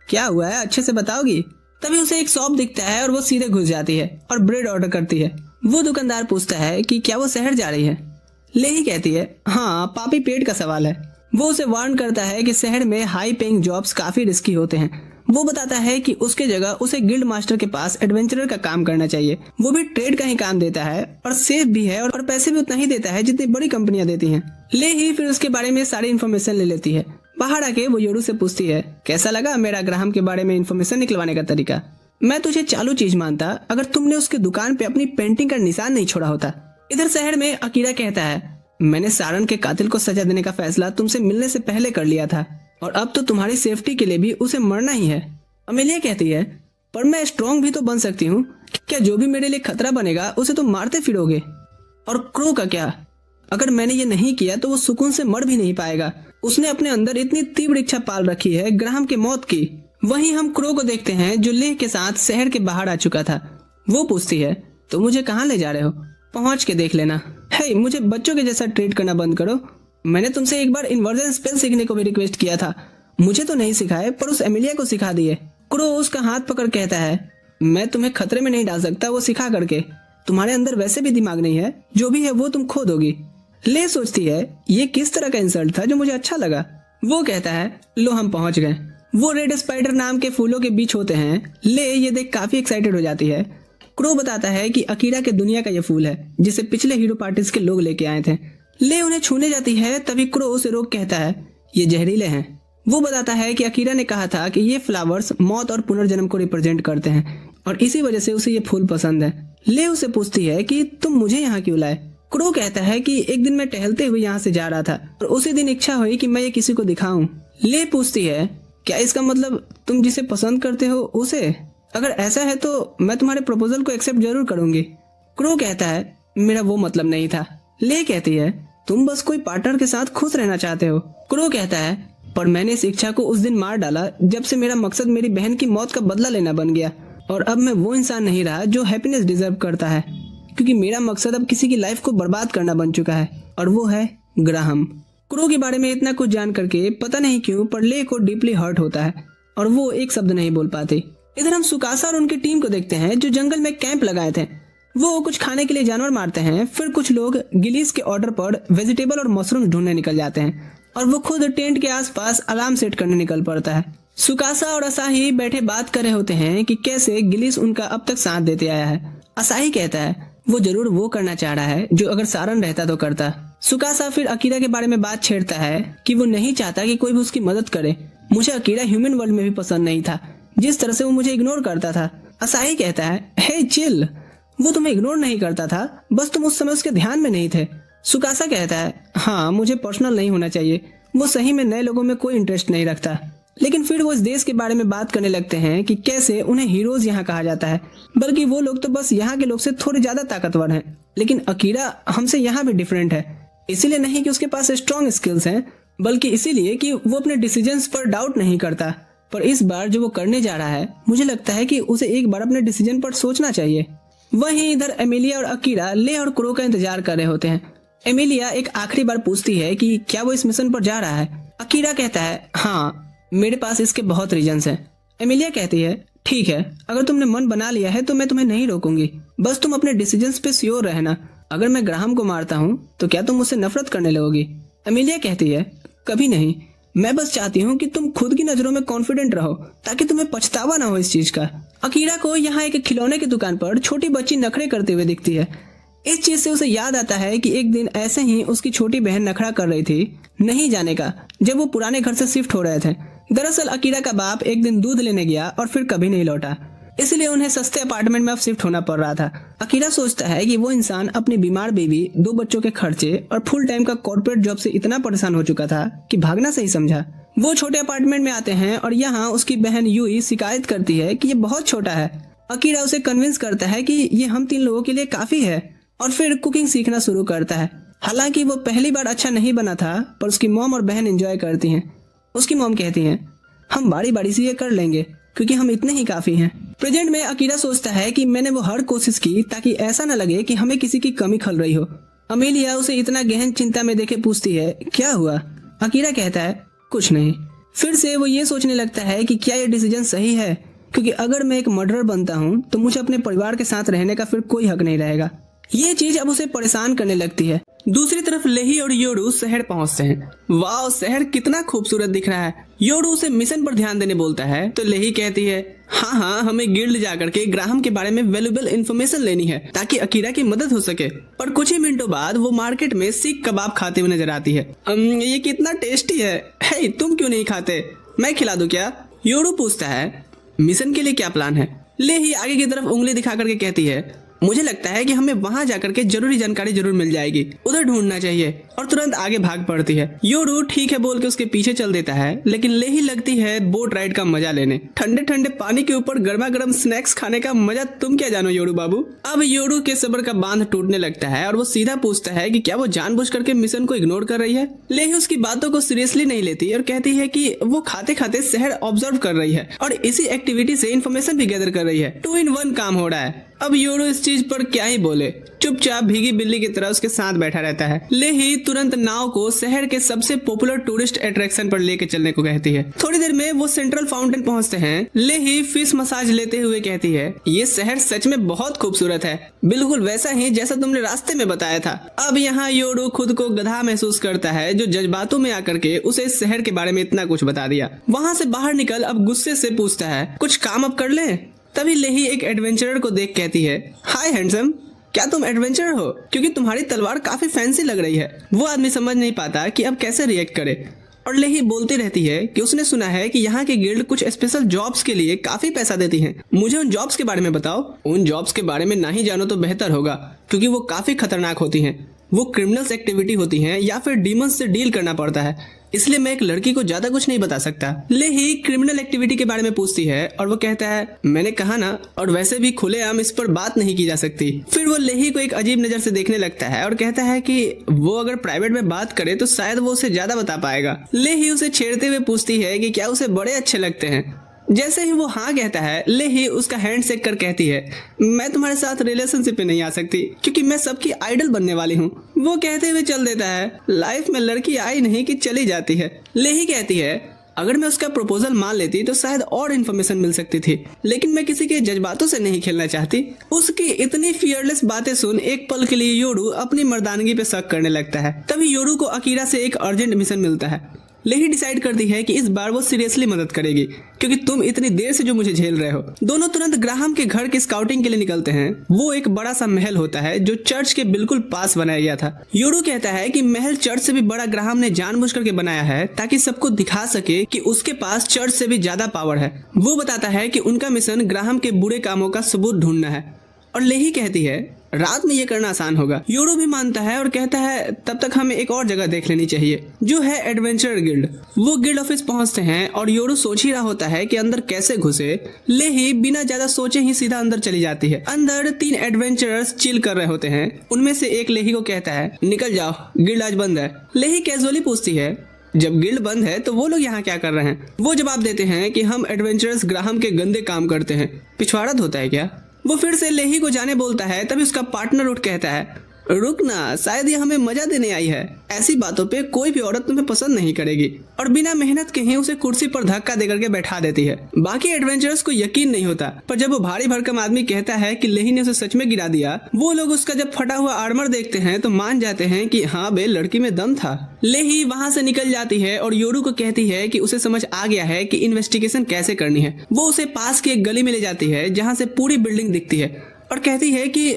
क्या हुआ है, अच्छे से बताओगी? तभी उसे एक शॉप दिखता है और वो सीधे घुस जाती है और ब्रेड ऑर्डर करती है। वो दुकानदार पूछता है कि क्या वो शहर जा रही है? लेही कहती है, हाँ पापी पेट का सवाल है। वो उसे वार्न करता है कि शहर में हाई पेइंग जॉब्स काफी रिस्की होते हैं। वो बताता है कि उसके जगह उसे गिल्ड मास्टर के पास एडवेंचरर का काम करना चाहिए। वो भी ट्रेड का ही काम देता है और सेफ भी है, और पैसे भी उतना ही देता है जितनी बड़ी कंपनियां देती हैं। ले ही फिर उसके बारे में सारी इन्फॉर्मेशन ले लेती है। बाहर आके वो योडू से पूछती है, कैसा लगा मेरा ग्राहम के बारे में इन्फॉर्मेशन निकलवाने का तरीका? मैं तुझे चालू चीज मानता अगर तुमने उसकी दुकान पे अपनी पेंटिंग का निशान नहीं छोड़ा होता। इधर शहर में अकीरा कहता है, मैंने सारन के कातिल को सजा देने का फैसला तुमसे मिलने से पहले कर लिया था, और अब तो तुम्हारी सेफ्टी के लिए भी उसे मरना ही है। अमेलिया कहती है, पर मैं स्ट्रॉन्ग भी तो बन सकती हूँ, क्या जो भी मेरे लिए खतरा बनेगा उसे तुम मारते फिरोगे? और क्रो का क्या? अगर मैंने ये नहीं किया तो वो सुकून से मर भी नहीं पाएगा। उसने अपने अंदर इतनी तीव्र इच्छा पाल रखी है ग्राहम के मौत की। वहीं हम क्रो को देखते हैं जो लेह के साथ शहर के बाहर आ चुका था। वो पूछती है, तो मुझे कहाँ ले जा रहे हो? पहुंच के देख लेना। हे, मुझे बच्चों के जैसा ट्रीट करना बंद करो। मैंने तुमसे एक बार इन्वर्जन स्पेल सीखने को भी रिक्वेस्ट किया था, मुझे तो नहीं सिखाए पर उस एमिलिया को सिखा दिए। क्रो उसका हाथ पकड़ कहता है, मैं तुम्हें खतरे में नहीं डाल सकता वो सिखा करके, तुम्हारे अंदर वैसे भी दिमाग नहीं है, जो भी है वो तुम खो दोगी। ले सोचती है, ये किस तरह का इंसल्ट था जो मुझे अच्छा लगा। वो कहता है, लो हम पहुंच गए। वो रेड स्पाइडर नाम के फूलों के बीच होते हैं। ले ये देख काफी एक्साइटेड हो जाती है। क्रो बताता है कि अकीरा के दुनिया का ये फूल है जिसे पिछले हीरो पार्टीज के लोग लेके आए थे। ले उन्हें छूने जाती है, तभी क्रो उसे रोक कहता है, ये जहरीले हैं। वो बताता है कि अकीरा ने कहा था कि ये फ्लावर्स मौत और पुनर्जन्म को रिप्रेजेंट करते हैं और इसी वजह से उसे ये फूल पसंद है। ले उसे पूछती है कि तुम मुझे यहाँ क्यों लाए? क्रो कहता है कि एक दिन मैं टहलते हुए यहाँ से जा रहा था और उसी दिन इच्छा हुई कि मैं ये किसी को दिखाऊं। ले पूछती है, क्या इसका मतलब तुम जिसे पसंद करते हो उसे? अगर ऐसा है तो मैं तुम्हारे प्रपोजल को एक्सेप्ट जरूर करूंगी। क्रो कहता है, मेरा वो मतलब नहीं था। ले कहती है, तुम बस कोई पार्टनर के साथ खुश रहना चाहते हो। क्रो कहता है, पर मैंने इस इच्छा को उस दिन मार डाला जब से मेरा मकसद मेरी बहन की मौत का बदला लेना बन गया, और अब मैं वो इंसान नहीं रहा जो हैप्पीनेस डिजर्व करता है, क्योंकि मेरा मकसद अब किसी की लाइफ को बर्बाद करना बन चुका है, और वो है ग्राहम। क्रो के बारे में इतना कुछ जान करके पता नहीं क्यों पर ले को डीपली हर्ट होता है और वो एक शब्द नहीं बोल पाती। इधर हम सुकासा और उनकी टीम को देखते हैं जो जंगल में कैंप लगाए थे। वो कुछ खाने के लिए जानवर मारते हैं, फिर कुछ लोग गिलीस के ऑर्डर पर वेजिटेबल और मशरूम ढूंढने निकल जाते हैं और वो खुद टेंट के आसपास अलार्म सेट करने निकल पड़ता है। सुकासा और असाही बैठे बात कर रहे होते हैं कि कैसे गिलीस उनका अब तक साथ देते आया है। असाही कहता है, वो जरूर वो करना चाह रहा है जो अगर सारन रहता तो करता। सुकासा फिर अकीरा के बारे में बात छेड़ता है कि वो नहीं चाहता कि कोई भी उसकी मदद करे। मुझे अकीरा ह्यूमन वर्ल्ड में भी पसंद नहीं था, जिस तरह से वो मुझे इग्नोर करता था। असाही कहता है, हे चिल, वो तुम्हें इग्नोर नहीं करता था, बस तुम उस समय उसके ध्यान में नहीं थे। सुकासा कहता है, हाँ मुझे पर्सनल नहीं होना चाहिए। वो सही में नए लोगों में कोई इंटरेस्ट नहीं रखता। लेकिन फिर वो इस देश के बारे में बात करने लगते हैं कि कैसे उन्हें हीरोज यहाँ कहा जाता है, बल्कि वो लोग तो बस यहाँ के लोग से थोड़े ज्यादा ताकतवर हैं। लेकिन अकीरा हमसे यहाँ भी डिफरेंट है, इसीलिए नहीं कि उसके पास स्ट्रॉन्ग स्किल्स हैं, बल्कि इसीलिए कि वो अपने डिसीजंस पर डाउट नहीं करता। पर इस बार जो वो करने जा रहा है, मुझे लगता है कि उसे एक बार अपने डिसीजन पर सोचना चाहिए। वहीं इधर एमिलिया और अकीरा ले और क्रो का इंतजार कर रहे होते हैं। एमिलिया एक आखिरी बार पूछती है कि क्या वो इस मिशन पर जा रहा है। अकीरा कहता है, हाँ मेरे पास इसके बहुत रीजंस हैं। एमिलिया कहती है, ठीक है, अगर तुमने मन बना लिया है तो मैं तुम्हें नहीं रोकूंगी, बस तुम अपने डिसीजंस पे श्योर रहना। अगर मैं ग्राहम को मारता हूँ तो क्या तुम मुझसे नफरत करने लगोगी? एमिलिया कहती है, कभी नहीं, मैं बस चाहती हूँ कि तुम खुद की नजरों में कॉन्फिडेंट रहो ताकि तुम्हें पछतावा ना हो इस चीज का। अकीरा को यहाँ एक खिलौने की दुकान पर छोटी बच्ची नखरे करते हुए दिखती है। इस चीज से उसे याद आता है कि एक दिन ऐसे ही उसकी छोटी बहन नखरा कर रही थी नहीं जाने का, जब वो पुराने घर से शिफ्ट हो रहे थे। दरअसल अकीरा का बाप एक दिन दूध लेने गया और फिर कभी नहीं लौटा, इसलिए उन्हें सस्ते अपार्टमेंट में अब शिफ्ट होना पड़ रहा था। अकीरा सोचता है कि वो इंसान अपनी बीमार बेबी, 2 बच्चों के खर्चे और फुल टाइम का कॉर्पोरेट जॉब से इतना परेशान हो चुका था कि भागना सही समझा। वो छोटे अपार्टमेंट में आते हैं और यहाँ उसकी बहन यूई शिकायत करती है कि ये बहुत छोटा है। अकीरा उसे कन्विंस करता है कि ये हम 3 लोगों के लिए काफी है और फिर कुकिंग सीखना शुरू करता है। हालांकि वो पहली बार अच्छा नहीं बना था, पर उसकी मॉम और बहन एंजॉय करती हैं। उसकी मॉम कहती हैं, हम बारी बारी से ये कर लेंगे क्योंकि हम इतने ही काफी हैं। प्रेजेंट में अकीरा सोचता है कि मैंने वो हर कोशिश की ताकि ऐसा न लगे कि हमें किसी की कमी खल रही हो। अमेलिया उसे इतना गहन चिंता में देखे पूछती है, क्या हुआ? अकीरा कहता है, कुछ नहीं। फिर से वो ये सोचने लगता है कि क्या ये डिसीजन सही है, क्योंकि अगर मैं एक मर्डरर बनता हूँ तो मुझे अपने परिवार के साथ रहने का फिर कोई हक नहीं रहेगा। ये चीज अब उसे परेशान करने लगती है। दूसरी तरफ लेही और योरू शहर पहुंचते हैं। वाह, शहर कितना खूबसूरत दिख रहा है। योरू उसे मिशन पर ध्यान देने बोलता है तो लेही कहती है, हाँ, हमें गिल्ड जाकर के ग्राहम के बारे में वैल्यूएबल इन्फॉर्मेशन लेनी है ताकि अकीरा की मदद हो सके। पर कुछ ही मिनटों बाद वो मार्केट में सीख कबाब खाते हुए नजर आती है। ये कितना टेस्टी है। हे, तुम क्यों नहीं खाते? मैं खिला दूं क्या? योरू पूछता है, मिशन के लिए क्या प्लान है? लेही आगे की तरफ उंगली दिखा करके कहती है, मुझे लगता है कि हमें वहां जाकर के जरूरी जानकारी जरूर मिल जाएगी, उधर ढूंढना चाहिए। और तुरंत आगे भाग पड़ती है। योरू ठीक है बोल के उसके पीछे चल देता है, लेकिन लेही लगती है बोट राइड का मजा लेने। ठंडे ठंडे पानी के ऊपर गर्मा गर्म स्नैक्स खाने का मजा तुम क्या जानो योरू बाबू। अब योरू के सब्र का बांध टूटने लगता है और वो सीधा पूछता है कि क्या वो जानबूझ करके मिशन को इग्नोर कर रही है। लेही उसकी बातों को सीरियसली नहीं लेती और कहती है कि वो खाते खाते शहर ऑब्जर्व कर रही है और इसी एक्टिविटी से इन्फॉर्मेशन भी गैदर कर रही है। 2 in 1 काम हो रहा है। अब योरू इस चीज पर क्या ही बोले, चुपचाप भीगी बिल्ली की तरह उसके साथ बैठा रहता है। लेही तुरंत नाव को शहर के सबसे पॉपुलर टूरिस्ट अट्रैक्शन पर लेके चलने को कहती है। थोड़ी देर में वो सेंट्रल फाउंटेन पहुंचते हैं। लेही फिश मसाज लेते हुए कहती है, ये शहर सच में बहुत खूबसूरत है, बिल्कुल वैसा ही जैसा तुमने रास्ते में बताया था। अब यहाँ योरू खुद को गधा महसूस करता है जो जज्बातों में आकर के उसे इस शहर के बारे में इतना कुछ बता दिया। वहाँ से बाहर निकल अब गुस्से से पूछता है, कुछ काम अब कर ले। तभी लेही एक एडवेंचरर को देख कहती है, हाय हैंडसम, क्या तुम एडवेंचरर हो? क्योंकि तुम्हारी तलवार काफी फैंसी लग रही है। वो आदमी समझ नहीं पाता कि अब कैसे रिएक्ट करे और लेही बोलती रहती है कि उसने सुना है कि यहाँ के गिल्ड कुछ स्पेशल जॉब्स के लिए काफी पैसा देती हैं। मुझे उन जॉब्स के बारे में बताओ। उन जॉब्स के बारे में ना ही जानो तो बेहतर होगा, क्योंकि वो काफी खतरनाक होती हैं। वो क्रिमिनल्स एक्टिविटी होती हैं या फिर डीमंस से डील करना पड़ता है, इसलिए मैं एक लड़की को ज्यादा कुछ नहीं बता सकता। लेही क्रिमिनल एक्टिविटी के बारे में पूछती है और वो कहता है, मैंने कहा ना, और वैसे भी खुलेआम इस पर बात नहीं की जा सकती। फिर वो लेही को एक अजीब नजर से देखने लगता है और कहता है कि वो अगर प्राइवेट में बात करे तो शायद वो उसे ज्यादा बता पाएगा। लेही उसे छेड़ते हुए पूछती है कि क्या उसे बड़े अच्छे लगते हैं। जैसे ही वो हाँ कहता है, लेही उसका हैंड शेक कर कहती है, मैं तुम्हारे साथ रिलेशनशिप में नहीं आ सकती क्योंकि मैं सबकी आइडल बनने वाली हूँ। वो कहते हुए चल देता है। लाइफ में लड़की आई नहीं कि चली जाती है। लेही कहती है, अगर मैं उसका प्रपोजल मान लेती तो शायद और इन्फॉर्मेशन मिल सकती थी, लेकिन मैं किसी के जज्बातों से नहीं खेलना चाहती। उसकी इतनी फियरलेस बातें सुन एक पल के लिए योरू अपनी मर्दानगी पे शक करने लगता है। तभी योरू को अकीरा से एक अर्जेंट मिशन मिलता है। लेही डिसाइड करती है कि इस बार वो सीरियसली मदद करेगी, क्योंकि तुम इतनी देर से जो मुझे झेल रहे हो। दोनों तुरंत ग्राहम के घर की स्काउटिंग के लिए निकलते हैं। वो एक बड़ा सा महल होता है जो चर्च के बिल्कुल पास बनाया गया था। योरू कहता है कि महल चर्च से भी बड़ा ग्राहम ने जानबूझ करके बनाया है ताकि सबको दिखा सके कि उसके पास चर्च से भी ज्यादा पावर है। वो बताता है कि उनका मिशन ग्राहम के बुरे कामों का सबूत ढूंढना है। और लेही कहती है, रात में ये करना आसान होगा। योरू भी मानता है और कहता है तब तक हमें एक और जगह देख लेनी चाहिए, जो है एडवेंचर गिल्ड। वो गिल्ड ऑफिस पहुंचते हैं और योरू सोच ही रहा होता है कि अंदर कैसे घुसे। लेही बिना ज्यादा सोचे ही सीधा अंदर चली जाती है। अंदर 3 एडवेंचरर्स चिल कर रहे होते हैं। उनमें से एक लेही को कहता है निकल जाओ, गिल्ड आज बंद है। लेही कैजुअली पूछती है जब गिल्ड बंद है तो वो लोग यहाँ क्या कर रहे हैं। वो जवाब देते हैं कि हम एडवेंचरर्स ग्राहम के गंदे काम करते हैं। पिछवाड़ा धोता है क्या। वो फिर से लेही को जाने बोलता है। तभी उसका पार्टनर उठ कहता है रुक ना, शायद ये हमें मजा देने आई है। ऐसी बातों पे कोई भी औरत तुम्हें पसंद नहीं करेगी। और बिना मेहनत के ही उसे कुर्सी पर धक्का देकर के बैठा देती है। बाकी एडवेंचरर्स को यकीन नहीं होता, पर जब वो भारी भरकम आदमी कहता है कि लेही ने उसे सच में गिरा दिया, वो लोग उसका जब फटा हुआ आर्मर देखते हैं तो मान जाते हैं कि हाँ बे, लड़की में दम था। लेही वहाँ से निकल जाती है और योरू को कहती है कि उसे समझ आ गया है कि इन्वेस्टिगेशन कैसे करनी है। वो उसे पास की एक गली में ले जाती है जहाँ से पूरी बिल्डिंग दिखती है और कहती है कि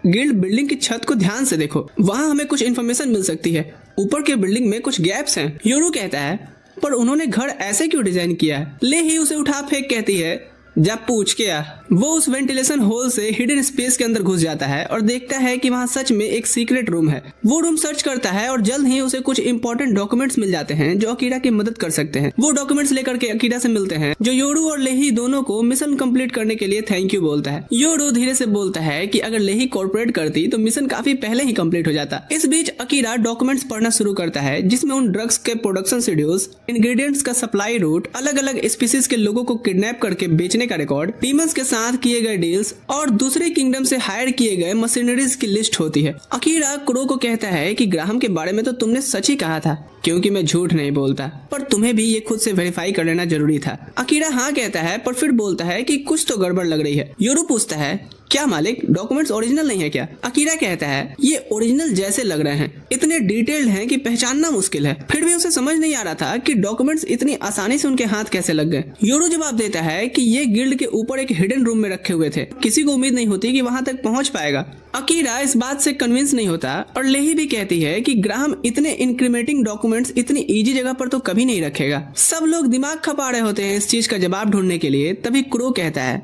गिल्ड बिल्डिंग की छत को ध्यान से देखो, वहाँ हमें कुछ इन्फॉर्मेशन मिल सकती है। ऊपर के बिल्डिंग में कुछ गैप्स हैं। योरू कहता है पर उन्होंने घर ऐसे क्यों डिजाइन किया है। लेही उसे उठा फेंक कहती है जब पूछ के आ। वो उस वेंटिलेशन होल से हिडन स्पेस के अंदर घुस जाता है और देखता है कि वहाँ सच में एक सीक्रेट रूम है। वो रूम सर्च करता है और जल्द ही उसे कुछ इंपॉर्टेंट डॉक्यूमेंट्स मिल जाते हैं जो अकीरा की मदद कर सकते हैं। वो डॉक्यूमेंट्स लेकर के अकीरा से मिलते हैं, जो योरू और लेही दोनों को मिशन कंप्लीट करने के लिए थैंक यू बोलता है। योरू धीरे से बोलता है कि अगर लेही कॉर्पोरेट करती तो मिशन काफी पहले ही कंप्लीट हो जाता। इस बीच अकीरा डॉक्यूमेंट्स पढ़ना शुरू करता है जिसमें उन ड्रग्स के प्रोडक्शन शेड्यूल्स, इंग्रेडिएंट्स का सप्लाई रूट, अलग अलग स्पीसीज के लोगों को किडनैप करके बेचने का रिकॉर्ड, डीमंस के साथ किए गए डील्स और दूसरे किंगडम से हायर किए गए मशीनरीज की लिस्ट होती है। अकीरा क्रो को कहता है कि ग्राहम के बारे में तो तुमने सच ही कहा था, क्योंकि मैं झूठ नहीं बोलता, पर तुम्हें भी ये खुद से वेरीफाई कर लेना जरूरी था। अकीरा हाँ कहता है, पर फिर बोलता है कि कुछ तो गड़बड़ लग रही है। योरू पूछता है क्या मालिक, डॉक्यूमेंट्स ओरिजिनल नहीं है क्या। अकीरा कहता है ये ओरिजिनल जैसे लग रहे हैं, इतने डिटेल्ड हैं कि पहचानना मुश्किल है। फिर भी उसे समझ नहीं आ रहा था कि डॉक्यूमेंट्स इतनी आसानी से उनके हाथ कैसे लग गए। योरू जवाब देता है कि ये गिल्ड के ऊपर एक हिडन रूम में रखे हुए थे, किसी को उम्मीद नहीं होती कि वहां तक पहुंच पाएगा। अकीरा इस बात से कन्विंस नहीं होता और लेही भी कहती है कि ग्राहम इतने इंक्रीमेंटिंग डॉक्यूमेंट्स इतनी इजी जगह पर तो कभी नहीं रखेगा। सब लोग दिमाग खपा रहे होते हैं इस चीज का जवाब ढूंढने के लिए। तभी क्रो कहता है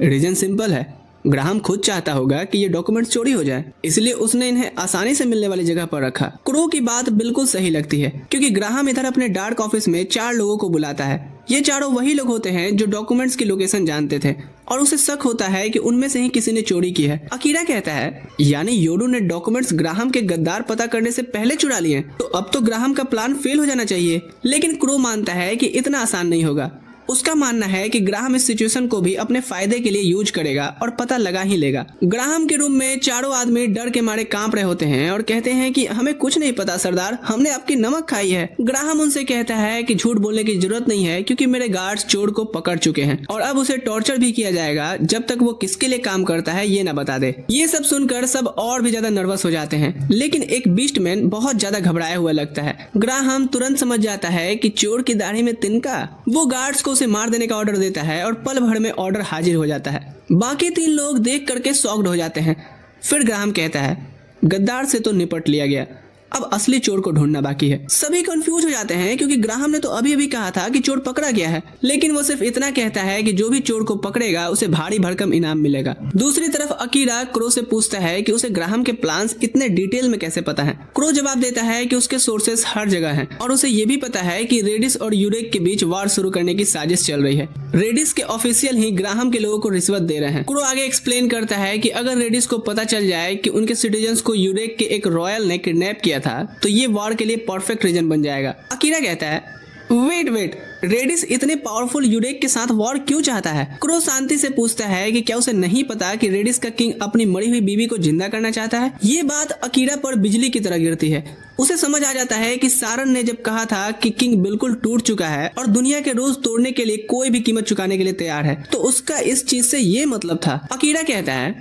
रीजन सिंपल है, ग्राहम खुद चाहता होगा कि ये डॉक्यूमेंट्स चोरी हो जाए, इसलिए उसने इन्हें आसानी से मिलने वाली जगह पर रखा। क्रो की बात बिल्कुल सही लगती है, क्योंकि ग्राहम इधर अपने डार्क ऑफिस में 4 लोगों को बुलाता है। ये चारों वही लोग होते हैं जो डॉक्यूमेंट्स की लोकेशन जानते थे और उसे शक होता है कि उनमें से ही किसी ने चोरी की है। अकीरा कहता है यानी योरू ने डॉक्यूमेंट्स ग्राहम के गद्दार पता करने से पहले चुरा लिए, तो अब तो ग्राहम का प्लान फेल हो जाना चाहिए। लेकिन क्रो मानता है कि इतना आसान नहीं होगा। उसका मानना है कि ग्राहम इस सिचुएशन को भी अपने फायदे के लिए यूज करेगा और पता लगा ही लेगा। ग्राहम के रूम में चारों आदमी डर के मारे कांप रहे होते हैं और कहते हैं कि हमें कुछ नहीं पता सरदार, हमने आपकी नमक खाई है। ग्राहम उनसे कहता है कि झूठ बोलने की जरूरत नहीं है, क्योंकि मेरे गार्ड्स चोर को पकड़ चुके हैं और अब उसे टॉर्चर भी किया जाएगा जब तक वो किसके लिए काम करता है ये ना बता दे। ये सब सुनकर सब और भी ज्यादा नर्वस हो जाते हैं, लेकिन एक बीस्टमैन बहुत ज्यादा घबराया हुआ लगता है। ग्राहम तुरंत समझ जाता है कि चोर की दाढ़ी में तिनका। वो गार्ड्स को उसे मार देने का ऑर्डर देता है और पल भर में ऑर्डर हाजिर हो जाता है। बाकी 3 लोग देख करके शॉक्ड हो जाते हैं। फिर ग्राहम कहता है गद्दार से तो निपट लिया गया, अब असली चोर को ढूंढना बाकी है। सभी कंफ्यूज हो जाते हैं क्योंकि ग्राहम ने तो अभी अभी कहा था कि चोर पकड़ा गया है, लेकिन वो सिर्फ इतना कहता है कि जो भी चोर को पकड़ेगा उसे भारी भरकम इनाम मिलेगा। दूसरी तरफ अकीरा क्रो से पूछता है कि उसे ग्राहम के प्लान्स इतने डिटेल में कैसे पता है। क्रो जवाब देता है कि उसके सोर्सेस हर जगह हैं और उसे ये भी पता है कि रेडिस और यूरेक के बीच वार शुरू करने की साजिश चल रही है। रेडिस के ऑफिशियल ही ग्राहम के लोगों को रिश्वत दे रहे हैं। क्रो आगे एक्सप्लेन करता है कि अगर रेडिस को पता चल जाए कि उनके सिटीजन्स को यूरेक के एक रॉयल ने किडनैप किया था तो ये वॉर के लिए परफेक्ट रीजन बन जाएगा। अकीरा कहता है वेट, रेडिस इतने पावरफुल यूरेक के साथ वॉर क्यों चाहता है। क्रो शांति से पूछता है कि क्या उसे नहीं पता कि रेडिस का किंग अपनी मरी हुई बीवी को जिंदा करना चाहता है। ये बात अकीरा पर बिजली की तरह गिरती है। उसे समझ आ जाता है कि सारन ने जब कहा था कि किंग बिल्कुल टूट चुका है और दुनिया के रोज तोड़ने के लिए कोई भी कीमत चुकाने के लिए तैयार है, तो उसका इस चीज से ये मतलब था। अकीरा कहता है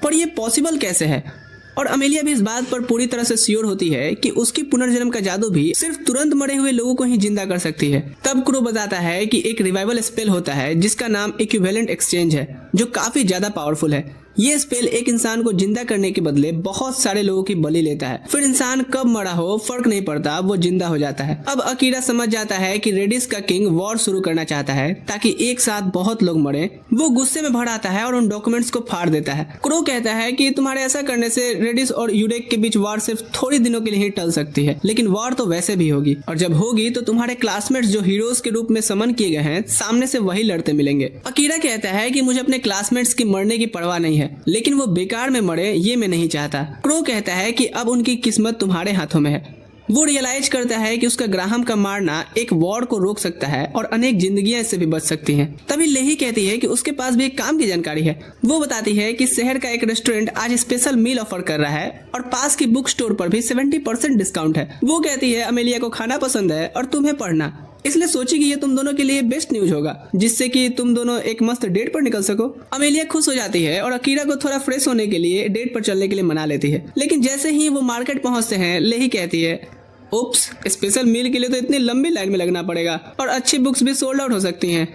पर यह पॉसिबल कैसे है, और अमेलिया भी इस बात पर पूरी तरह से श्योर होती है कि उसकी पुनर्जन्म का जादू भी सिर्फ तुरंत मरे हुए लोगों को ही जिंदा कर सकती है। तब क्रो बताता है कि एक रिवाइवल स्पेल होता है जिसका नाम इक्विवेलेंट एक्सचेंज है, जो काफी ज्यादा पावरफुल है। ये स्पेल एक इंसान को जिंदा करने के बदले बहुत सारे लोगों की बलि लेता है। फिर इंसान कब मरा हो फर्क नहीं पड़ता, वो जिंदा हो जाता है। अब अकीरा समझ जाता है कि रेडिस का किंग वॉर शुरू करना चाहता है ताकि एक साथ बहुत लोग मरे। वो गुस्से में भर आता है और उन डॉक्यूमेंट्स को फाड़ देता है। क्रो कहता है कि तुम्हारे ऐसा करने से रेडिस और यूडेक के बीच वॉर सिर्फ थोड़ी दिनों के लिए ही टल सकती है, लेकिन वॉर तो वैसे भी होगी, और जब होगी तो तुम्हारे क्लासमेट्स जो हीरोज के रूप में समन किए गए हैं सामने से वही लड़ते मिलेंगे। अकीरा कहता है कि मुझे अपने क्लासमेट्स की मरने की परवाह नहीं है, लेकिन वो बेकार में मरे ये मैं नहीं चाहता। क्रो कहता है कि अब उनकी किस्मत तुम्हारे हाथों में है। वो रियलाइज करता है कि उसका ग्राहम का मारना एक वॉर को रोक सकता है और अनेक जिंदगियां इससे भी बच सकती हैं। तभी लेही कहती है कि उसके पास भी एक काम की जानकारी है। वो बताती है कि शहर का एक रेस्टोरेंट आज स्पेशल मील ऑफर कर रहा है और पास की बुक स्टोर पर भी 70% डिस्काउंट है। वो कहती है अमेलिया को खाना पसंद है और तुम्हें पढ़ना, इसलिए सोची कि ये तुम दोनों के लिए बेस्ट न्यूज होगा, जिससे कि तुम दोनों एक मस्त डेट पर निकल सको। अमेलिया खुश हो जाती है और अकीरा को थोड़ा फ्रेश होने के लिए डेट पर चलने के लिए मना लेती है। लेकिन जैसे ही वो मार्केट पहुंचते हैं लेही कहती है उप्स, स्पेशल मील के लिए तो इतनी लंबी लाइन में लगना पड़ेगा और अच्छी बुक्स भी सोल्ड आउट हो सकती हैं।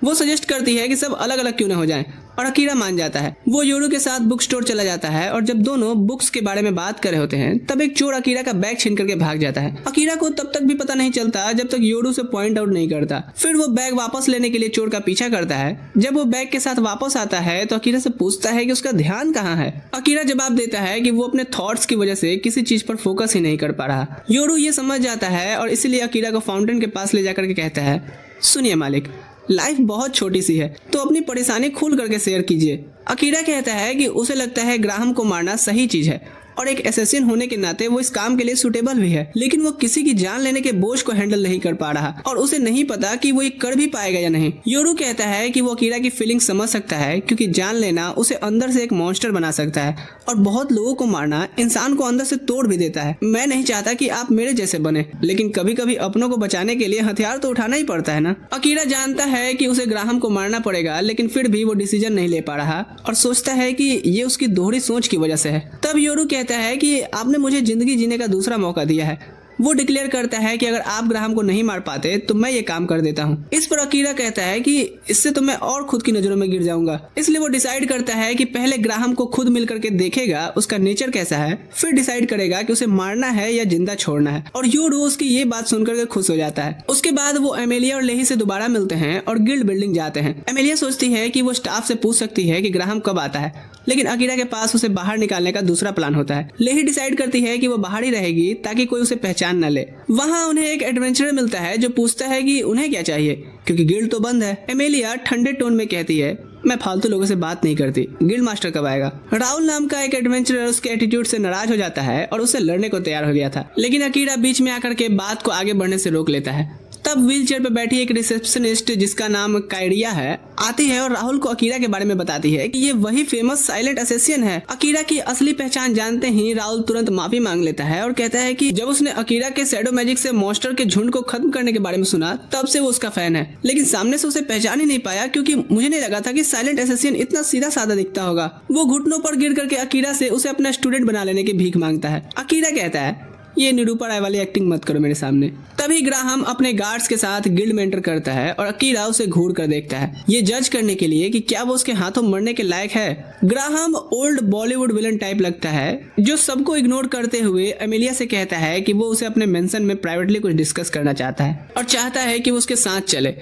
वो सजेस्ट करती है कि सब अलग अलग क्यों ना हो जाएं, और अकीरा मान जाता है। वो योरू के साथ बुक स्टोर चला जाता है और जब दोनों बुक्स के बारे में बात कर रहे होते हैं तब एक चोर अकीरा का बैग छीन करके भाग जाता है। अकीरा को तब तक भी पता नहीं चलता जब तक योरू से पॉइंट आउट नहीं करता। फिर वो बैग वापस लेने के लिए चोर का पीछा करता है। जब वो बैग के साथ वापस आता है तो अकीरा से पूछता है कि उसका ध्यान कहाँ है। अकीरा जवाब देता है कि वो अपने थॉट्स की वजह से किसी चीज पर फोकस ही नहीं कर पा रहा। योरू ये समझ जाता है और इसीलिए अकीरा को फाउंटेन के पास ले जाकर के कहता है सुनिए मालिक, लाइफ बहुत छोटी सी है तो अपनी परेशानी खुल करके शेयर कीजिए। अकीरा कहता है कि उसे लगता है ग्राहम को मारना सही चीज है और एक एसेसिन होने के नाते वो इस काम के लिए सुटेबल भी है, लेकिन वो किसी की जान लेने के बोझ को हैंडल नहीं कर पा रहा और उसे नहीं पता कि वो ये कर भी पाएगा या नहीं। योरू कहता है कि वो अकीरा की फीलिंग समझ सकता है क्योंकि जान लेना उसे अंदर से एक मॉन्स्टर बना सकता है और बहुत लोगों को मारना इंसान को अंदर से तोड़ भी देता है। मैं नहीं चाहता कि आप मेरे जैसे बने, लेकिन कभी कभी अपनों को बचाने के लिए हथियार तो उठाना ही पड़ता है ना। अकीरा जानता है कि उसे ग्राहम को मारना पड़ेगा, लेकिन फिर भी वो डिसीजन नहीं ले पा रहा और सोचता है कि ये उसकी दोहरी सोच की वजह से है। तब योरू कहता है कि आपने मुझे जिंदगी जीने का दूसरा मौका दिया है। वो डिक्लेयर करता है कि अगर आप ग्राहम को नहीं मार पाते तो मैं ये काम कर देता हूँ। इस पर अकीरा कहता है कि इससे तो मैं और खुद की नजरों में गिर जाऊंगा, इसलिए वो डिसाइड करता है कि पहले ग्राहम को खुद मिल करके देखेगा उसका नेचर कैसा है, फिर डिसाइड करेगा कि उसे मारना है या जिंदा छोड़ना है। और योरू उसकी ये बात सुनकर के खुश हो जाता है। उसके बाद वो एमेलिया और लेही से दोबारा मिलते हैं और गिल्ड बिल्डिंग जाते हैं। एमेलिया सोचती है कि वो स्टाफ से पूछ सकती है कि ग्राहम कब आता है, लेकिन अकीरा के पास उसे बाहर निकालने का दूसरा प्लान होता है। लेही डिसाइड करती है कि वो बाहर ही रहेगी ताकि कोई उसे पहचान न ले। वहाँ उन्हें एक एडवेंचरर मिलता है जो पूछता है कि उन्हें क्या चाहिए क्योंकि गिल्ड तो बंद है। एमेलिया ठंडे टोन में कहती है मैं फालतू लोगों से बात नहीं करती, गिल्ड मास्टर कब आएगा। राहुल नाम का एक एडवेंचरर उसके एटीट्यूड से नाराज हो जाता है और उससे लड़ने को तैयार हो गया था, लेकिन अकीरा बीच में आकर के बात को आगे बढ़ने से रोक लेता है। तब व्हील चेयर पर बैठी एक रिसेप्शनिस्ट जिसका नाम कायरिया है आती है और राहुल को अकीरा के बारे में बताती है कि ये वही फेमस साइलेंट असेसियन है। अकीरा की असली पहचान जानते ही राहुल तुरंत माफी मांग लेता है और कहता है कि जब उसने अकीरा के शैडो मैजिक से मॉन्स्टर के झुंड को खत्म करने के बारे में सुना तब से वो उसका फैन है, लेकिन सामने से उसे पहचान ही नहीं पाया क्योंकि मुझे नहीं लगा था कि साइलेंट असेसियन इतना सीधा साधा दिखता होगा। वो घुटनों पर गिर करके अकीरा से उसे अपना स्टूडेंट बना लेने की भीख मांगता है। अकीरा कहता है ये निरूपा राय वाली एक्टिंग मत करो मेरे सामने। तभी ग्राहम अपने गार्ड्स के साथ गिल्ड में एंटर करता है और अकीरा उसे घूर कर देखता है, ये जज करने के लिए कि क्या वो उसके हाथों मरने के लायक है। Graham old Bollywood villain type लगता है जो सबको इग्नोर करते हुए एमेलिया से कहता है कि वो उसे अपने मेंशन में प्राइवेटली कुछ डिस्कस करना चाहता है और चाहता है कि वो उसके साथ चले।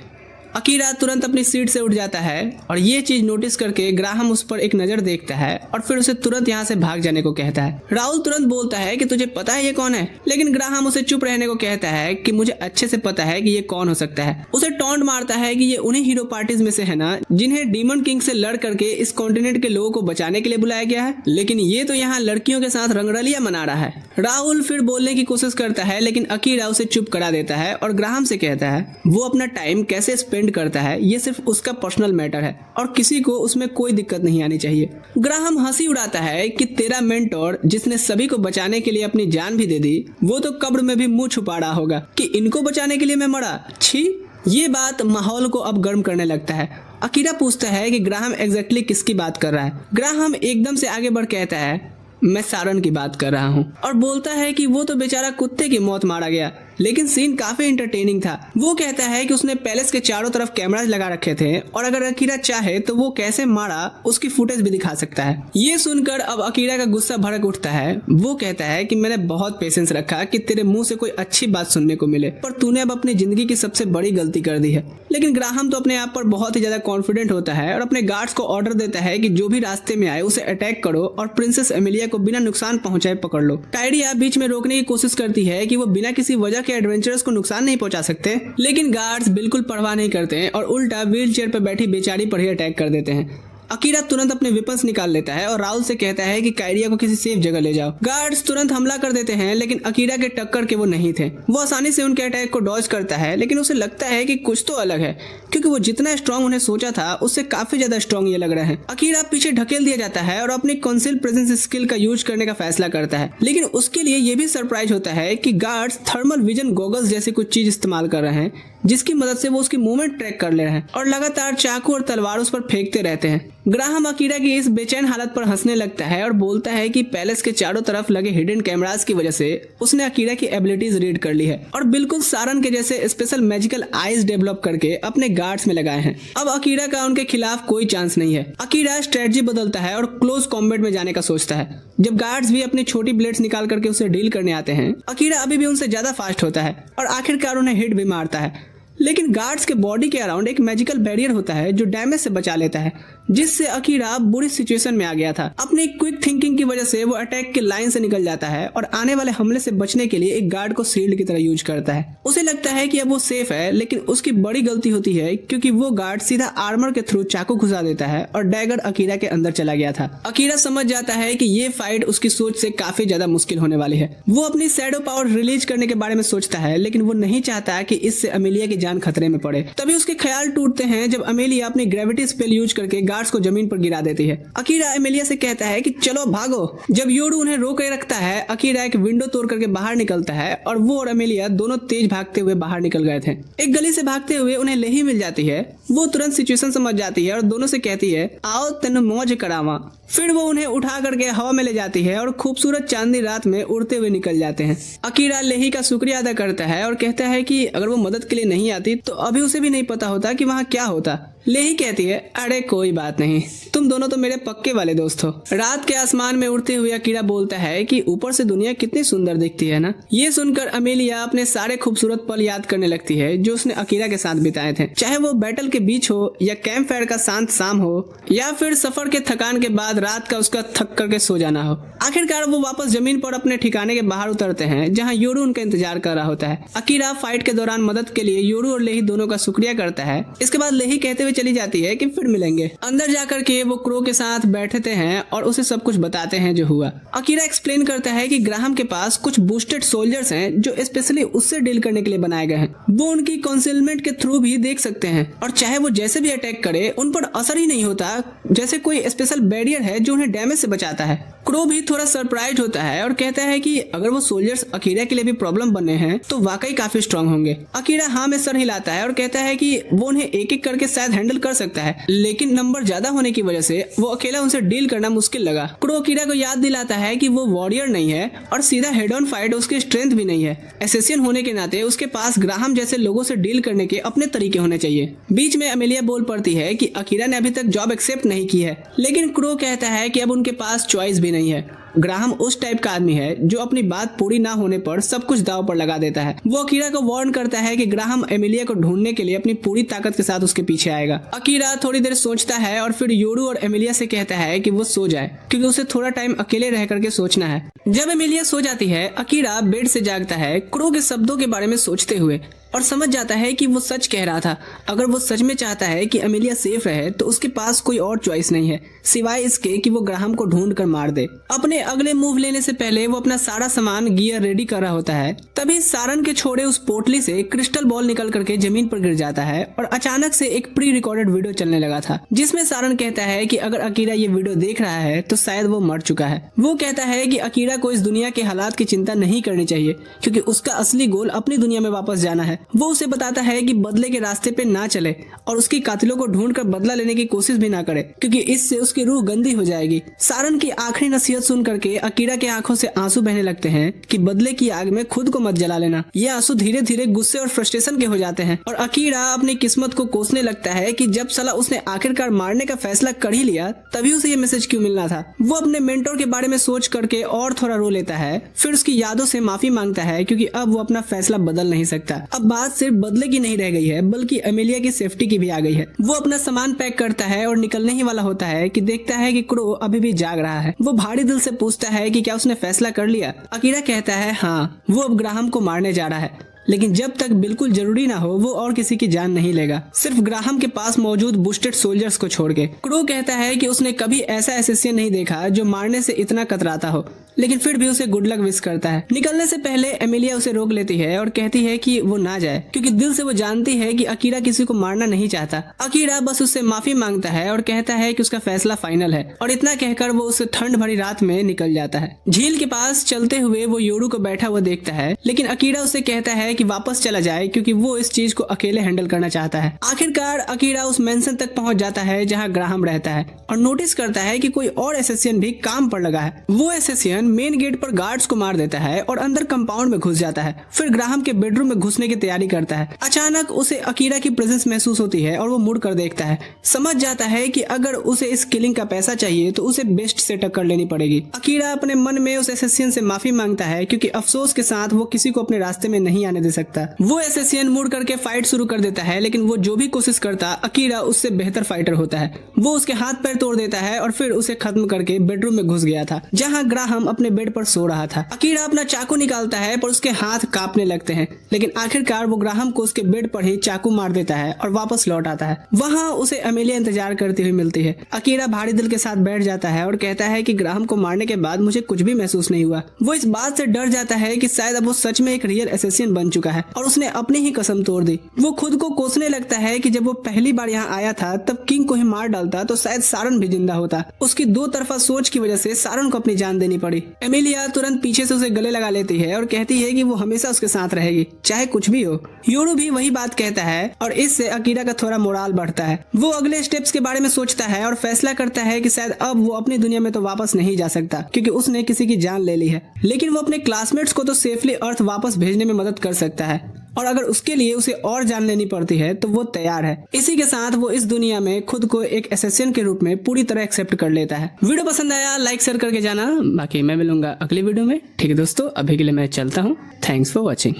अकीरा तुरंत अपनी सीट से उठ जाता है और ये चीज नोटिस करके ग्राहम उस पर एक नजर देखता है और फिर उसे तुरंत यहाँ से भाग जाने को कहता है। राहुल तुरंत बोलता है कि तुझे पता है ये कौन है, लेकिन ग्राहम उसे चुप रहने को कहता है कि मुझे अच्छे से पता है कि ये कौन हो सकता है। उसे टॉन्ट मारता है कि ये उन्हीं हीरो पार्टीज में से है ना जिन्हें डीमन किंग से लड़ करके इस कॉन्टिनेंट के लोगों को बचाने के लिए बुलाया गया है, लेकिन ये तो यहाँ लड़कियों के साथ रंगरलिया मना रहा है। राहुल फिर बोलने की कोशिश करता है लेकिन अकीरा उसे चुप करा देता है और ग्राहम से कहता है वो अपना टाइम कैसे स्पेंड करता है ये सिर्फ उसका पर्सनल मैटर है और किसी को उसमें कोई दिक्कत नहीं आनी चाहिए। ग्राहम हंसी उड़ाता है कि तेरा मेंटोर जिसने सभी को बचाने के लिए अपनी जान भी दे दी वो तो कब्र में भी मुंह छुपा रहा होगा कि इनको बचाने के लिए मैं मरा। छी। ये बात माहौल को अब गर्म करने लगता है। अकीरा पूछता है कि ग्राहम एग्जैक्टली किसकी बात कर रहा है। ग्राहम एकदम से आगे बढ़ कहता है मैं सारन की बात कर रहा हूँ और बोलता है कि वो तो बेचारा कुत्ते की मौत मारा गया लेकिन सीन काफी इंटरटेनिंग था। वो कहता है कि उसने पैलेस के चारों तरफ कैमराज लगा रखे थे और अगर अकीरा चाहे तो वो कैसे मारा उसकी फुटेज भी दिखा सकता है। ये सुनकर अब अकीरा का गुस्सा भड़क उठता है। वो कहता है कि मैंने बहुत पेशेंस रखा कि तेरे मुंह से कोई अच्छी बात सुनने को मिले, पर तूने अब अपनी जिंदगी की सबसे बड़ी गलती कर दी है। लेकिन ग्राहम तो अपने आप पर बहुत ही ज्यादा कॉन्फिडेंट होता है और अपने गार्ड्स को ऑर्डर देता है कि जो भी रास्ते में आए उसे अटैक करो और प्रिंसेस एमिलिया को बिना नुकसान पहुंचाए पकड़ लो। कायरिया बीच में रोकने की कोशिश करती है कि वो बिना किसी वजह के एडवेंचरर्स को नुकसान नहीं पहुंचा सकते, लेकिन गार्ड्स बिल्कुल परवाह नहीं करते और उल्टा व्हील चेयर पर बैठी बेचारी पर ही अटैक कर देते हैं। अकीरा तुरंत अपने वेपन्स निकाल लेता है और राहुल से कहता है कि कायरिया को किसी सेफ जगह ले जाओ। गार्ड्स तुरंत हमला कर देते हैं, लेकिन अकीरा के टक्कर के वो नहीं थे। वो आसानी से उनके अटैक को डॉज करता है, लेकिन उसे लगता है कि कुछ तो अलग है, क्योंकि वो जितना स्ट्रॉन्ग उन्हें सोचा था उससे काफी ज्यादा स्ट्रॉन्ग ये लग रहा है। अकीरा पीछे ढकेल दिया जाता है और अपनी कंसील प्रेजेंस स्किल का यूज करने का फैसला करता है, लेकिन उसके लिए ये भी सरप्राइज होता है कि गार्ड्स थर्मल विजन गॉगल्स जैसी कुछ चीज इस्तेमाल कर रहे हैं, जिसकी मदद से वो उसकी मूवमेंट ट्रैक कर ले रहे हैं और लगातार चाकू और तलवार उस पर फेंकते रहते हैं। ग्राहम अकीरा की इस बेचैन हालत पर हंसने लगता है और बोलता है कि पैलेस के चारों तरफ लगे हिडन कैमरास की वजह से उसने अकीरा की एबिलिटीज रीड कर ली है और बिल्कुल सारन के जैसे स्पेशल मैजिकल आईज डेवलप करके अपने गार्ड्स में लगाए हैं। अब अकीरा का उनके खिलाफ कोई चांस नहीं है। अकीरा स्ट्रेटजी बदलता है और क्लोज कॉम्बैट में जाने का सोचता है। जब गार्ड्स भी अपनी छोटी ब्लेड्स निकाल करके उसे डील करने आते हैं, अकीरा अभी भी उनसे ज्यादा फास्ट होता है और आखिरकार उन्हें हिट भी मारता है। लेकिन गार्ड्स के बॉडी के अराउंड एक मैजिकल बैरियर होता है जो डैमेज से बचा लेता है, जिससे अकीरा बुरी सिचुएशन में आ गया था। अपनी क्विक थिंकिंग की वजह से वो अटैक की लाइन से निकल जाता है और आने वाले हमले से बचने के लिए एक गार्ड को शील्ड की तरह यूज करता है। उसे लगता है कि अब वो सेफ है, लेकिन उसकी बड़ी गलती होती है क्योंकि वो गार्ड सीधा आर्मर के थ्रू चाकू घुसा देता है और डैगर अकीरा के अंदर चला गया था। अकीरा समझ जाता है कि ये फाइट उसकी सोच से काफी ज्यादा मुश्किल होने वाली है। वो अपनी शैडो पावर रिलीज करने के बारे में सोचता है, लेकिन वो नहीं चाहता कि इससे अमेलिया की जान खतरे में पड़े। तभी उसके ख्याल टूटते हैं जब अमेलिया अपनी ग्रेविटी स्पेल यूज करके गार्ड्स को जमीन पर गिरा देती है। अकीरा एमिलिया से कहता है कि चलो भागो। जब योरू उन्हें रोक के रखता है, अकीरा एक विंडो तोड़ करके बाहर निकलता है और वो और एमिलिया दोनों तेज भागते हुए बाहर निकल गए थे। एक गली से भागते हुए उन्हें लेही मिल जाती है। वो तुरंत सिचुएशन समझ जाती है और दोनों से कहती है आओ तेन मौज करावा। फिर वो उन्हें उठा करके हवा में ले जाती है और खूबसूरत चांदनी रात में उड़ते हुए निकल जाते हैं। अकीरा लेही का शुक्रिया अदा करता है और कहता है कि अगर वो मदद के लिए नहीं आती तो अभी उसे भी नहीं पता होता कि वहाँ क्या होता। लेही कहती है अरे कोई बात नहीं, तुम दोनों तो मेरे पक्के वाले दोस्त हो। रात के आसमान में उड़ते हुए अकीरा बोलता है कि ऊपर से दुनिया कितनी सुंदर दिखती है ना। ये सुनकर अमेलिया अपने सारे खूबसूरत पल याद करने लगती है जो उसने अकीरा के साथ बिताए थे, चाहे वो बैटल के बीच हो या कैंप फायर का शांत शाम हो या फिर सफर के थकान के बाद रात का उसका थक करके सो जाना हो। आखिरकार वो वापस जमीन पर अपने ठिकाने के बाहर उतरते हैं जहाँ योरू उनका इंतजार कर रहा होता है। अकीरा फाइट के दौरान मदद के लिए योरू और लेही दोनों का शुक्रिया करता है। इसके बाद लेही कहते हुए चली जाती है कि फिर मिलेंगे। अंदर जाकर के वो क्रो के साथ बैठते हैं और उसे सब कुछ बताते हैं जो हुआ। अकीरा एक्सप्लेन करता है कि ग्राहम के पास कुछ बूस्टेड सोल्जर्स हैं जो स्पेशली उससे डील करने के लिए बनाए गए हैं। वो उनकी कंसीलमेंट के थ्रू भी देख सकते हैं और चाहे वो जैसे भी अटैक करे उन पर असर ही नहीं होता, जैसे कोई स्पेशल बैरियर है जो उन्हें डैमेज से बचाता है। क्रो भी थोड़ा सरप्राइज होता है और कहता है कि अगर वो सोल्जर्स अकीरा के लिए भी प्रॉब्लम बने हैं तो वाकई काफी स्ट्रांग होंगे। अकीरा हाँ में सर हिलाता है और कहता है कि वो उन्हें एक एक करके शायद हैंडल कर सकता है, लेकिन नंबर ज्यादा होने की वजह से वो अकेला उनसे डील करना मुश्किल लगा। क्रो अकीरा को याद दिलाता है कि वो वॉरियर नहीं है और सीधा हेड ऑन फाइट उसकी स्ट्रेंथ भी नहीं है। एसेसियन होने के नाते उसके पास ग्राहम जैसे लोगों से डील करने के अपने तरीके होने चाहिए। बीच में अमेलिया बोल पड़ती है कि अकीरा ने अभी तक जॉब एक्सेप्ट नहीं की है, लेकिन क्रो कहता है कि अब उनके पास चॉइस भी नहीं है। ग्राहम उस टाइप का आदमी है जो अपनी बात पूरी ना होने पर सब कुछ दांव पर लगा देता है। वो अकीरा को वार्न करता है कि ग्राहम एमिलिया को ढूंढने के लिए अपनी पूरी ताकत के साथ उसके पीछे आएगा। अकीरा थोड़ी देर सोचता है और फिर योरू और एमिलिया से कहता है कि वो सो जाए क्योंकि उसे थोड़ा टाइम अकेले रह करके सोचना है। जब एमिलिया सो जाती है, अकीरा बेड से जागता है क्रो के शब्दों के बारे में सोचते हुए और समझ जाता है कि वो सच कह रहा था। अगर वो सच में चाहता है कि अमेलिया सेफ रहे तो उसके पास कोई और चॉइस नहीं है सिवाय इसके कि वो ग्राहम को ढूंढ कर मार दे। अपने अगले मूव लेने से पहले वो अपना सारा सामान गियर रेडी कर रहा होता है। तभी सारन के छोड़े उस पोटली से क्रिस्टल बॉल निकल करके जमीन पर गिर जाता है और अचानक से एक प्री रिकॉर्डेड वीडियो चलने लगा था जिसमें सारन कहता है कि अगर अकीरा ये वीडियो देख रहा है तो शायद वो मर चुका है। वो कहता है कि अकीरा को इस दुनिया के हालात की चिंता नहीं करनी चाहिए क्योंकि उसका असली गोल अपनी दुनिया में वापस जाना है। वो उसे बताता है कि बदले के रास्ते पे ना चले और उसकी कातिलों को ढूंढकर बदला लेने की कोशिश भी ना करे क्योंकि इससे उसकी रूह गंदी हो जाएगी। सारन की आखिरी नसीहत सुन करके अकीरा के आंखों से आंसू बहने लगते हैं कि बदले की आग में खुद को मत मत जला लेना। ये आंसू धीरे धीरे गुस्से और फ्रस्ट्रेशन के हो जाते हैं और अकीरा अपनी किस्मत को कोसने लगता है कि जब साला उसने आखिरकार मारने का फैसला कर ही लिया तभी उसे ये मैसेज क्यों मिलना था। वो अपने मेंटोर के बारे में सोच करके और थोड़ा रो लेता है, फिर उसकी यादों से माफी मांगता है क्योंकि अब वो अपना फैसला बदल नहीं सकता। अब बात सिर्फ बदले की नहीं रह गई है बल्कि एमिलिया की सेफ्टी की भी आ गई है। वो अपना सामान पैक करता है और निकलने ही वाला होता है कि देखता है कि क्रो अभी भी जाग रहा है। वो भारी दिल से पूछता है कि क्या उसने फैसला कर लिया। अकीरा कहता है हाँ, वो अब ग्राहम को मारने जा रहा है, लेकिन जब तक बिल्कुल जरूरी ना हो वो और किसी की जान नहीं लेगा, सिर्फ ग्राहम के पास मौजूद बूस्टेड सोल्जर्स को छोड़ के। क्रो कहता है कि उसने कभी ऐसा एसेसियन नहीं देखा जो मारने से इतना कतराता हो, लेकिन फिर भी उसे गुड लक विश करता है। निकलने से पहले एमिलिया उसे रोक लेती है और कहती है कि वो ना जाए क्योंकि दिल से वो जानती है कि अकीरा किसी को मारना नहीं चाहता। अकीरा बस उससे माफी मांगता है और कहता है कि उसका फैसला फाइनल है और इतना कहकर वो उस ठंड भरी रात में निकल जाता है। झील के पास चलते हुए वो योरू को बैठा हुआ देखता है, लेकिन अकीरा उसे कहता है कि वापस चला जाए क्योंकि वो इस चीज को अकेले हैंडल करना चाहता है। आखिरकार अकीरा उस मेंशन तक पहुंच जाता है जहां ग्राहम रहता है और नोटिस करता है कि कोई और एसेसियन भी काम पर लगा है। वो एसेसियन मेन गेट पर गार्ड्स को मार देता है और अंदर कंपाउंड में घुस जाता है, फिर ग्राहम के बेडरूम में घुसने की तैयारी करता है। अचानक उसे अकीरा की प्रेजेंस महसूस होती है और वो मुड़ कर देखता है, समझ जाता है कि अगर उसे इस किलिंग का पैसा चाहिए तो उसे बेस्ट से टक्कर लेनी पड़ेगी। अकीरा अपने मन में उस एसेसियन से माफी मांगता है क्योंकि अफसोस के साथ वो किसी को अपने रास्ते में नहीं आने दे सकता। वो एसेसियन मुड़ करके फाइट शुरू कर देता है, लेकिन वो जो भी कोशिश करता अकीरा उससे बेहतर फाइटर होता है। वो उसके हाथ पैर तोड़ देता है और फिर उसे खत्म करके बेडरूम में घुस गया था जहां ग्राहम अपने बेड पर सो रहा था। अकीरा अपना चाकू निकालता है पर उसके हाथ कांपने लगते हैं, लेकिन आखिरकार वो ग्राहम को उसके बेड पर ही चाकू मार देता है और वापस लौट आता है। वहां उसे एमिलिया इंतजार करती हुई मिलती है। अकीरा भारी दिल के साथ बैठ जाता है और कहता है कि ग्राहम को मारने के बाद मुझे कुछ भी महसूस नहीं हुआ। वो इस बात से डर जाता है कि शायद अब वो सच में एक रियल एसेसियन बन चुका है और उसने अपनी ही कसम तोड़ दी। वो खुद को कोसने लगता है कि जब वो पहली बार यहाँ आया था तब किंग को ही मार डालता तो शायद सारन भी जिंदा होता। उसकी दो तरफा सोच की वजह से सारन को अपनी जान देनी पड़ी। एमिलिया तुरंत पीछे से उसे गले लगा लेती है और कहती है कि वो हमेशा उसके साथ रहेगी चाहे कुछ भी हो। योरू भी वही बात कहता है और इससे अकीरा का थोड़ा मोराल बढ़ता है। वो अगले स्टेप्स के बारे में सोचता है और फैसला करता है कि शायद अब वो अपनी दुनिया में तो वापस नहीं जा सकता क्योंकि उसने किसी की जान ले ली है, लेकिन वो अपने क्लासमेट्स को तो सेफली अर्थ वापस भेजने में मदद कर सकता है और अगर उसके लिए उसे और जान लेनी पड़ती है तो वो तैयार है। इसी के साथ वो इस दुनिया में खुद को एक एसेसियन के रूप में पूरी तरह एक्सेप्ट कर लेता है। वीडियो पसंद आया लाइक शेयर करके जाना, बाकी मैं मिलूंगा अगली वीडियो में। ठीक है दोस्तों, अभी के लिए मैं चलता हूँ। Thanks for watching.